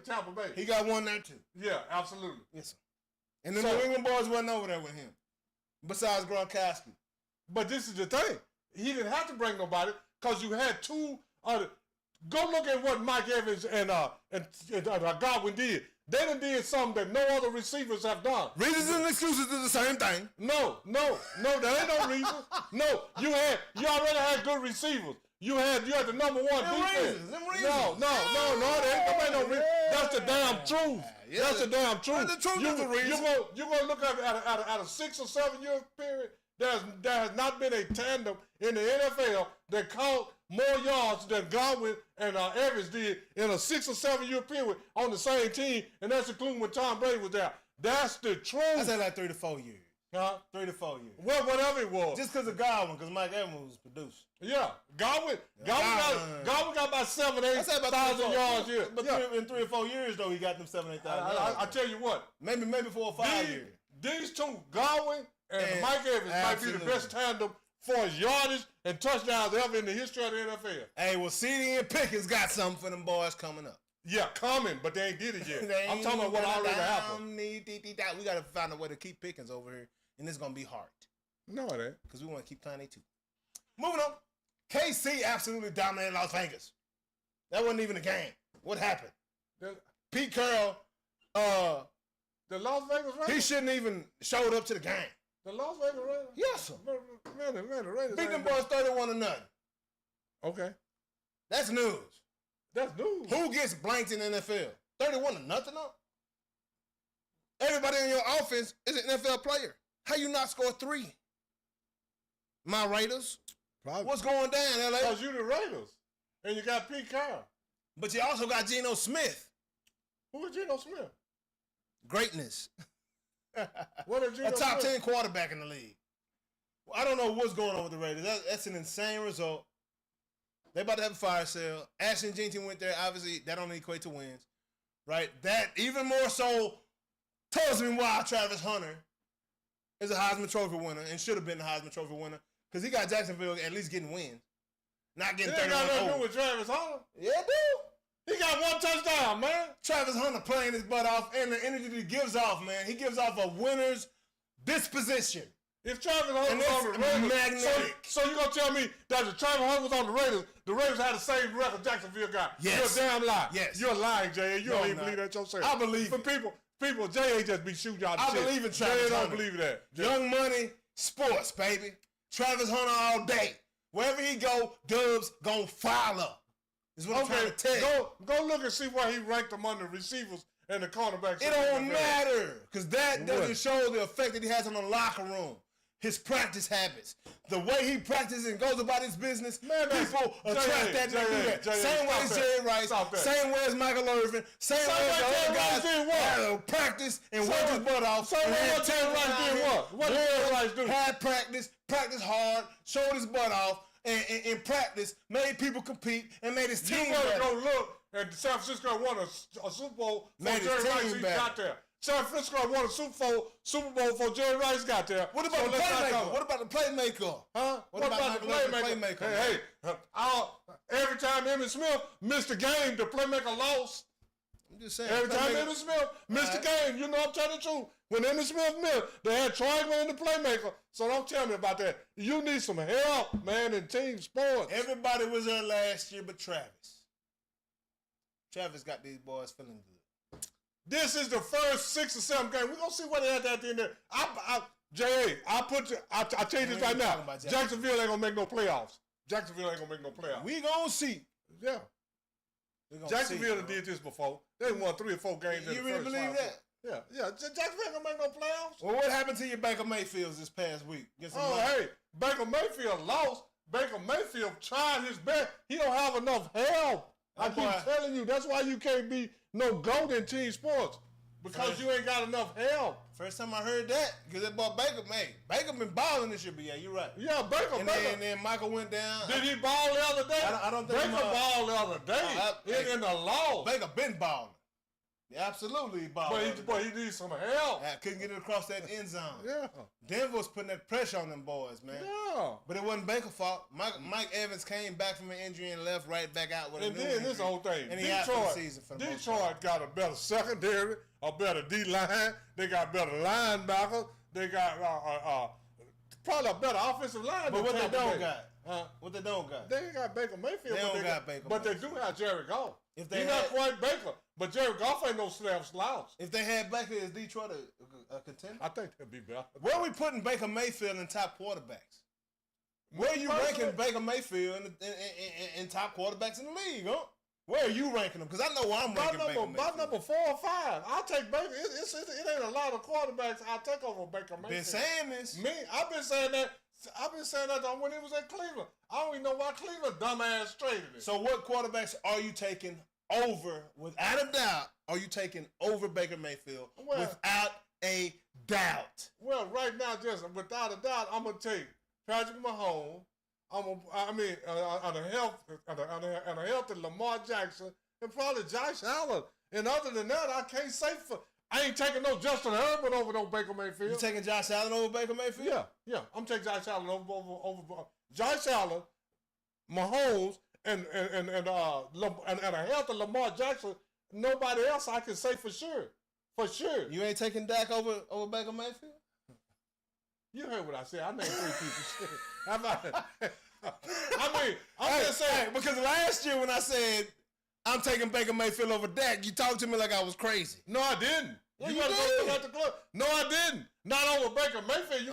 Tampa Bay? He got one there too. Yeah, absolutely. Yes, sir. And the New England boys wasn't over there with him, besides Gronkowski. But this is the thing. He didn't have to bring nobody because you had two other. Go look at what Mike Evans and Godwin did. They done did something that no other receivers have done. Reasons and excuses is the same thing. No, there ain't no reason. No, you already had good receivers. You had the number one defense. Them reasons. No, there ain't no reason. That's the damn truth. Yeah, that's the damn truth. The truth is the reason. You're going to look at a 6 or 7 year period. There has not been a tandem in the NFL that caught more yards than Godwin and Evans did in a 6 or 7 year period on the same team, and that's including when Tom Brady was there. That's the truth. I said like 3 to 4 years. Huh? 3 to 4 years. Well, whatever it was. Just because of Godwin, because Mike Evans was produced. Yeah, Godwin got about 7,000-8,000 yards here. But in 3 or 4 years, though, he got them 7,000-8,000 yards. I tell you what. Maybe 4 or 5 years. These two, Godwin and Mike Evans, might be the best tandem for yardage and touchdowns ever in the history of the NFL. Hey, well, CeeDee and Pickens got something for them boys coming up. Yeah, coming, but they ain't did it yet. I'm talking about what already happened. We got to find a way to keep Pickens over here, and it's going to be hard. No, it ain't. Because we want to keep Kanye too. Moving on. KC absolutely dominated Las Vegas. That wasn't even a game. What happened? Pete Carroll, the Las Vegas Raiders? He shouldn't even showed up to the game. The Las Vegas Raiders? Yes, sir. Man, the Raiders beat them boys 31-0. Okay. That's news. That's news. Who gets blanked in the NFL? 31-0 though? Everybody in your offense is an NFL player. How you not score 3? My Raiders. Probably. What's going down, LA? Because you the Raiders. And you got Pete Carroll. But you also got Geno Smith. Who is Geno Smith? Greatness. What is Geno A top Smith? 10 quarterback in the league. Well, I don't know what's going on with the Raiders. That's an insane result. They about to have a fire sale. Ashton Jeanty went there. Obviously, that don't equate to wins. Right? That even more so tells me why Travis Hunter is a Heisman Trophy winner and should have been the Heisman Trophy winner. Because he got Jacksonville at least getting wins. Not getting 31-0. It got nothing to do with Travis Hunter. Yeah, dude. He got 1 touchdown, man. Travis Hunter playing his butt off and the energy that he gives off, man. He gives off a winner's disposition. If Travis Hunter was on the Raiders, so you gonna tell me that if Travis Hunter was on the Raiders had the same record Jacksonville got? Yes. You're a damn lie. Yes. You're lying, Jay. You don't even believe that yourself. I believe it. People, Jay ain't just be shooting y'all the shit. I believe in Travis Jay Hunter. don't believe that. Jay. Young money, sports, baby. Travis Hunter all day. Wherever he go, Dubs gonna follow. Is what I'm trying to tell you. Go look and see where he ranked among the receivers and the cornerbacks. It don't matter. Because that doesn't show the effect that he has on the locker room. His practice habits. The way he practices and goes about his business, people attract that and do that. Same way as Jerry Rice, same way as Michael Irvin, same way as the other guys that practice and work his butt off. So what Jerry Rice did what? What did Jerry Rice do? Had practice hard, showed his butt off, and in practice, made people compete and made his team better. You better go look, and San Francisco won a Super Bowl before Jerry Rice got there. San Francisco won a Super Bowl before Jerry Rice got there. What about the playmaker? What about the playmaker? Huh? What about the playmaker? Hey, every time Emmitt Smith missed a game, the playmaker lost. I'm just saying. Every time Emmitt Smith missed a game, you know I'm telling the truth. When Emmitt Smith missed, they had Triangle in the playmaker. So don't tell me about that. You need some help, man, in team sports. Everybody was there last year but Travis. Travis got these boys feeling good. This is the first 6 or 7 games. We're going to see what they had at the end there. I'll tell you this right now. Jacksonville ain't going to make no playoffs. Jacksonville ain't going to make no playoffs. We going to see. Yeah. Jacksonville did this before. They won 3 or 4 games in the first You really believe that? Yeah. Jacksonville ain't gonna make no playoffs. Well, what happened to your Baker Mayfields this past week? Hey, Baker Mayfield lost. Baker Mayfield tried his best. He don't have enough help. I keep telling you, that's why you can't be no GOAT in team sports. Because you ain't got enough help. First time I heard that, because they bought Baker. Man, Baker been balling this year, but yeah, you're right. Yeah, Baker. And then Michael went down. Did he ball the other day? I don't think Baker balled the other day. In the loss. Baker been balling. Absolutely balling. But he needs some help. I couldn't get it across that end zone. Yeah. Denver was putting that pressure on them boys, man. Yeah. But it wasn't Baker's fault. Mike Evans came back from an injury and left right back out with a new injury. And then this whole thing. And he out for the season for the most part. Detroit got a better secondary, a better D-line. They got better linebackers. They got probably a better offensive line. But what they don't got? What they don't got? They ain't got Baker Mayfield. They don't got Baker But they do have Jared Goff. He's not quite Baker, but Jared Goff ain't no slouch. If they had Baker, is Detroit a contender? I think they'd be better. Where are we putting Baker Mayfield in top quarterbacks? Where are you ranking Baker Mayfield in top quarterbacks in the league, huh? Where are you ranking them? Because I know where I'm ranking Baker Mayfield. By number 4 or 5. I'll take Baker. It ain't a lot of quarterbacks I'll take over Baker Mayfield. Been saying this. I've been saying that. When he was at Cleveland. I don't even know why Cleveland dumbass traded it. So what quarterbacks are you taking over, without a doubt, are you taking over Baker Mayfield? Without a doubt. Well, right now, just without a doubt, I'm going to take Patrick Mahomes. And a healthy Lamar Jackson, and probably Josh Allen. And other than that, I ain't taking no Justin Herbert over no Baker Mayfield. You taking Josh Allen over Baker Mayfield? Yeah. I'm taking Josh Allen over Josh Allen, Mahomes, and a healthy Lamar Jackson. Nobody else I can say for sure. For sure. You ain't taking Dak over Baker Mayfield? You heard what I said. I named 3 people. I'm just saying. Because last year when I said I'm taking Baker Mayfield over Dak, you talked to me like I was crazy. No, I didn't. Yeah, you you gotta did. go at the club. No, I didn't. Not over Baker Mayfield.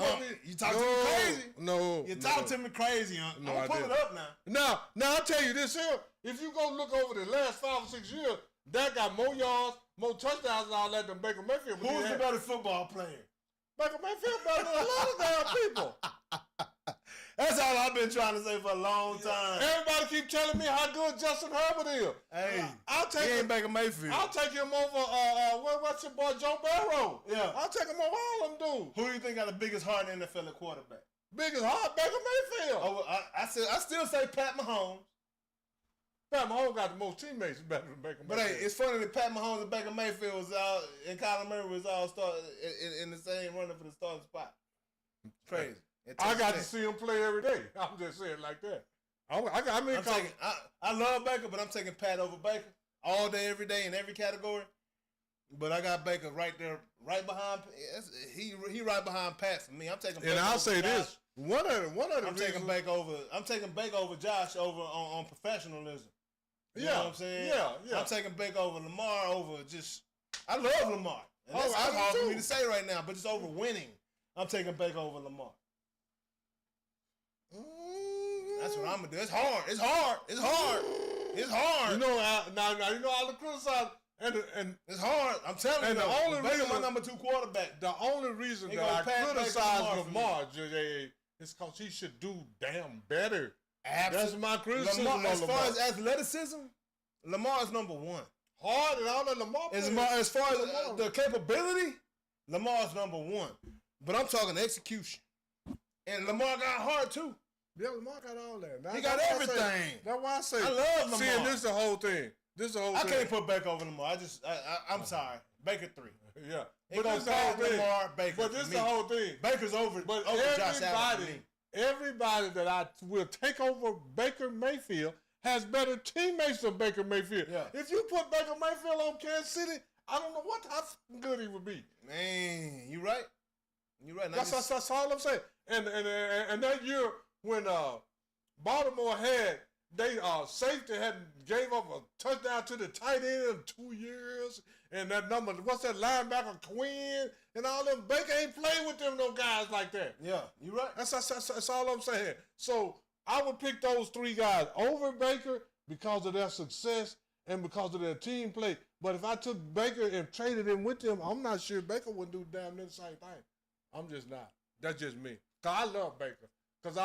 You talked to me crazy. No. You talked to me crazy, huh? No, I'm pull it up now. Now I'll tell you this here. If you go look over the last 5 or 6 years, Dak got more yards, more touchdowns and all that than Baker Mayfield. Who's the better football player? Baker Mayfield better than a lot of damn people. That's all I've been trying to say for a long time. Everybody keep telling me how good Justin Herbert is. Hey, I'll take he him. ain't Baker Mayfield. I'll take him over. What's your boy Joe Burrow? Yeah, I'll take him over all them dudes. Who do you think got the biggest heart in the NFL at quarterback? Biggest heart, Baker Mayfield. Oh, I still say Pat Mahomes. Pat Mahomes got the most teammates better than Baker Mayfield. But hey, it's funny that Pat Mahomes and Baker Mayfield was all, and Kyler Murray was all in the same running for the starting spot. Crazy. I got to see him play every day. I'm just saying like that. I love Baker, but I'm taking Pat over Baker all day, every day, in every category. But I got Baker right there, right behind. He right behind Pat for me. I'm taking. Baker and I'll over say Josh. this: one of the I'm taking Baker over Josh over on professionalism. You know what I'm saying? Yeah. I'm taking Baker over Lamar over just. I love Lamar. And that's I do hard for too. me to say right now, but just over winning. I'm taking Baker over Lamar. That's what I'm gonna do. It's hard. You know, now you know I'll criticize and it's hard. I'm telling you. And the only Baker reason my number 2 quarterback. The only reason They that gonna I pass back criticize Lamar Lamar, JJ, is because he should do damn better. Absolutely. That's my criticism Lamar, as of far Lamar. as athleticism, Lamar is number 1. Hard and all that Lamar plays. As far as the capability, Lamar is number 1. But I'm talking execution. And Lamar got hard too. Yeah, Lamar got all that. He got everything. That's why I say. I love Lamar. See, and this is the whole thing. I can't put Baker over Lamar. I'm sorry. Baker 3. Yeah. But this the whole thing. Lamar, Baker. But this is the whole thing. Baker's over Josh Allen. Everybody that I will take over Baker Mayfield has better teammates than Baker Mayfield. Yeah. If you put Baker Mayfield on Kansas City, I don't know how good he would be. Man, you right. That's all I'm saying. And that year when Baltimore had safety gave up a touchdown to the tight end in 2 years, and that number, what's that linebacker Quinn and all them, Baker ain't played with them no guys like that. Yeah, you right. That's all I'm saying. So I would pick those 3 guys over Baker because of their success and because of their team play. But if I took Baker and traded him with them, I'm not sure Baker would do damn near the same thing. I'm just not. That's just me. Cause I love Baker. Cause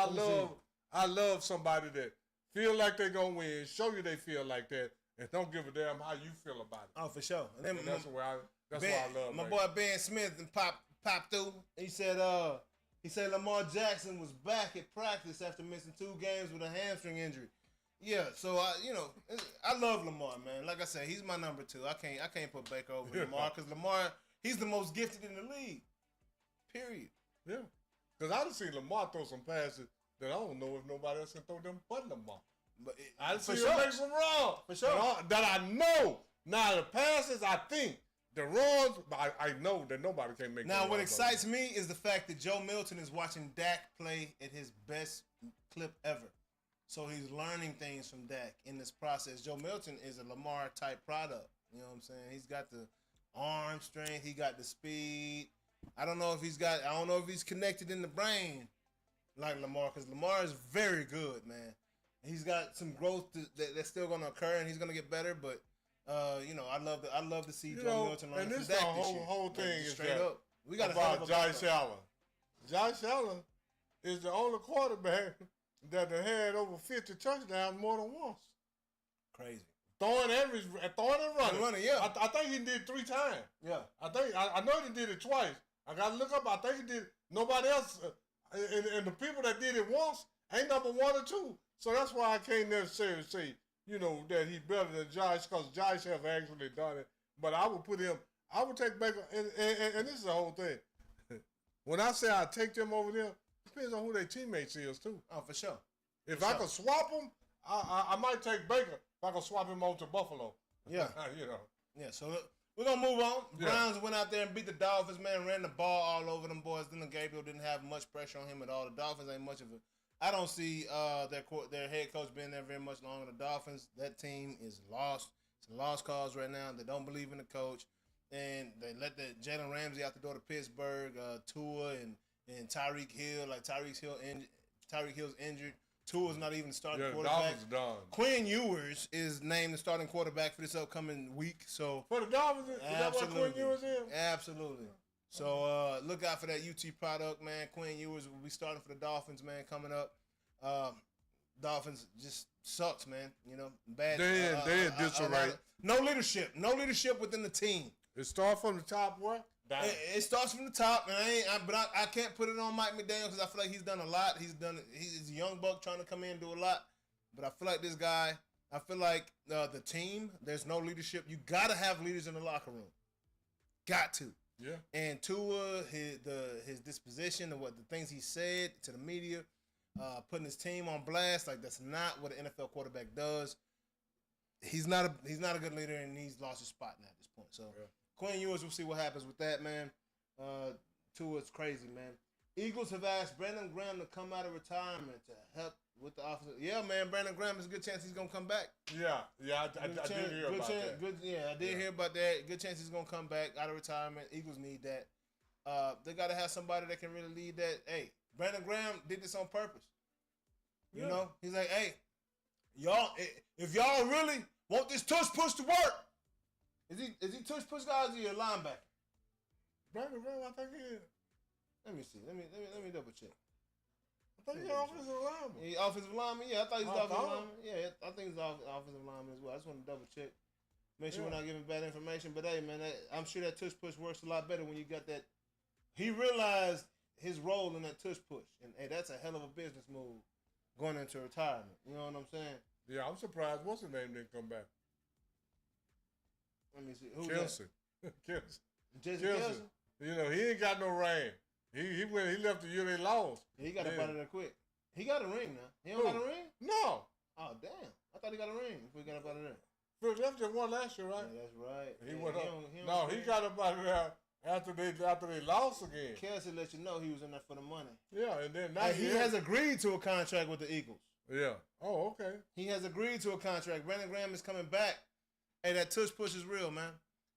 I love somebody that feel like they're gonna win, show you they feel like that, and don't give a damn how you feel about it. Oh, for sure. And then that's why I love my Baker. boy Ben Smith and popped through. He said Lamar Jackson was back at practice after missing 2 games with a hamstring injury. Yeah, so I love Lamar, man. Like I said, he's my number 2. I can't put Baker over Lamar because Lamar, he's the most gifted in the league. Period. Yeah, because I done seen Lamar throw some passes that I don't know if nobody else can throw them but Lamar. But I done seen him make some runs. For sure. That I know. Now the passes, I think. The runs, I know that nobody can make. Now, what excites me is the fact that Joe Milton is watching Dak play at his best clip ever. So he's learning things from Dak in this process. Joe Milton is a Lamar-type product. You know what I'm saying? He's got the arm strength. He got the speed. I don't know if he's connected in the brain like Lamar, because Lamar is very good, man. He's got some growth that's still going to occur, and he's going to get better, but I love to see Joe Milton learn from Dak this year. Whole thing is straight that up. We got about Josh Allen. Josh Allen is the only quarterback that had over 50 touchdowns more than once. Crazy. Throwing and running. Yeah. I think he did 3 times. Yeah. I know he did it twice. I got to look up. I think he did. Nobody else, and the people that did it once ain't number 1 or 2. So that's why I can't necessarily say, that he's better than Josh, because Josh has actually done it. But I would take Baker, and this is the whole thing. When I say I take them over there, it depends on who their teammates is, too. Oh, for sure. If I could swap them, I might take Baker if I could swap him over to Buffalo. Yeah. Yeah, so we're going to move on. Browns went out there and beat the Dolphins, man, ran the ball all over them boys. Dylan Gabriel didn't have much pressure on him at all. The Dolphins ain't much of a... I don't see their head coach being there very much longer. The Dolphins, that team is lost. It's a lost cause right now. They don't believe in the coach. And they let the Jalen Ramsey out the door to Pittsburgh, Tua and Tyreek Hill. Like Tyreek Hill's injured. Tua's not even the starting quarterback. Dolphins done. Quinn Ewers is named the starting quarterback for this upcoming week. So for the Dolphins, is that what Quinn Ewers is? Absolutely. So look out for that UT product, man. Quinn Ewers will be starting for the Dolphins, man, coming up. Dolphins just sucks, man. Bad. They're disarray. No leadership within the team. It starts from the top, what? It starts from the top, and I can't put it on Mike McDaniel because I feel like he's done a lot. He's a young buck trying to come in and do a lot, but I feel like this guy. I feel like the team. There's no leadership. You got to have leaders in the locker room. Got to. Yeah. And Tua, his disposition and what the things he said to the media, putting his team on blast, like that's not what an NFL quarterback does. He's not a good leader, and he's lost his spot now at this point. So Quinn Ewers, we'll see what happens with that, man. Tua's crazy, man. Eagles have asked Brandon Graham to come out of retirement to help with the offense. Yeah, man, Brandon Graham is a good chance he's gonna come back. Yeah, I did hear about that. I did hear about that. Good chance he's gonna come back out of retirement. Eagles need that. They gotta have somebody that can really lead that. Hey, Brandon Graham did this on purpose. You know, he's like, hey, y'all, if y'all really want this tush push to work, is he tush push guy or is he a linebacker? Brandon Graham, I think he is. Let me see. Let me double check. I think he's offensive lineman. He offensive lineman? Yeah, I thought he was offensive lineman. Yeah, I think he's offensive lineman as well. I just want to double check. Make sure we're not giving bad information. But hey, man, I'm sure that tush push works a lot better when you got that. He realized his role in that tush push, and hey, that's a hell of a business move going into retirement. You know what I'm saying? Yeah, I'm surprised. What's his name didn't come back? Let me see. Who's Kelsey. Kelsey. Kelsey. He ain't got no ring. He left the year they lost. Yeah, he got up out of there quick. He got a ring now. He don't got a ring? No. Oh, damn. I thought he got a ring before he got up out of there. Philadelphia won last year, right? Yeah, that's right. He went up. He got up out of there after they lost again. Kelsey let you know he was in there for the money. Yeah, and then now he has agreed to a contract with the Eagles. Yeah. Oh, okay. He has agreed to a contract. Brandon Graham is coming back. Hey, that tush push is real, man.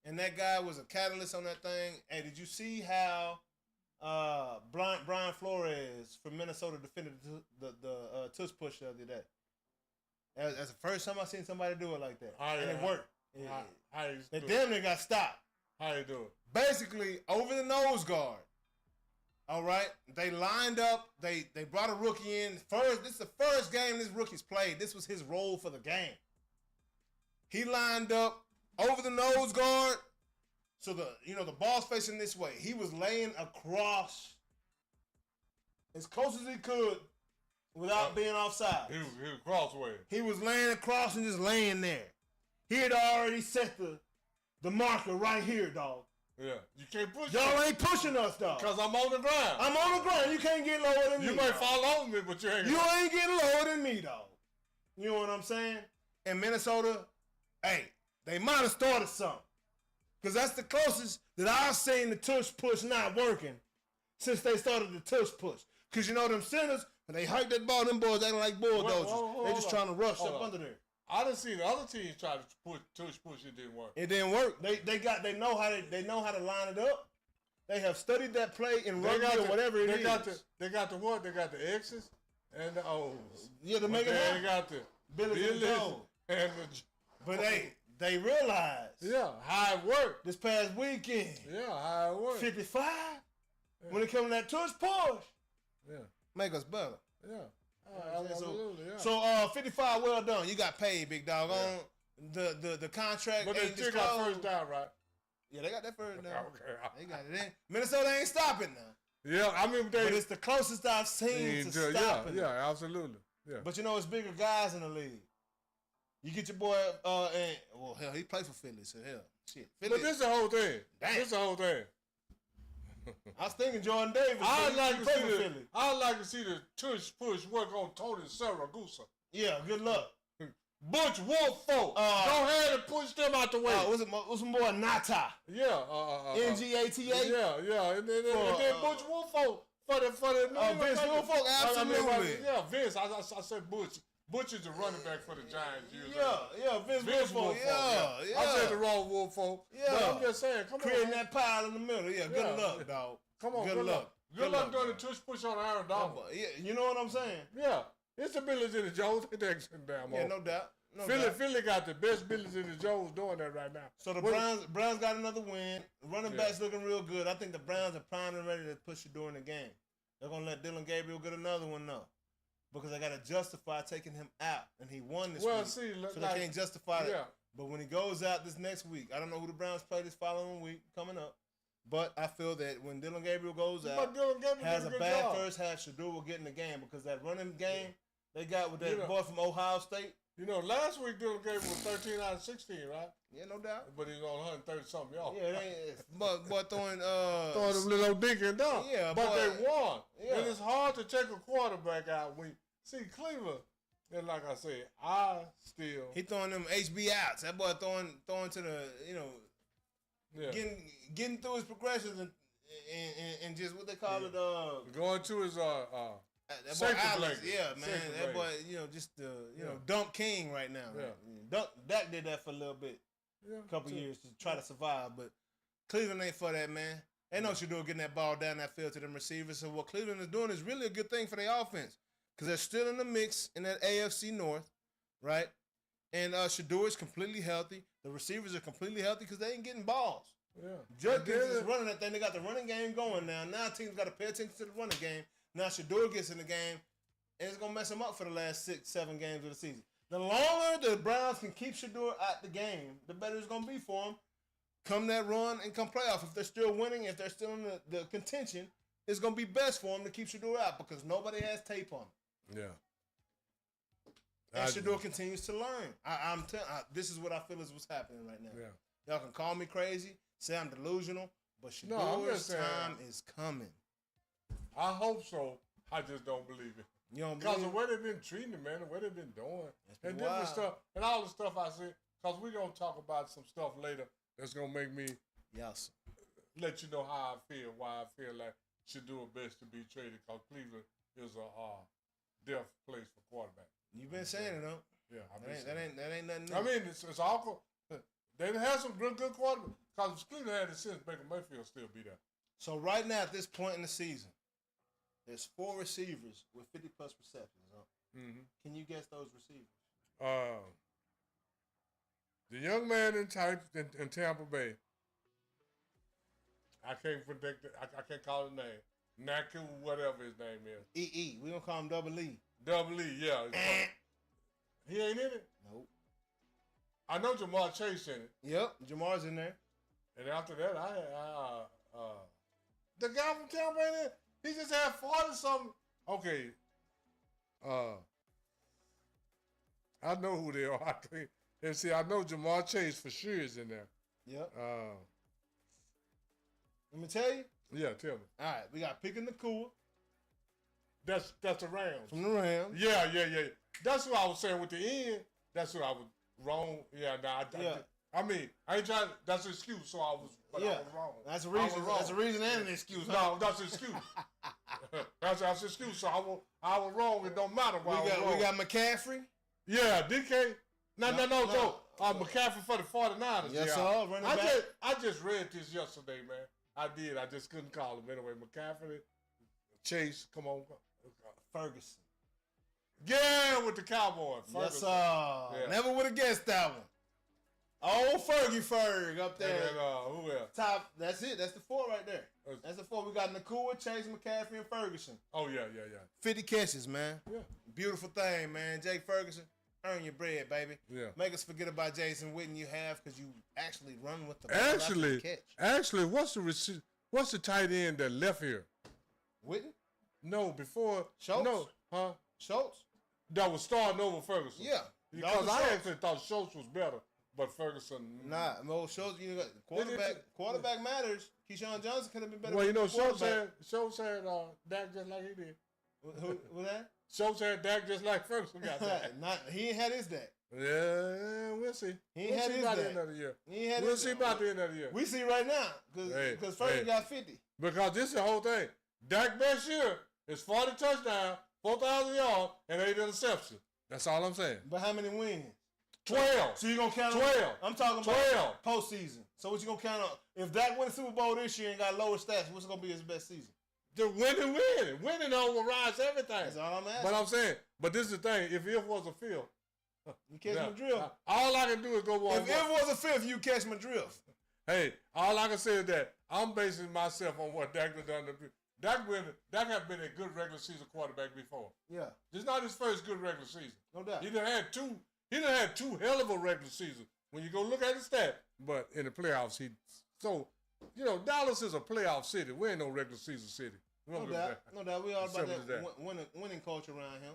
And that guy was a catalyst on that thing. Hey, did you see how Brian Flores from Minnesota defended the tush push the other day? That's the first time I seen somebody do it like that. And it worked. They damn near got stopped. How you do it? Basically, over the nose guard. All right? They lined up. They brought a rookie in. This is the first game this rookie's played. This was his role for the game. He lined up over the nose guard. So the ball's facing this way. He was laying across as close as he could without being offside. He was crossway. He was laying across and just laying there. He had already set the marker right here, dog. Yeah. You can't push Y'all ain't pushing us, dog. Because I'm on the ground. I'm on the ground. You can't get lower than me. You might dog. fall over me, but you ain't getting lower than me, dog. You know what I'm saying? In Minnesota, hey, they might have started something. Because that's the closest that I've seen the tush push not working since they started the tush push. Because you know them centers, when they hike that ball, them boys ain't like bulldozers. They just trying to rush up under there. I done seen the other teams try to tush push. It didn't work. It didn't work. They know how to line it up. They have studied that play in rugby or whatever it is. They got the what? They got the X's and the O's. Yeah, to make it happen. They got the Billy's and Joes. And but they realized. How it worked. This past weekend. How it worked. 55. Yeah. When it comes to that tush push. Yeah. Make us better. Yeah. Absolutely, yeah. So 55, well done. You got paid, big dog. Yeah. On the contract. But they still got first down, right? Yeah, they got that first down. Okay. They got it in. Minnesota ain't stopping now. Yeah, I mean, but it's the closest I've seen to stopping. Yeah, absolutely. Yeah. But you know, it's bigger guys in the league. You get your boy, hell, he played for Philly, so hell, shit. Philly. But this is the whole thing. Damn. This is the whole thing. I was thinking Jordan Davis. I'd like to see the tush push work on Tony Saragusa. Yeah, good luck. Butch Wolffolk. Go ahead and push them out the way. What's some boy Nata? Yeah. NGATA? Yeah. And then Butch Wolffolk for the Vince Wolffolk, absolutely. Vince. I said Butch. Butch is the running back for the Giants. Vince Wolffolk. Yeah. I said the wrong Wolffolk. Yeah. But I'm just saying, come on. Creating that pile in the middle. Yeah, good luck, dog. Come on, good luck. Good luck doing the tush push on Aaron Donald. Yeah, you know what I'm saying? Yeah. It's the Billies in the Joes. Yeah, no doubt. Philly got the best Billies in the Joes doing that right now. So the Browns got another win. Running backs looking real good. I think the Browns are primed and ready to push it during the game. They're going to let Dylan Gabriel get another one now. Because they got to justify taking him out. And he won this week. So they can't justify it. But when he goes out this next week, I don't know who the Browns play this following week coming up. But I feel that when Dylan Gabriel goes out, has a bad first half, Shador will get in the game. Because that running game they got with that boy from Ohio State. You know, last week Dylan Gabriel was 13 out of 16, right? Yeah, no doubt. But he's on 130-something yards. Yeah, boy throwing them little dink and dunk. Yeah, but they won. Yeah. And it's hard to take a quarterback out when see Cleveland. And like I said, he throwing them HB outs. That boy throwing to the getting through his progressions and just what they call it going to his that boy Alex, man. That boy, just dunk king right now. Yeah. Dak did that for a little bit, a couple years to try to survive. But Cleveland ain't for that, man. They know what you're doing, getting that ball down that field to them receivers. So what Cleveland is doing is really a good thing for their offense because they're still in the mix in that AFC North, right? And Shador is completely healthy. The receivers are completely healthy because they ain't getting balls. Yeah. Judkins is running that thing. They got the running game going now. Now teams got to pay attention to the running game. Now Shador gets in the game, and it's going to mess him up for the last 6-7 games of the season. The longer the Browns can keep Shador out the game, the better it's going to be for him. Come that run and come playoff. If they're still winning, if they're still in the contention, it's going to be best for him to keep Shador out because nobody has tape on him. Yeah. And Shador continues to learn. This is what I feel is what's happening right now. Yeah. Y'all can call me crazy, say I'm delusional, but Shador's time is coming. I hope so. I just don't believe it. You don't because believe of what they've been treating him, man, and what they've been doing, and wild. Different stuff, and all the stuff I see. Because we're gonna talk about some stuff later that's gonna make me let you know how I feel, why I feel like Shador best to be traded. Because Cleveland is a death place for quarterback. You've been saying it, though. Yeah, that ain't nothing new. I mean, it's awkward. They had some good quarterbacks. Because Cleveland had it since Baker Mayfield still be there. So right now at this point in the season, there's 4 receivers with 50+ receptions. Huh? Mm-hmm. Can you guess those receivers? The young man in Tampa Bay. I can't predict it. I can't call his name. Naku, whatever his name is. E. We gonna call him Double E. Double E, yeah. He ain't in it? Nope. I know Jamar Chase in it. Yep, Jamar's in there. And after that, the guy from Tampa ain't in it. He just had 40 something. Okay. I know who they are. I think. And see, I know Jamar Chase for sure is in there. Yep. Let me tell you. Yeah, tell me. All right, we got Pickens the cool. That's the Rams. From the Rams. Yeah. That's what I was saying with the end. That's what I was wrong. Yeah, I mean, I ain't trying. That's an excuse. So I was wrong. That's a reason. That's a reason and an excuse. Huh? No, that's an excuse. that's an excuse. So I was wrong. It don't matter why I was wrong. We got McCaffrey. Yeah, DK. No. McCaffrey for the 49ers. Yes, yeah. sir. Running back. I just read this yesterday, man. I did. I just couldn't call him anyway. McCaffrey, Chase, come on. Ferguson. Yeah, with the Cowboys. Yes, sir. Yeah. Never would have guessed that one. Old Ferg up there. And who else? Top. That's it. That's the four right there. That's the four. We got Nakua, Chase, McCaffrey, and Ferguson. Oh, yeah. 50 catches, man. Yeah. Beautiful thing, man. Jake Ferguson, earn your bread, baby. Yeah. Make us forget about Jason Witten you have because you actually run with the ball catch. Actually, what's the tight end that left here? Witten? No, before. Schultz? No. Huh? Schultz? That was starting over Ferguson. Yeah. Because I actually thought Schultz was better, but Ferguson. Nah, no, Schultz, you got quarterback matters. Keyshawn Johnson could have been better. Well, you know, Schultz had Dak just like he did. Who that? Schultz had Dak just like Ferguson got that. He ain't had his Dak. Yeah, we'll see. He ain't had his by Dak. the end of the year. We'll see about the end of the year. We see right now because Ferguson got 50. Because this is the whole thing. Dak best year is 40 touchdowns, 4,000 yards, and 8 interceptions. That's all I'm saying. But how many wins? 12. So you gonna count 12. I'm talking about postseason. So what you gonna count on? If Dak win the Super Bowl this year and got lower stats, what's gonna be his best season? The winning. Winning overrides everything. That's all I'm asking. But I'm saying, this is the thing. If it was a field, you catch my drift. All I can do is go one. If it was a fifth, you catch my drift. Hey, all I can say is that I'm basing myself on what Dak has done. Dak has been a good regular season quarterback before. Yeah. This is not his first good regular season. No doubt. He done had two hell of a regular season when you go look at his stat. But in the playoffs, Dallas is a playoff city. We ain't no regular season city. No doubt. We all about that winning culture around him.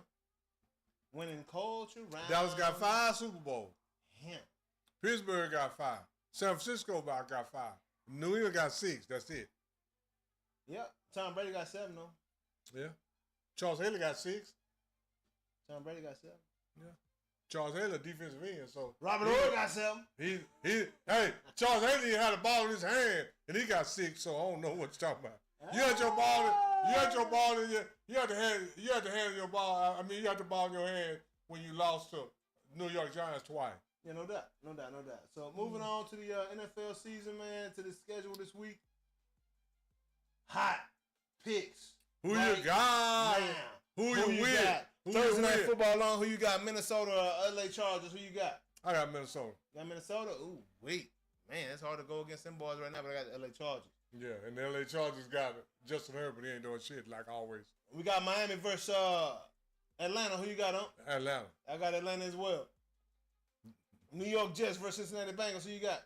Winning culture around Dallas got 5 Super Bowls. Him. Pittsburgh got 5. San Francisco got 5. New England got 6. That's it. Yep. Tom Brady got 7 though. Yeah. Charles Haley got 6. Tom Brady got 7. Yeah. Charles Haley defensive end, so Robert Ory got 7. Hey, Charles Haley had a ball in his hand and he got 6, so I don't know what you're talking about. You had your ball in your you had to hand your ball. I mean, you had the ball in your hand when you lost to New York Giants twice. Yeah, no doubt. So moving on to the NFL season, man, to the schedule this week. Hot picks. Who you got? Now. Who you with? Thursday night football on. Who you got? Minnesota or LA Chargers? Who you got? I got Minnesota. You got Minnesota? Ooh, wait. Man, it's hard to go against them boys right now, but I got the LA Chargers. Yeah, and the LA Chargers got Justin Herbert. He ain't doing shit like always. We got Miami versus Atlanta. Who you got on? Atlanta. I got Atlanta as well. New York Jets versus Cincinnati Bengals. Who you got?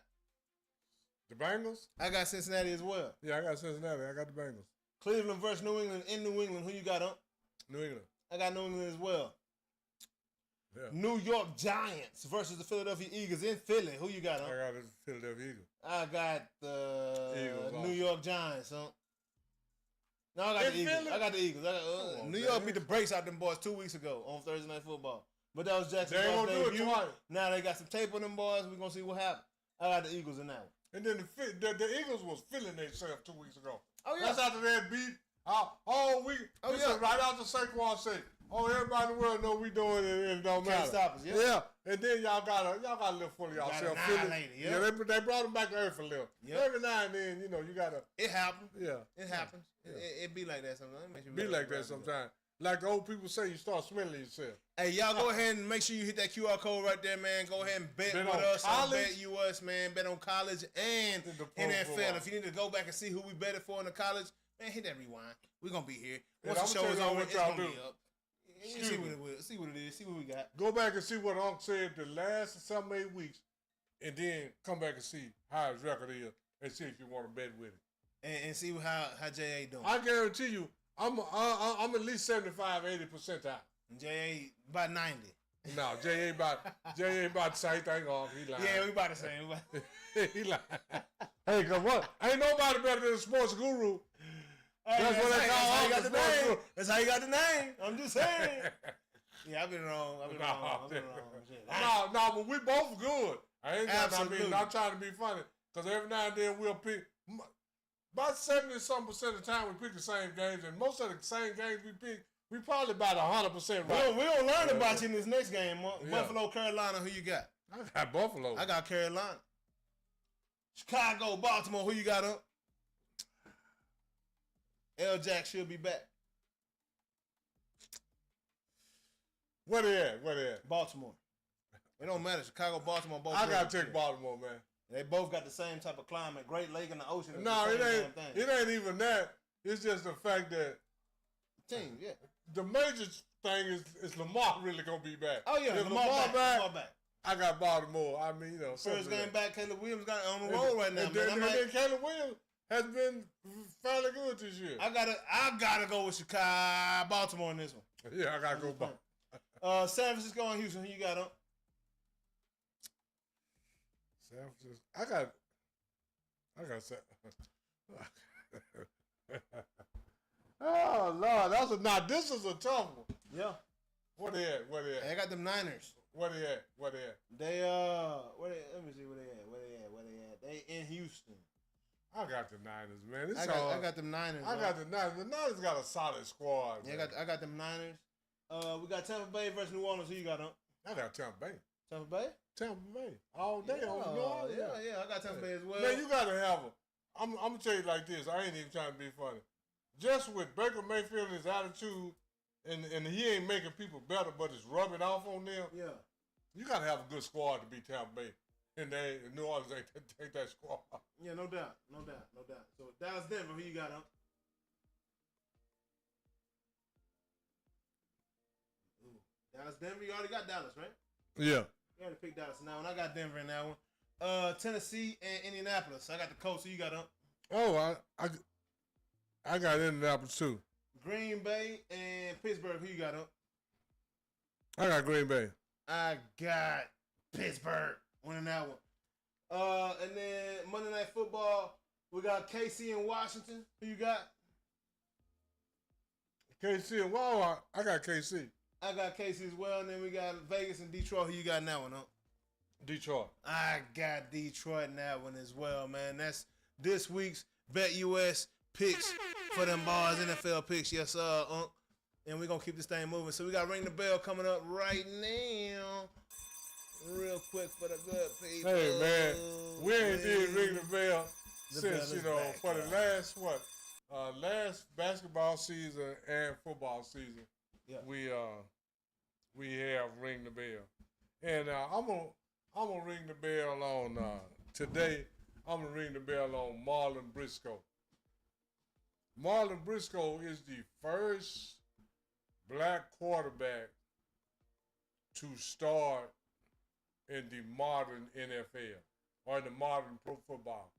The Bengals? I got Cincinnati as well. Yeah, I got Cincinnati. I got the Bengals. Cleveland versus New England in New England. Who you got on? New England. I got New England as well. Yeah. New York Giants versus the Philadelphia Eagles in Philly. Who you got on? I got the Philadelphia Eagles. I got the Eagles New York Giants, huh? No, I got the Eagles. Philly? I got the Eagles. New York beat the brakes out them boys 2 weeks ago on Thursday Night Football. But that was Jackson's They ain't gonna do it twice. Now they got some tape on them boys. We're going to see what happens. I got the Eagles in that one. And then the Eagles was feeling themselves 2 weeks ago. Oh, yeah. That's after they had beat all week. Oh, This yeah. is right after Saquon said, everybody in the world know we doing it and it don't matter. Can't stop us, yeah. Yeah. And then y'all got a little full of y'allself. annihilated, yeah. Yeah, they brought them back to earth a little. Yep. Every now and then, you got to. It happens. Yeah. It happens. Yeah. It be like that sometimes. Be like that sometimes. like the old people say, you start smelling yourself. Hey, y'all go ahead and make sure you hit that QR code right there, man. Go ahead and bet Bet with on us on college. Bet US, man. Bet on college and The pro NFL. football. If you need to go back and see who we betted for in the college, man, hit that rewind. We're going to be here. And Once the I'ma show is tell y'all over, what it's y'all going to do. be up. Excuse See me. what it is. See what we got. Go back and see what Unc said the last 7, 8 weeks, and then come back and see how his record is, and see if you want to bet with it. And see how J.A. doing. I guarantee you, I'm at least 75, 80 percentile. J.A. about 90. No, Jay ain't about the same thing off. He lying. Yeah, we about the same. He lying. Hey, cause what? Ain't nobody better than a sports guru. That's what they call how you Uncle got the Sports name. Guru. That's how you got the name. I'm just saying. Yeah, I've been wrong. Shit. No, but we both good. Absolutely. Not trying to be funny, because every now and then we'll pick. About 70-some% of the time we pick the same games, and most of the same games we pick, we probably about 100% right. We'll learn about you in this next game. Yeah. Buffalo, Carolina, who you got? I got Buffalo. I got Carolina. Chicago, Baltimore, who you got up? L. Jack should be back. Where they at? Baltimore. It don't matter. Chicago, Baltimore, both. I got to take Baltimore, man. They both got the same type of climate. Great Lake and the ocean. is No, the it same ain't. damn thing. It ain't even that. It's just the fact that Team, yeah. the major thing is Lamar really gonna be back. Oh yeah, If Lamar back. I got Baltimore. I mean, First game back, Caleb Williams got on the roll right now, and man. then Caleb Williams has been fairly good this year. I gotta go with Chicago, Baltimore in this one. Yeah, I gotta go back. San Francisco and Houston, who you got up? San Francisco. I got San. Oh Lord, this is a tough one. Yeah. Where they at? I got them Niners. Where they at? They let me see where they at. They in Houston. I got the Niners, man. I got them Niners. I got the Niners. The Niners got a solid squad. Yeah, man. I got them Niners. We got Tampa Bay versus New Orleans. Who you got up? I got Tampa Bay. Tampa Bay? Tampa Bay. All day on New Orleans. Yeah. I got Tampa Bay as well. Man, you gotta have a. I'm gonna tell you like this. I ain't even trying to be funny. Just with Baker Mayfield and his attitude, and he ain't making people better, but it's rubbing off on them. Yeah. You gotta have a good squad to beat Tampa Bay, and New Orleans ain't take that squad. Yeah, no doubt. So Dallas, Denver, who you got up? Dallas, Denver. You already got Dallas, right? Yeah. You already picked Dallas in that one. I got Denver in that one. Tennessee and Indianapolis. I got the Colts. Who you got up? Oh, I got Indianapolis too. Green Bay and Pittsburgh. Who you got up? I got Green Bay. I got Pittsburgh winning that one. And then Monday Night Football, we got KC and Washington. Who you got? KC and I got KC. I got KC as well. And then we got Vegas and Detroit. Who you got in that one, huh? Detroit. I got Detroit in that one as well, man. That's this week's Bet US picks for them bars, NFL picks. Yes, sir, and we're going to keep this thing moving. So we got Ring the Bell coming up right now. Real quick for the good people. Hey, man, we ain't did Ring the Bell The since, bell is back, for the y'all. last basketball season and football season. Yeah. We have Ring the Bell. And I'm gonna ring the bell on today. I'm gonna ring the bell on Marlon Briscoe. Marlon Briscoe is the first black quarterback to start in the modern NFL or in the modern pro football.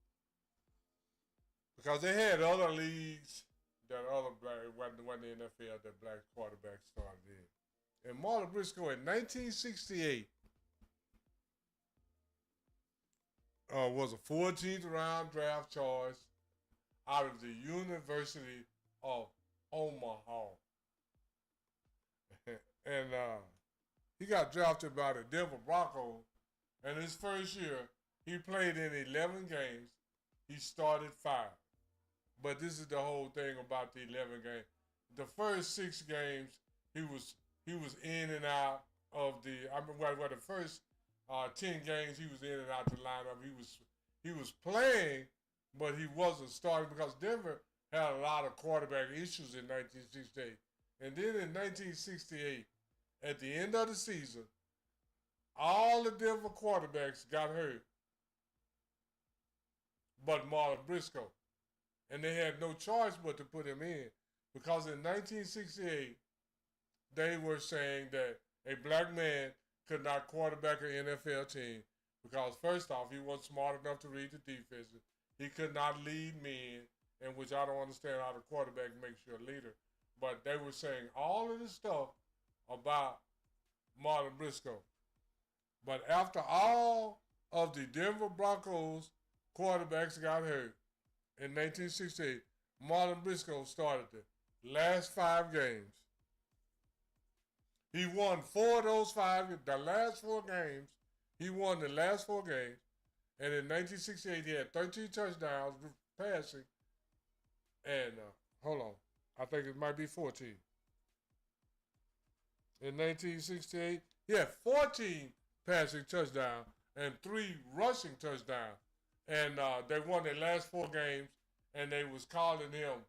Because they had other leagues that other black wasn't the NFL that black quarterbacks started in. And Marlon Briscoe in 1968 was a 14th round draft choice out of the University of Omaha. And he got drafted by the Denver Broncos. And his first year, he played in 11 games. He started 5. But this is the whole thing about the 11 games. The first 6 games, he was in and out of the first 10 games he was in and out the lineup. He was playing, but he wasn't starting because Denver had a lot of quarterback issues in 1968. And then in 1968, at the end of the season, all the Denver quarterbacks got hurt but Marlon Briscoe. And they had no choice but to put him in because in 1968, they were saying that a black man could not quarterback an NFL team because, first off, he wasn't smart enough to read the defenses. He could not lead men, in which I don't understand how the quarterback makes you a leader. But they were saying all of this stuff about Marlon Briscoe. But after all of the Denver Broncos quarterbacks got hurt in 1968, Marlon Briscoe started the last 5 games. He won 4 of those 5, the last 4 games. He won the last 4 games. And in 1968, he had 13 touchdowns passing. And, hold on, I think it might be 14. In 1968, he had 14 passing touchdowns and 3 rushing touchdowns. And they won their last 4 games, and they was calling him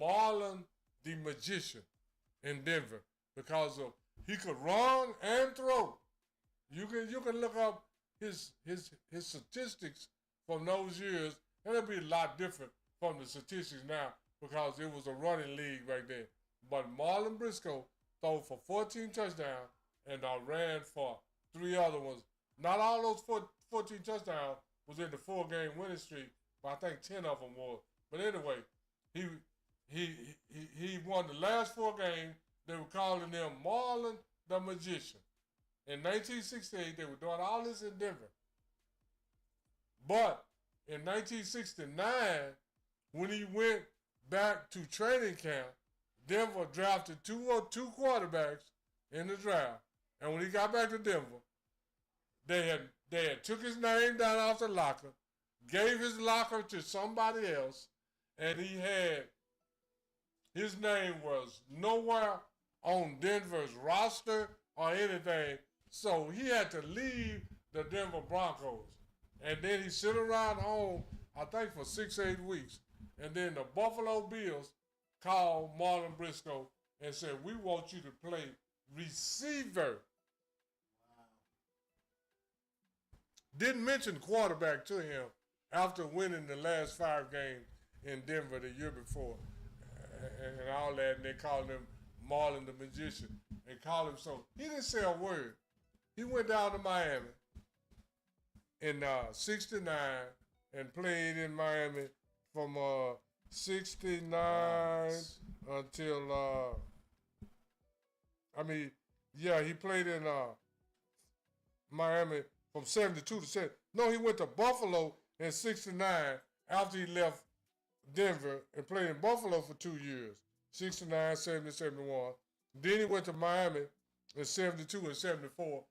Marlon the Magician in Denver because of he could run and throw. You can look up his statistics from those years, and it'll be a lot different from the statistics now because it was a running league back then. But Marlon Briscoe threw for 14 touchdowns and ran for 3 other ones. Not all those 14 touchdowns was in the 4-game winning streak, but I think 10 of them were. But anyway, he won the last 4 games. They were calling him Marlon the Magician. In 1968, they were doing all this in Denver. But in 1969, when he went back to training camp, Denver drafted two quarterbacks in the draft. And when he got back to Denver, they had took his name down off the locker, gave his locker to somebody else, and his name was nowhere on Denver's roster or anything. So he had to leave the Denver Broncos. And then he sit around home, I think for 6-8 weeks. And then the Buffalo Bills called Marlon Briscoe and said, we want you to play receiver. Wow. Didn't mention quarterback to him after winning the last 5 games in Denver the year before. And all that, and they called him Marlon the Magician. They called him so. He didn't say a word. He went down to Miami in 69 and played in Miami from 69 until, he played in Miami from 72 to 70. No, he went to Buffalo in 69 after he left Denver and played in Buffalo for 2 years, 69, 70, 71. Then he went to Miami in 72 and 74,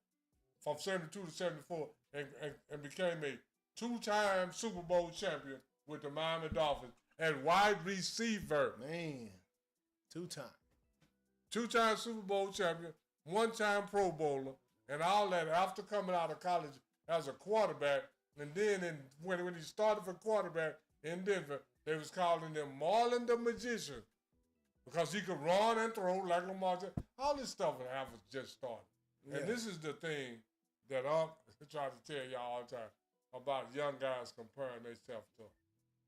from 72 to 74, and became a 2-time Super Bowl champion with the Miami Dolphins and wide receiver. Man, 2-time. 2-time Super Bowl champion, 1-time Pro Bowler, and all that after coming out of college as a quarterback. And then when he started for quarterback in Denver, they was calling him Marlon the Magician because he could run and throw like Lamar Jackson. All this stuff was just started. Yeah. And this is the thing that I try to tell y'all all the time about young guys comparing themselves to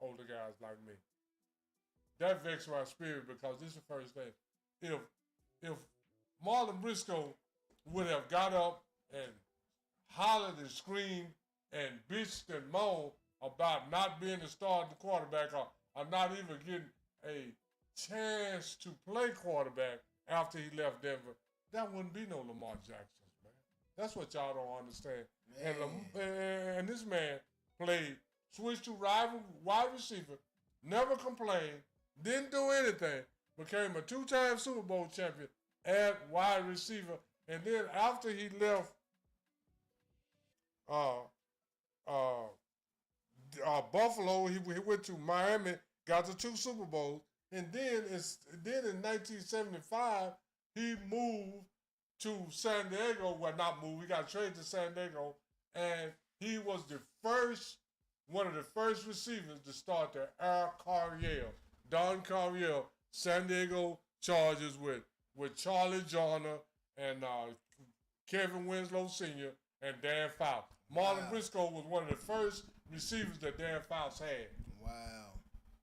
older guys like me. That vexed my spirit because this is the first thing. If Marlon Briscoe would have got up and hollered and screamed and bitched and moaned about not being the starting quarterback or not even getting a chance to play quarterback after he left Denver, that wouldn't be no Lamar Jacksons, man. That's what y'all don't understand. And this man switched to wide receiver, never complained, didn't do anything, became a 2-time Super Bowl champion at wide receiver, and then after he left Buffalo, he went to Miami, got the 2 Super Bowls, and then in 1975 he moved to San Diego. Well, not moved. He got traded to San Diego, and he was one of the first receivers to start the Don Coryell, San Diego Chargers with with Charlie Joyner and Kevin Winslow Sr. and Dan Fouts. Marlon Briscoe was one of the first receivers that Dan Fouts had. Wow.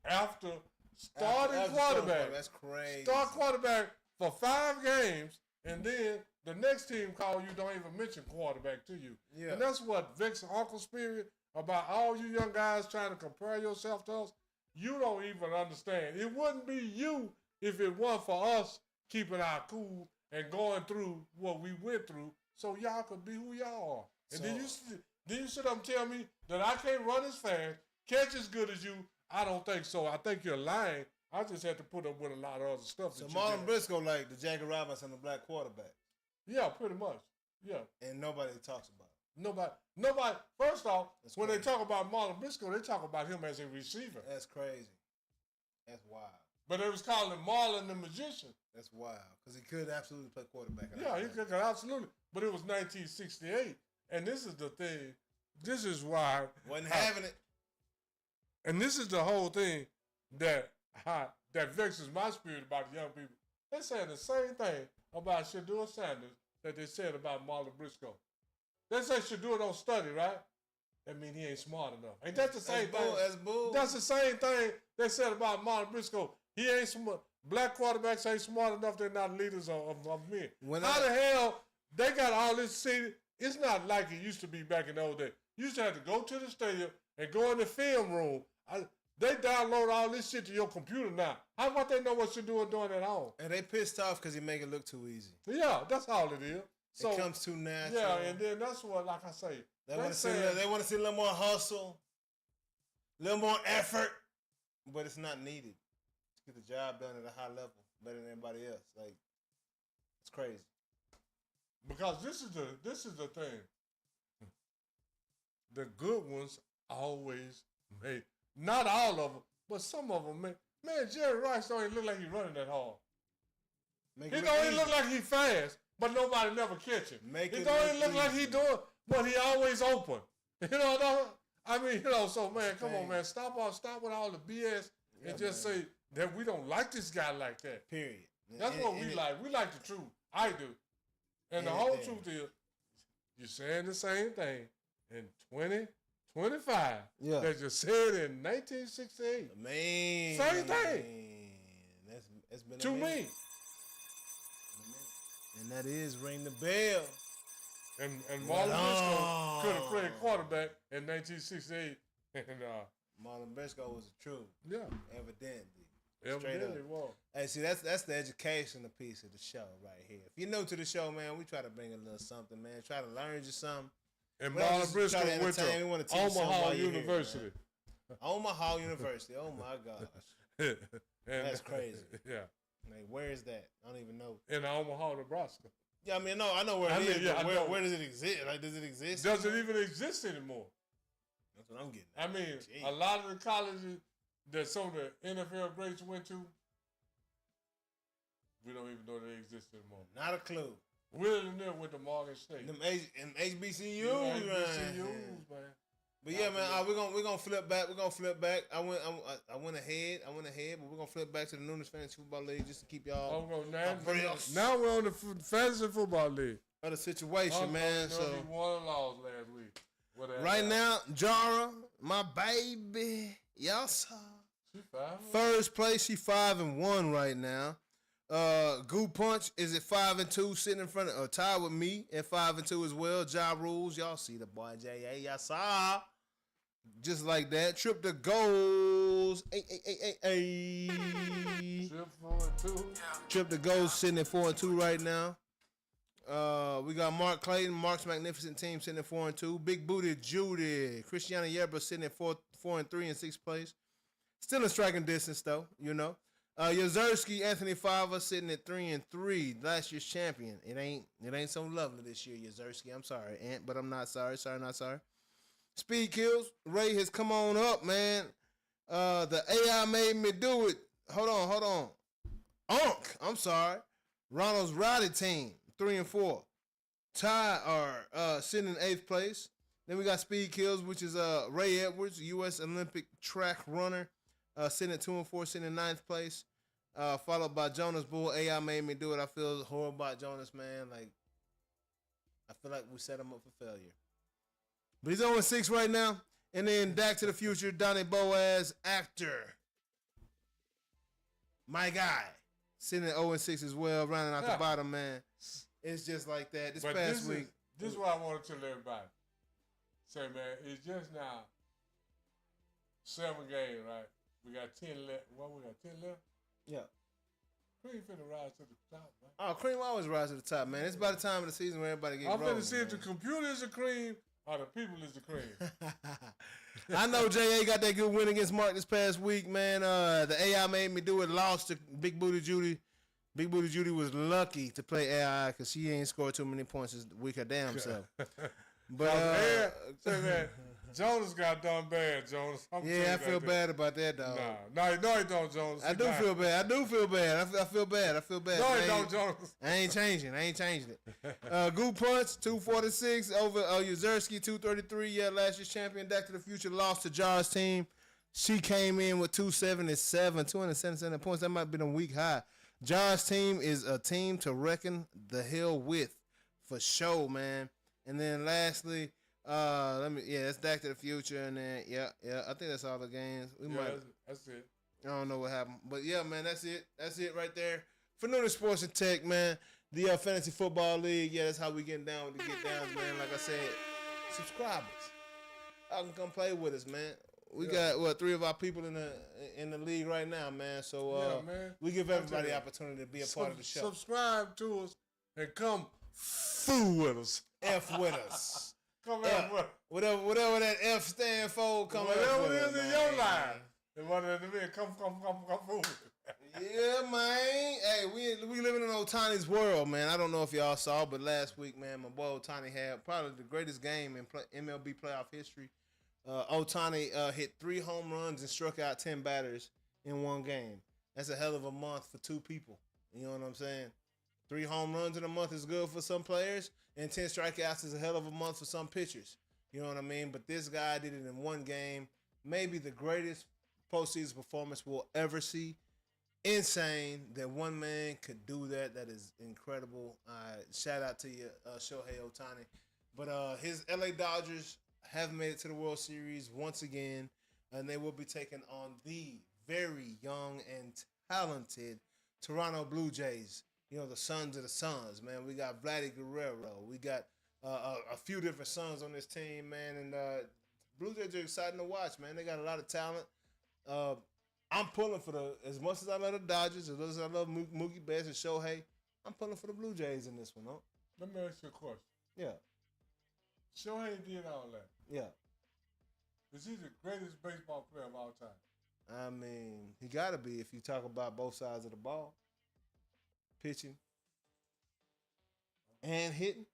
After starting quarterback. That's crazy. Start quarterback for 5 games, and then the next team call you, don't even mention quarterback to you. Yeah. And that's what vexes Uncle Spirit about all you young guys trying to compare yourself to us. You don't even understand. It wouldn't be you if it weren't for us keeping our cool and going through what we went through so y'all could be who y'all are. And then you sit up and tell me that I can't run as fast, catch as good as you. I don't think so. I think you're lying. I just had to put up with a lot of other stuff. So Marlon Briscoe like the Jackie Robinson, the black quarterback. Yeah, pretty much. Yeah. And nobody talks about it. Nobody. First off, That's when crazy. they talk about Marlon Briscoe, they talk about him as a receiver. That's crazy. That's wild. But they was calling Marlon the magician. That's wild. Because he could absolutely play quarterback. Yeah, he could absolutely. But it was 1968. And this is the thing. This is why. Wasn't having it. And this is the whole thing that vexes my spirit about the young people. They're saying the same thing about Shedeur Sanders that they said about Marlon Briscoe. They say Shedeur don't study, right? That means he ain't smart enough. Ain't that the same thing? That's bull. That's the same thing they said about Marlon Briscoe. He ain't smart. Black quarterbacks ain't smart enough. They're not leaders of men. How the hell they got all this city? It's not like it used to be back in the old days. You used to have to go to the stadium and go in the film room. They download all this shit to your computer now. How about they know what you're doing at home? And they pissed off because he make it look too easy. Yeah, that's all it is. So, it comes too natural. Yeah, and then that's what, like I say, they want to see a little more hustle, a little more effort, but it's not needed to get the job done at a high level better than anybody else. Like, it's crazy. Because this is the thing. The good ones always make. Not all of them, but some of them, man. Jerry Rice don't even look like he's running that hard. He don't even look like he's fast, but nobody never catch him. He don't even look like he doing, but he always open. So man, come on, man. Stop with all the BS and just say that we don't like this guy like that. Period. That's what we like. We like the truth. I do. And the whole truth is, you're saying the same thing in 2025 that you said in 1968. Man. Same thing. That's been to me. And that is ring the bell. And Marlon Briscoe could have played quarterback in 1968. And Marlon Briscoe was the truth. Yeah. Evidently. Was. Hey, see, that's the educational piece of the show right here. If you're new to the show, man, we try to bring a little something, man. Try to learn you something. And Marlon Briscoe went to Omaha University. Omaha University. Oh, my gosh. That's crazy. Yeah. Like, where is that? I don't even know. In Omaha, Nebraska. Yeah, I mean, no, I know where it is. Yeah, where does it exist? Like, does it exist? Does it even exist anymore? That's what I'm getting I at. mean, a lot of the colleges that some of the NFL greats went to, we don't even know they exist anymore. Not a clue. Willie Neal went to Morgan State. Them HBCUs, man. But yeah, man, we're gonna flip back. We're gonna flip back. I went ahead, but we're gonna flip back to the Noonish Fantasy Football League just to keep y'all. Now we're on the Fantasy Football League. Of the situation, man. So we won and lost last week. Right now, Jara, my baby, y'all saw. She 5-1. First place, she 5-1 right now. Goo Punch is at 5-2, sitting in front of tied with me at 5-2 as well. Ja Rules, y'all see the boy J.A. Y'all saw. Just like that. Trip to goals. Trip 4-2. Trip to goals sitting at 4-2 right now. We got Mark Clayton, Mark's Magnificent Team sitting at 4-2. Big Booty Judy, Christiana Yerba sitting at 4-3 in 6th place. Still in striking distance though, you know. Yezerski, Anthony Fava sitting at 3-3, last year's champion. It ain't so lovely this year, Yezerski. I'm sorry, Ant, but I'm not sorry. Sorry, not sorry. Speed Kills, Ray has come on up, man. The AI made me do it. Hold on. I'm sorry. Ronald's Rowdy Team, 3-4. Ty are sitting in 8th place. Then we got Speed Kills, which is Ray Edwards, U.S. Olympic track runner, sitting at 2-4, sitting in 9th place. followed by Jonas Bull. AI made me do it. I feel horrible about Jonas, man. Like, I feel like we set him up for failure. But he's 0-6 right now. And then Back to the Future, Donnie Boaz, actor. My guy. Sitting at 0-6 as well, rounding out the bottom, man. It's just like that. This week. This is what I want to tell everybody. Say, man, it's just now 7 games, right? We got 10 left. What, we got 10 left? Yeah. Cream finna rise to the top, man. Oh, Cream always rise to the top, man. It's about the time of the season where everybody gets rolling. I'm finna see if the computer is the cream or the people is the cream. I know J.A. got that good win against Mark this past week, man. The AI made me do it. Lost to Big Booty Judy. Big Booty Judy was lucky to play AI because she ain't scored too many points this week her damn self. But say, man, Jonas got done bad, Jonas. Yeah, I feel bad about that, dog. No, he don't, Jonas. I do feel bad. I feel bad. No, he don't, Jonas. I ain't changing it. Good punch, 246 over Yuzerski, 233. Yeah, last year's champion. Back to the Future lost to Jar's team. She came in with 277 points. That might be a week high. Jar's team is a team to reckon the hell with, for sure, man. And then lastly, that's Back to the Future, and then I think that's all the games. That's it. I don't know what happened, but yeah, man, that's it. That's it right there for Noonish Sports and Tech, man. The Fantasy Football League, that's how we getting down with the get downs, man. Like I said, subscribers, y'all can come play with us, man. We got 3 of our people in the league right now, man. So man. we give everybody the opportunity to be a part of the show. Subscribe to us and come fool with us. F with us. Come F with us. Whatever that F stand for, come whatever it is in your life. And what it is, come fool. Yeah, man. Hey, we living in Ohtani's world, man. I don't know if y'all saw, but last week, man, my boy Ohtani had probably the greatest game in MLB playoff history. Ohtani hit 3 home runs and struck out 10 batters in one game. That's a hell of a month for 2 people. You know what I'm saying? 3 home runs in a month is good for some players, and 10 strikeouts is a hell of a month for some pitchers. You know what I mean? But this guy did it in one game. Maybe the greatest postseason performance we'll ever see. Insane that one man could do that. That is incredible. Shout out to you, Shohei Ohtani. But his LA Dodgers have made it to the World Series once again, and they will be taking on the very young and talented Toronto Blue Jays. You know, the sons of the Suns, man. We got Vladdy Guerrero. We got a few different sons on this team, man. And Blue Jays are exciting to watch, man. They got a lot of talent. I'm pulling for as much as I love the Dodgers, as much as I love Mookie Betts and Shohei, I'm pulling for the Blue Jays in this one, huh? Let me ask you a question. Yeah. Shohei did all that. Yeah. Is he the greatest baseball player of all time? I mean, he got to be if you talk about both sides of the ball. Pitching and hitting.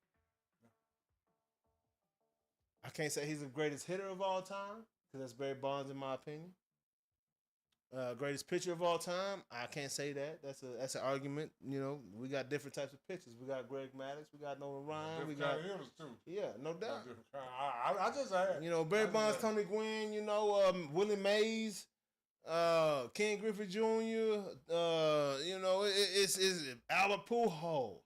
I can't say he's the greatest hitter of all time because that's Barry Bonds in my opinion. Greatest pitcher of all time, I can't say that. That's an argument. You know, we got different types of pitchers. We got Greg Maddux, we got Nolan Ryan, we got hitters too. Yeah, no doubt. I just had. You know, Barry Bonds, Tony Gwynn. You know, Willie Mays, Ken Griffey Jr. You know, it's Albert Pujols,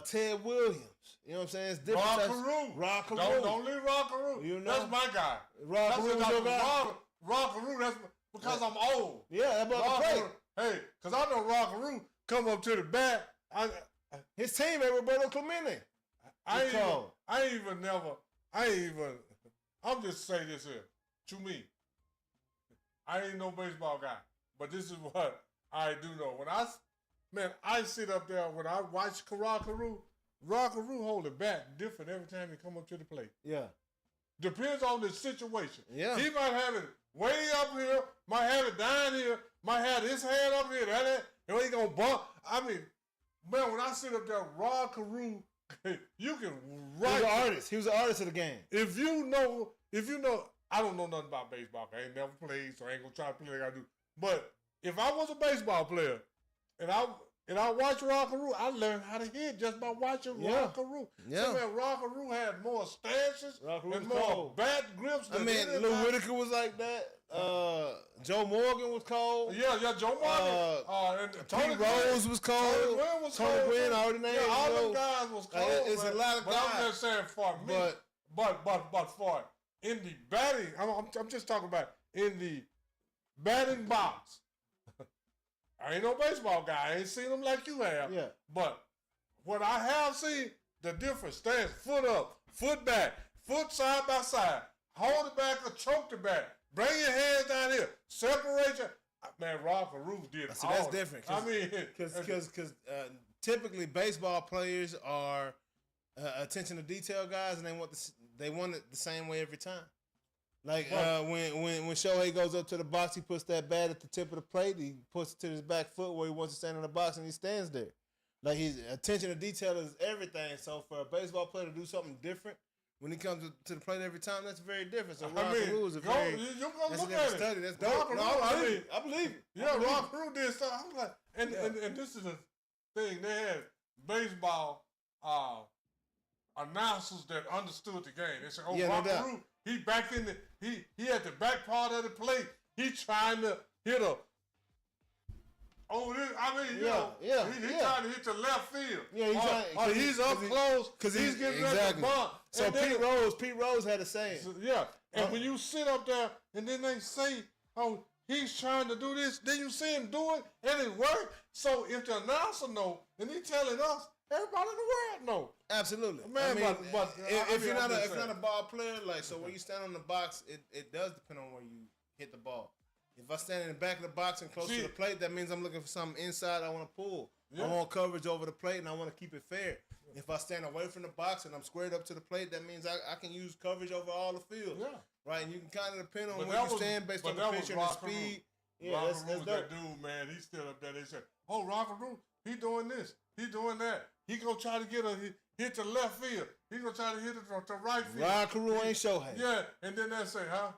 Ted Williams. You know what I'm saying? It's different. Rod Carew. Don't leave Rod Carew. You know, that's my guy. Rod Carew, your guy. Rod Carew. That's because I'm old. Yeah, that's about the play. Hey, because I know Rod Carew come up to the bat. His teammate Roberto Clemente. I'm just saying this here. To me, I ain't no baseball guy, but this is what I do know. I sit up there when I watch Rod Carew hold the bat different every time he come up to the plate. Yeah. Depends on the situation. Yeah. He might have it way up here, might have it down here, might have his hand up here, and he gonna bump. I mean, man, when I sit up there, Rod Carew, you can write. He was an artist of the game. If you know, I don't know nothing about baseball. I ain't never played, so I ain't gonna try to play like I do. But if I was a baseball player, and And I watched Rockaroo. I learned how to hit just by watching Rockaroo. Yeah. So, man, Rockaroo had more stances Rockaroo and was more cold. bat grips. I mean, Lou Whitaker was like that. Joe Morgan was cold. Yeah, Joe Morgan. And Tony Rose was cold. Tony Gwynn was cold. Tony Gwynn, already named. Yeah, all them guys was cold. It's man. a lot of but guys. I'm just saying for me. But for in the batting, I'm just talking about in the batting box. I ain't no baseball guy. I ain't seen them like you have. Yeah. But what I have seen, the difference stance, foot up, foot back, foot side by side, hold it back or choke the back, bring your hands down here, separate your. Man, Rockaroo did See, all. that's different. I mean, because typically baseball players are attention to detail guys, and they want it the same way every time. Like when Shohei goes up to the box, he puts that bat at the tip of the plate. He puts it to his back foot where he wants to stand in the box, and he stands there. Like his attention to detail is everything. So for a baseball player to do something different when he comes to the plate every time, that's very different. So Rockaroo is a very that's a different study. That's dope. No, I believe it. Yeah, Rockaroo did stuff. I was like, and this is the thing. They had baseball announcers that understood the game. They said, "Oh, Rockaroo, he back in the he at the back part of the plate. He trying to hit a." Oh, I mean, you know, he's trying to hit the left field. Yeah, he's up close because he's getting ready to bunt. So Pete Rose had a saying. And when you sit up there and then they say, "Oh, he's trying to do this," then you see him do it and it worked. So if the announcer know and he telling us, everybody in the world know. Absolutely, man. But if you're not a ball player, like so, when you stand on the box, it does depend on where you hit the ball. If I stand in the back of the box and close to the plate, that means I'm looking for something inside I want to pull. I want coverage over the plate, and I want to keep it fair. If I stand away from the box and I'm squared up to the plate, that means I can use coverage over all the field. Yeah. Right? And you can kind of depend on where you stand based on the pitcher and the speed. Yeah, that's dope. That dude, man, he's still up there. They said, "Oh, Rockaroo, he doing this. He doing that. He going to try to get hit to left field. He going to try to hit it to right field." Rockaroo ain't Shohei. Yeah, and then they say, huh?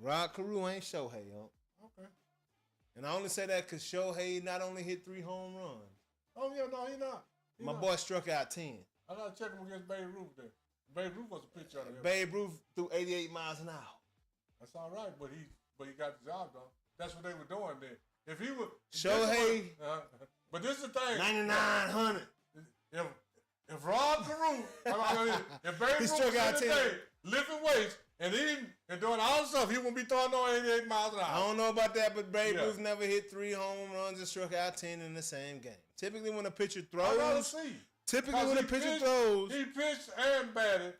Rockaroo ain't Shohei, yo. Okay. And I only say that because Shohei not only hit 3 home runs. Oh, yeah, no, he not. My boy struck out 10. I got to check him against Babe Ruth there. Babe Ruth was a pitcher. Babe Ruth threw 88 miles an hour. That's all right, but he got the job done. That's what they were doing then. If he would Shohei, but this is the thing. 9,900. If Rockaroo, if Babe Ruth struck out 10, lifting weights and doing all the stuff, he won't be throwing no 88 miles an hour. I don't know about that, but Babe Ruth never hit 3 home runs and struck out 10 in the same game. Typically, when a pitcher throws, I gotta see. He pitched and batted.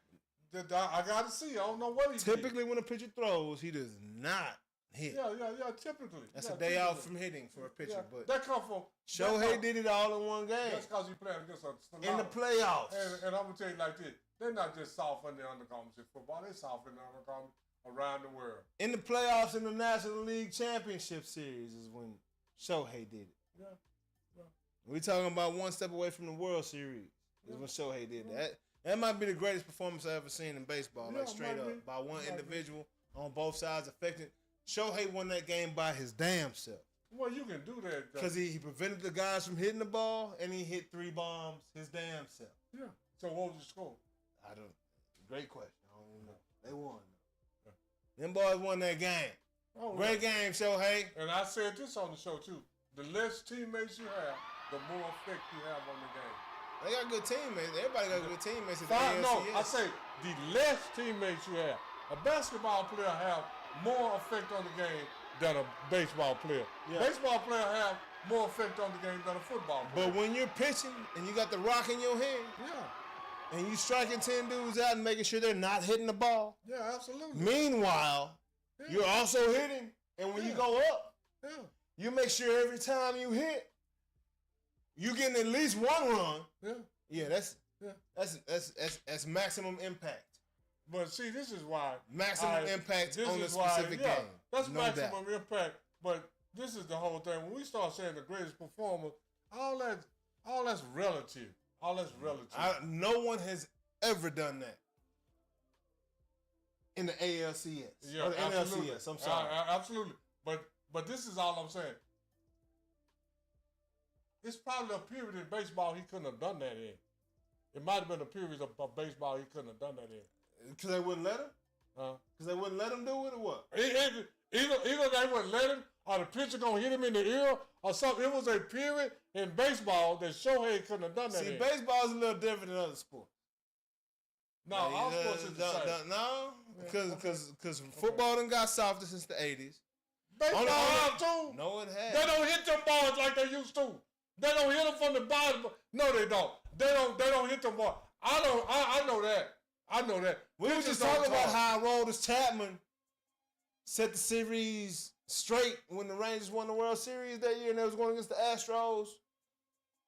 I gotta see. I don't know what he did. Typically, when a pitcher throws, he does not hit. Yeah. Typically, that's a day out from hitting for a pitcher. But that come from Shohei did it all in one game. That's because he played against a in the playoffs. And I'm gonna tell you like this: they're not just soft in the undergarments in football; they're soft in the undergarments around the world. In the playoffs in the National League Championship Series is when Shohei did it. Yeah. We're talking about one step away from the World Series. Is when Shohei did that. That might be the greatest performance I've ever seen in baseball, like straight up, by one individual on both sides affected. Shohei won that game by his damn self. Well, you can do that. Because he prevented the guys from hitting the ball, and he hit 3 bombs his damn self. Yeah. So what was the score? I don't. Great question. I don't even know. They won. Yeah. Them boys won that game. Oh, great game, Shohei. And I said this on the show too. The less teammates you have, the more effect you have on the game. They got good teammates. Everybody got good teammates. I say the less teammates you have. A basketball player have more effect on the game than a baseball player. Yeah. Baseball player have more effect on the game than a football player. But when you're pitching and you got the rock in your hand, and you striking 10 dudes out and making sure they're not hitting the ball. Yeah, absolutely. Meanwhile, you're also hitting, and when you go up, you make sure every time you hit, you getting at least 1 run. Yeah, that's maximum impact. But see, this is why maximum impact on a specific game. That's no maximum impact. But this is the whole thing. When we start saying the greatest performer, all that's relative. All that's relative. No one has ever done that in the ALCS or the NLCS. I'm sorry. Absolutely. But this is all I'm saying. it's probably a period in baseball he couldn't have done that in. It might have been a period of baseball he couldn't have done that in. Because they wouldn't let him? Because they wouldn't let him do it or what? Either they wouldn't let him, or the pitcher gonna hit him in the ear, or something. It was a period in baseball that Shohei couldn't have done that. See, baseball is a little different than other sports. No, all sports is the same. No, because football done got softer since the 80s. Baseball have too. No, it has. They don't hit them balls like they used to. They don't hit them from the bottom. No, they don't. They don't hit them balls. I know that. I know that. We were just talking about how Aroldis Chapman set the series straight when the Rangers won the World Series that year and they was going against the Astros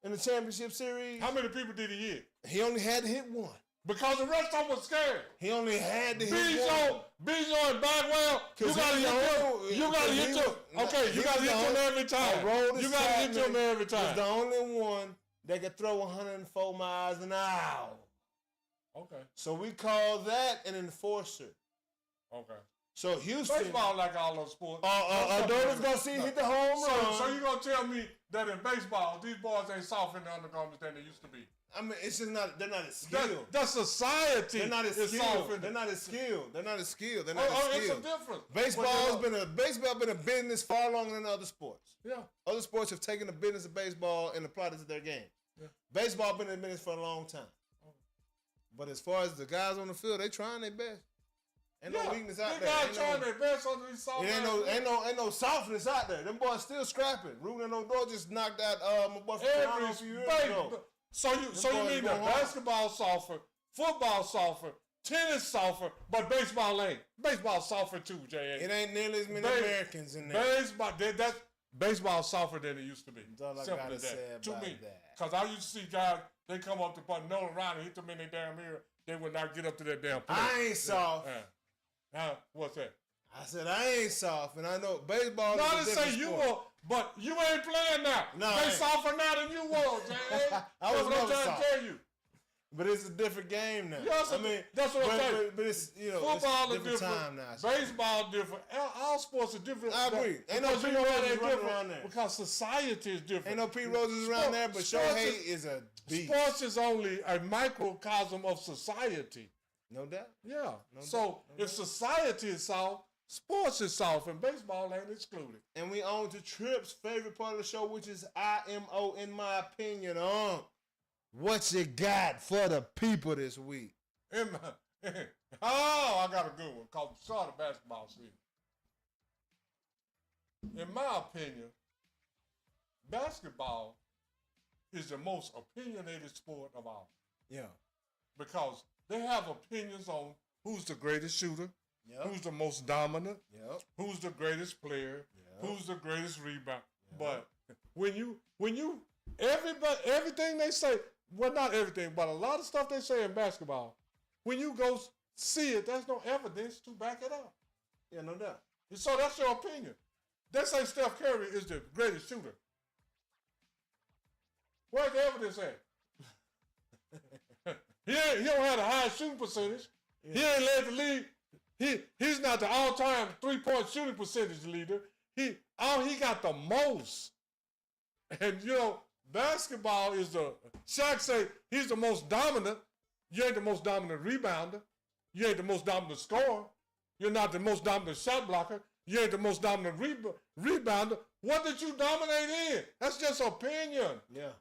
in the championship series. How many people did he hit? He only had to hit one. Because the rest of them was scared. He only had to hit one. Bijan and Bagwell, you gotta hit them. You gotta hit them. Okay, you gotta hit them every time. You gotta hit them every time. He's the only one that could throw 104 miles an hour. Okay. So we call that an enforcer. Okay. So Houston. Baseball like all those sports. Dota's gonna see hit the home run. So you gonna tell me that in baseball these boys ain't soft in the undergarments than they used to be? I mean, it's just not. They're not as skilled. That's society. They're not as skilled. They're not as skilled. They're not as skilled. They're not as skilled. It's a difference. Baseball been a business far longer than other sports. Yeah. Other sports have taken the business of baseball and applied it to their game. Yeah. Baseball been in business for a long time. But as far as the guys on the field, they trying their best. Ain't no weakness out there. They guys trying their best on these soft. Ain't no softness out there. Them boys still scrapping. Ruben Odor just knocked out my boy Fernando a few years ago. So you mean that basketball softer, football softer, tennis softer, but baseball ain't. Baseball softer too, J.A. It ain't nearly as many Americans in there. Baseball softer than it used to be. That's all I gotta say about that. Because I used to see guys, they come up to Nolan around and hit them in their damn ear. They would not get up to that damn plate. I ain't soft. What's that? I said I ain't soft, and I know baseball. No, I didn't say you were, but you ain't playing now. No, they softer now than you was, J.A. I was That's what I'm trying soft. to tell you. But it's a different game now. Yes, I mean, that's what I'm saying. But it's football it's is different. Time now. Baseball different. All sports are different. I agree. Ain't no Pete Roses running around there. Because society is different. Ain't no Pete Roses around there, but Shohei is a beast. Sports is only a microcosm of society. No doubt. Yeah. If society is soft, sports is soft, and baseball ain't excluded. And we on to Tripp's favorite part of the show, which is IMO, in my opinion. What you got for the people this week? I got a good one called Start of Basketball Season. In my opinion, basketball is the most opinionated sport of all. Yeah. Because they have opinions on who's the greatest shooter, who's the most dominant, who's the greatest player, who's the greatest rebound. But when you everything they say, well, not everything, but a lot of stuff they say in basketball, when you go see it, there's no evidence to back it up. Yeah, no doubt. So that's your opinion. They say Steph Curry is the greatest shooter. Where's the evidence at? He don't have the highest shooting percentage. Yeah. He ain't led the league. He's not the all-time three-point shooting percentage leader. He got the most. And basketball is Shaq say he's the most dominant. You ain't the most dominant rebounder. You ain't the most dominant scorer. You're not the most dominant shot blocker. You ain't the most dominant rebounder. What did you dominate in? That's just opinion. Yeah.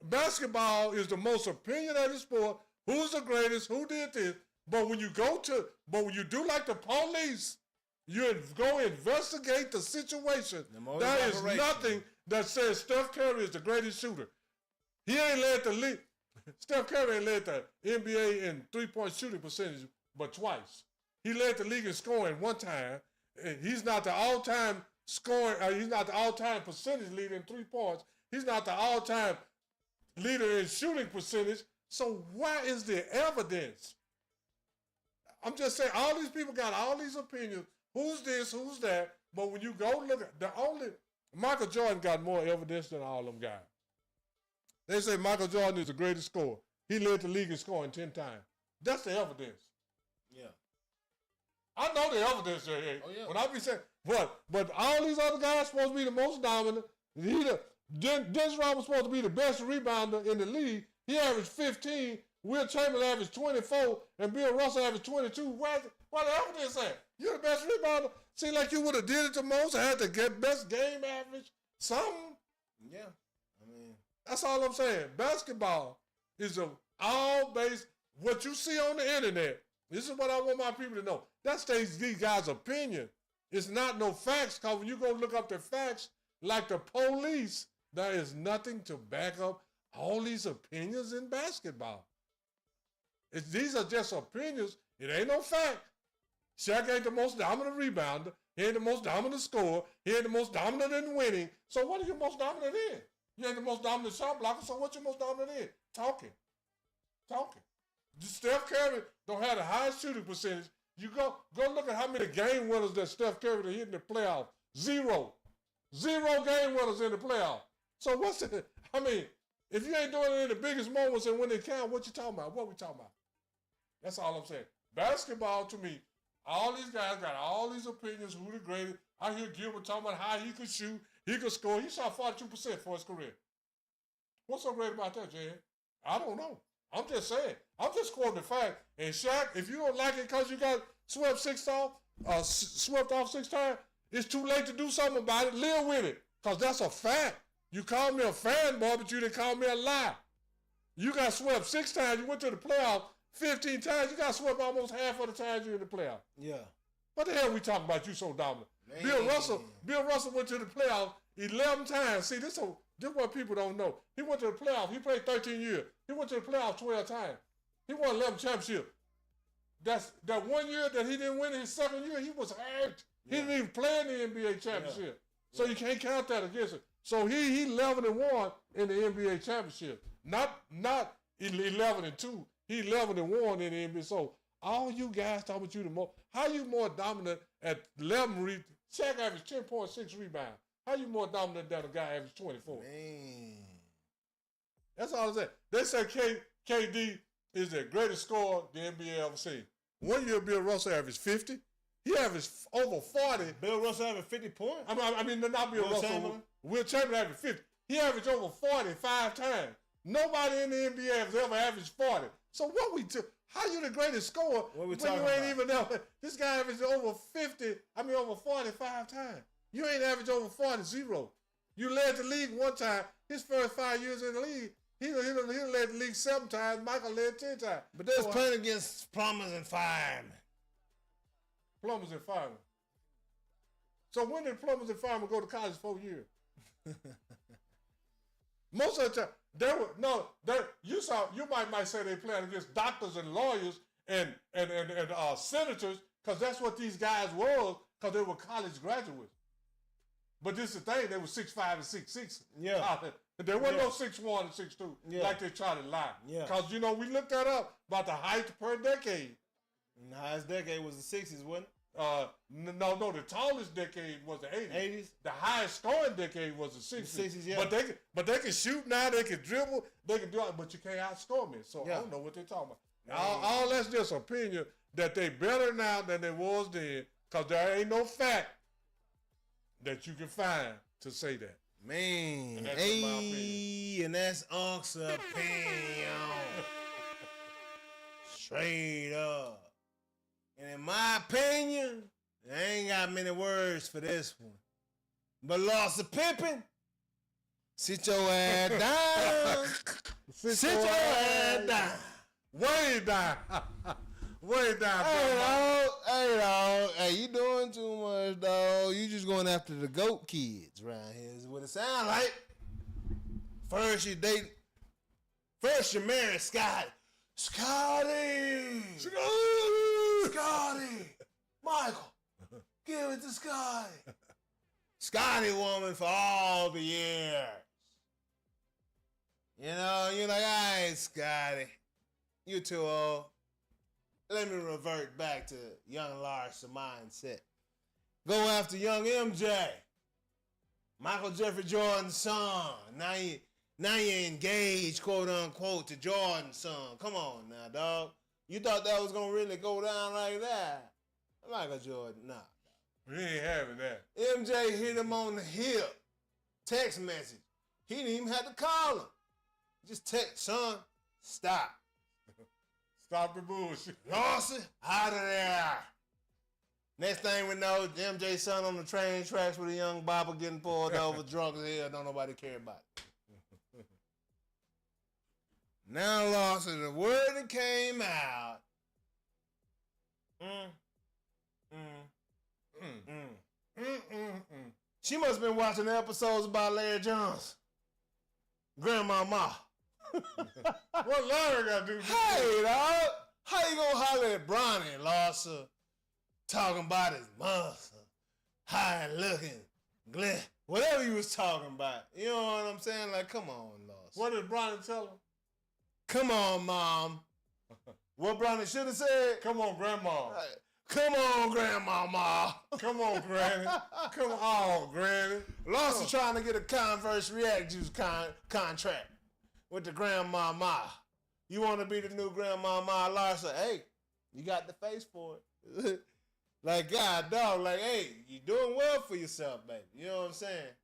Basketball is the most opinionated sport. Who's the greatest? Who did this? But when you do like the police, you go investigate the situation. There is nothing that says Steph Curry is the greatest shooter. He ain't led the league. Steph Curry ain't led the NBA in three-point shooting percentage but twice. He led the league in scoring one time. He's not the all-time scoring. He's not the all-time percentage leader in 3 points. He's not the all-time leader in shooting percentage. So where is the evidence? I'm just saying, all these people got all these opinions. Who's this? Who's that? But when you go look at Michael Jordan got more evidence than all them guys. They say Michael Jordan is the greatest scorer. He led the league in scoring 10 times. That's the evidence. Yeah. I know the evidence there. Oh, yeah. When I be saying, but all these other guys supposed to be the most dominant. Dennis Rodman was supposed to be the best rebounder in the league. He averaged 15. Will Chamberlain averaged 24, and Bill Russell averaged 22. Why the hell did say? You're the best rebounder. Seemed like you would have did it the most. I had to get best game average. Something. Yeah. I mean, that's all I'm saying. Basketball is all based. What you see on the internet. This is what I want my people to know. That stays these guys' opinion. It's not no facts. Because when you go look up the facts, like the police, there is nothing to back up all these opinions in basketball. These are just opinions. It ain't no fact. Shaq ain't the most dominant rebounder. He ain't the most dominant scorer. He ain't the most dominant in winning. So what are you most dominant in? You ain't the most dominant shot blocker, so what you most dominant in? Talking. Steph Curry don't have the highest shooting percentage. You go look at how many game winners that Steph Curry hit in the playoffs. 0. 0 game winners in the playoffs. So what's it? I mean, if you ain't doing it in the biggest moments and when they count, what you talking about? What we talking about? That's all I'm saying. Basketball, to me, all these guys got all these opinions, who the greatest. I hear Gilbert talking about how he could shoot, he could score. He shot 42% for his career. What's so great about that, Jan? I don't know. I'm just saying. I'm just quoting the fact. And Shaq, if you don't like it because you got swept off 6 times, it's too late to do something about it. Live with it, because that's a fact. You called me a fanboy, but you didn't call me a lie. You got swept 6 times. You went to the playoffs 15 times. You got swept almost half of the times you're in the playoffs. Yeah. What the hell we talking about? You so dominant. Man. Bill Russell went to the playoffs 11 times. See, this what people don't know. He went to the playoffs. He played 13 years. He went to the playoffs 12 times. He won 11 championships. That 1 year that he didn't win, his second year, he was hurt. Yeah. He didn't even play in the NBA championship. Yeah. So you can't count that against him. So he 11-1 in the NBA championship. Not 11-2. He 11-1 in the NBA. So all you guys talking about you the most. How you more dominant at 11? Shaq averaged 10.6 rebounds. How you more dominant than a guy averaged 24? Man. That's all I said. They say KD is the greatest scorer the NBA ever seen. 1 year Bill Russell averaged 50. He averaged over 40. Bill Russell averaged 50 points? I mean not Bill Russell. Chamberlain? Will Chamberlain averaged 50. He averaged over 40 5 times. Nobody in the NBA has ever averaged 40. So what we do? How you the greatest scorer when you ain't about? Even know? This guy averaged over 45 times. You ain't averaged over 40, 0. You led the league 1 time. His first 5 years in the league, he led the league 7 times. Michael led 10 times. But they was playing against plumbers and firemen. Plumbers and firemen. So when did plumbers and firemen go to college 4 years? Most of the time, you might say they playing against doctors and lawyers and senators, because that's what these guys was, because they were college graduates. But this is the thing, they were 6'5" and 6'6". Yeah. There wasn't no 6'1" and 6'2", like they try to lie. Yeah. Because, we looked that up about the height per decade. And the highest decade was the 60s, wasn't it? No, the tallest decade was the 80s. 80s? The highest scoring decade was the 60s. The 60s, yeah. But they can shoot now, they can dribble, they can do it, but you can't outscore me. So I don't know what they're talking about. All that's just opinion that they better now than they was then, because there ain't no fact that you can find to say that. Man, And that's just my opinion. and that's Unc's opinion. Straight up. And in my opinion, I ain't got many words for this one. But Larsa Pippen, sit your ass down. Sit your ass down. Way down. Way down. Hey, dog. Hey, you doing too much, dog. You just going after the GOAT kids around here is what it sounds like. First you marry Scotty. Scotty! Michael, give it to Scotty. Scotty woman for all the years. You're like, all right, Scotty. You too old. Let me revert back to young Larsa mindset. Go after young MJ. Michael Jeffrey Jordan's son. Now you engaged, quote unquote, to Jordan's son. Come on now, dog. You thought that was gonna really go down like that? Michael Jordan, nah. We ain't having that. MJ hit him on the hip. Text message. He didn't even have to call him. Just text, son, stop. Stop the bullshit. Lawson, out of there. Next thing we know, MJ son on the train tracks with a young bopper getting pulled over, drunk as hell, don't nobody care about it. Now Lawson, the word that came out. She must have been watching the episodes about Larry Jones. Grandmama. What Larry got to do with this? Hey, dog. How you gonna holler at Bronny, Lawson? Talking about his muscle, high looking, whatever he was talking about. You know what I'm saying? Like, come on, Lawson. What did Brian tell him? Come on, Mom. What Bronny should have said? Come on, Grandma. Come on, Grandmama. Come on, Granny. Come on, Granny. Lawson trying to get a Converse React Juice contract with the Grandmama. You want to be the new Grandmama, Lawson? Hey, you got the face for it. Like, God, dog, like, hey, you doing well for yourself, baby. You know what I'm saying?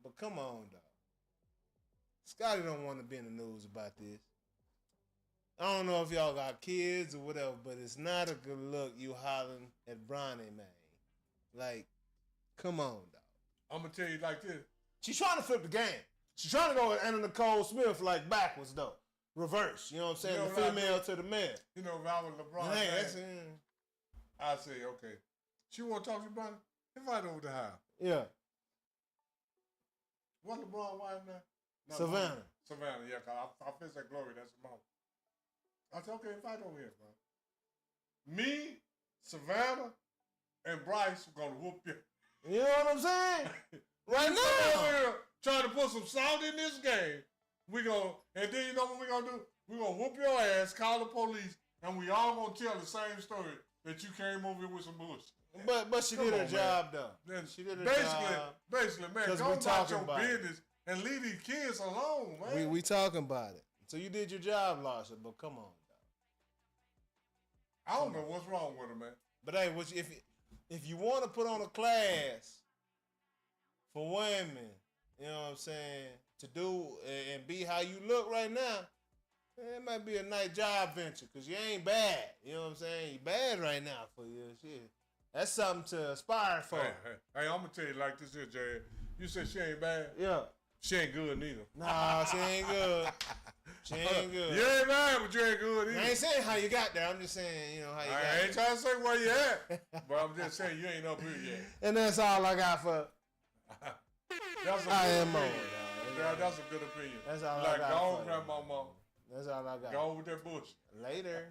But come on, dog. Scotty don't want to be in the news about this. I don't know if y'all got kids or whatever, but it's not a good look you hollering at Bronny, man. Like, come on, dog. I'm going to tell you like this. She's trying to flip the game. She's trying to go with Anna Nicole Smith, like, backwards, though. Reverse, you know what I'm saying? You know, the female to the male. You know, if I was LeBron, Hey, that's I say, okay. She want to talk to you, Bronny? Invite her over to the house. Yeah. What LeBron wife now? No, Savannah. Savannah, yeah, because I feel that Glory, that's the mom. I said, okay, invite her over here, bro. Me, Savannah, and Bryce are going to whoop you. You know what I'm saying? Right now. Over here trying to put some salt in this game. And then you know what we're going to do? We're going to whoop your ass, call the police, and we all going to tell the same story that you came over here with some bullshit. But she did her job, though. Then She did her basically, job. Basically, man, 'Cause go we about talking your about it. business and leave these kids alone, man. We talking about it. So you did your job, Lawson, but come on, dog. I don't know what's wrong with her, man. But hey, if you want to put on a class for women, you know what I'm saying, to do and be how you look right now, it might be a nice job venture because you ain't bad. You know what I'm saying? You bad right now for you. Shit. That's something to aspire for. Hey, I'm going to tell you like this here, Jay. You said she ain't bad? Yeah. She ain't good neither. Nah, she ain't good. She ain't good. You ain't bad, but you ain't good either. I ain't saying how you got there. I'm just saying, you know, how you got I ain't there. trying to say where you at, but I'm just saying you ain't up here yet. And that's all I got for That's a I good am on. opinion. That's a good opinion. That's all I like, got go on, for you. Grandmama. That's all I got. Go on with that bullshit. Later.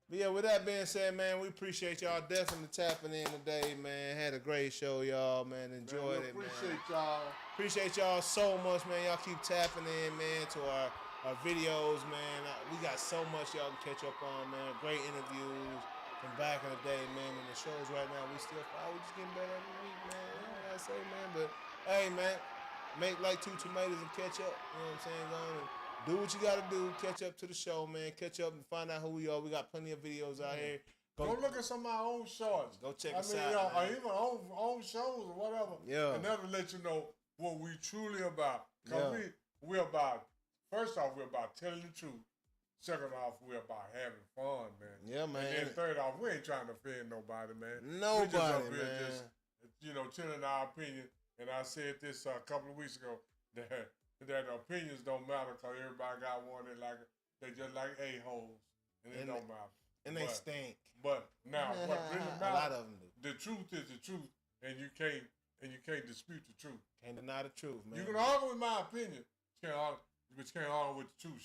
But yeah, with that being said, man, we appreciate y'all definitely tapping in today, man. Had a great show, y'all, man. Enjoyed it, man. Appreciate y'all. Appreciate y'all so much, man. Y'all keep tapping in, man, to our videos, man. We got so much y'all can catch up on, man. Great interviews from back in the day, man. And the shows right now, we just getting better every week, man. You know what I say, man. But hey, man, make like 2 tomatoes and catch up. You know what I'm saying? Go on and do what you got to do. Catch up to the show, man. Catch up and find out who we are. We got plenty of videos out here. Go look at some of our old shorts. Go check us out. out, Or man. even old shows or whatever. Yeah. And that'll let you know what we truly about. Yeah. Because we're about, first off, we're about telling the truth. Second off, we're about having fun, man. Yeah, man. And then third off, we ain't trying to offend nobody, man. Nobody, we just up here man. just, telling our opinion. And I said this a couple of weeks ago, that opinions don't matter because everybody got one that like they just like a-holes. And it don't matter. And they stink. But now, what really matters, a lot of them do. The truth is the truth, and you can't dispute the truth. Can't deny the truth, man. You can argue with my opinion, but you can't argue with the truth,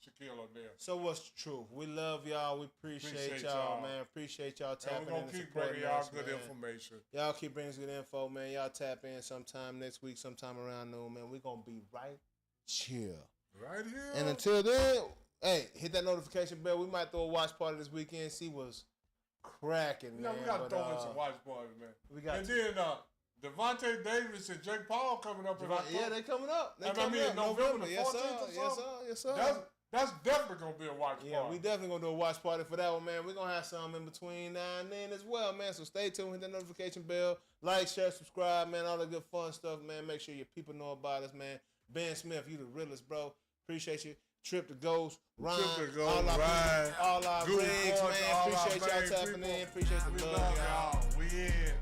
Shaquille O'Neal. So what's the truth? We love y'all. We appreciate y'all, man. Appreciate y'all tapping in and we're and gonna keep supporting bringing y'all us, good man. information. Y'all keep bringing us good info, man. Y'all tap in sometime next week, sometime around noon, man. We're gonna be right here. Right here. And until then, hey, hit that notification bell. We might throw a watch party this weekend. See what's cracking, man. We got to throw in some watch parties, man. We got and then Devontae Davis and Jake Paul coming up in October. Yeah, they coming up. In November the 14th or something. Yes, sir. That's definitely gonna be a watch party. Yeah, we definitely gonna do a watch party for that one, man. We're gonna have some in between now and then as well, man. So stay tuned, hit that notification bell, like, share, subscribe, man. All the good fun stuff, man. Make sure your people know about us, man. Ben Smith, you the realest, bro. Appreciate you. Trip to Ghost, Ryan, all our Good rigs, morning, man. all our Appreciate y'all main tapping people. in. Appreciate the We love, love y'all. y'all. We in.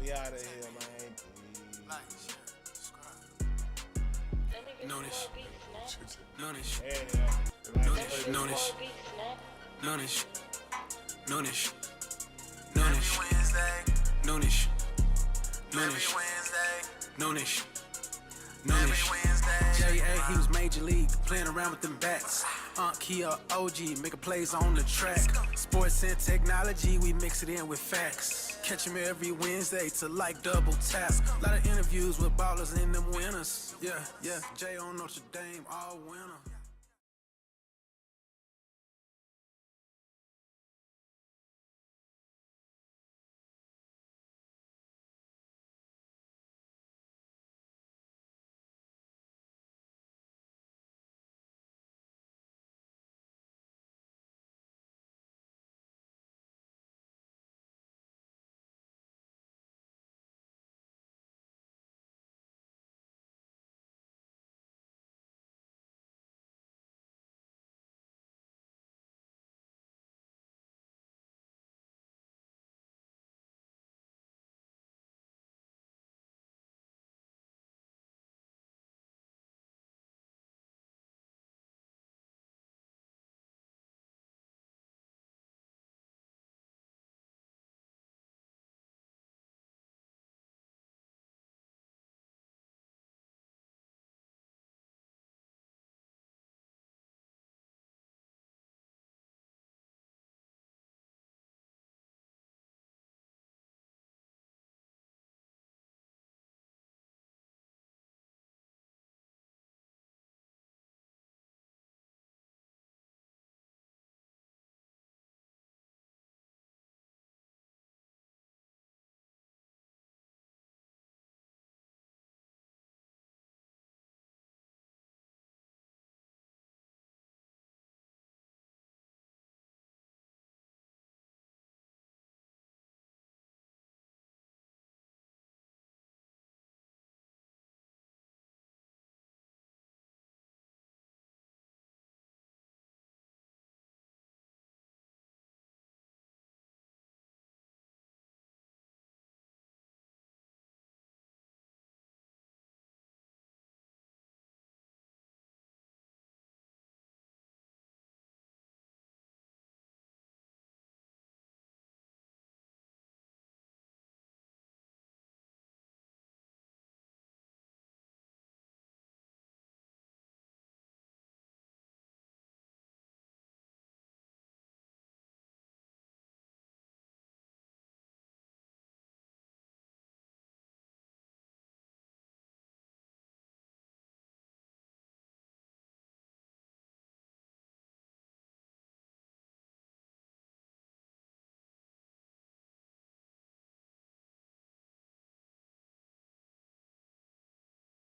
We out of here, man. Peace. Like, share, subscribe. Noonish. Noonish. There it is. Noonish. Noonish. Noonish. Noonish. Noonish. Wednesday. Noonish. Noonish. Wednesday. Noonish. Noonish. J.A. he was major league, playing around with them bats. Kia OG, making plays on the track. Sports and technology, we mix it in with facts. Catch him every Wednesday to like double tap. Lot of interviews with ballers and them winners. Yeah, Jay on Notre Dame, all winner.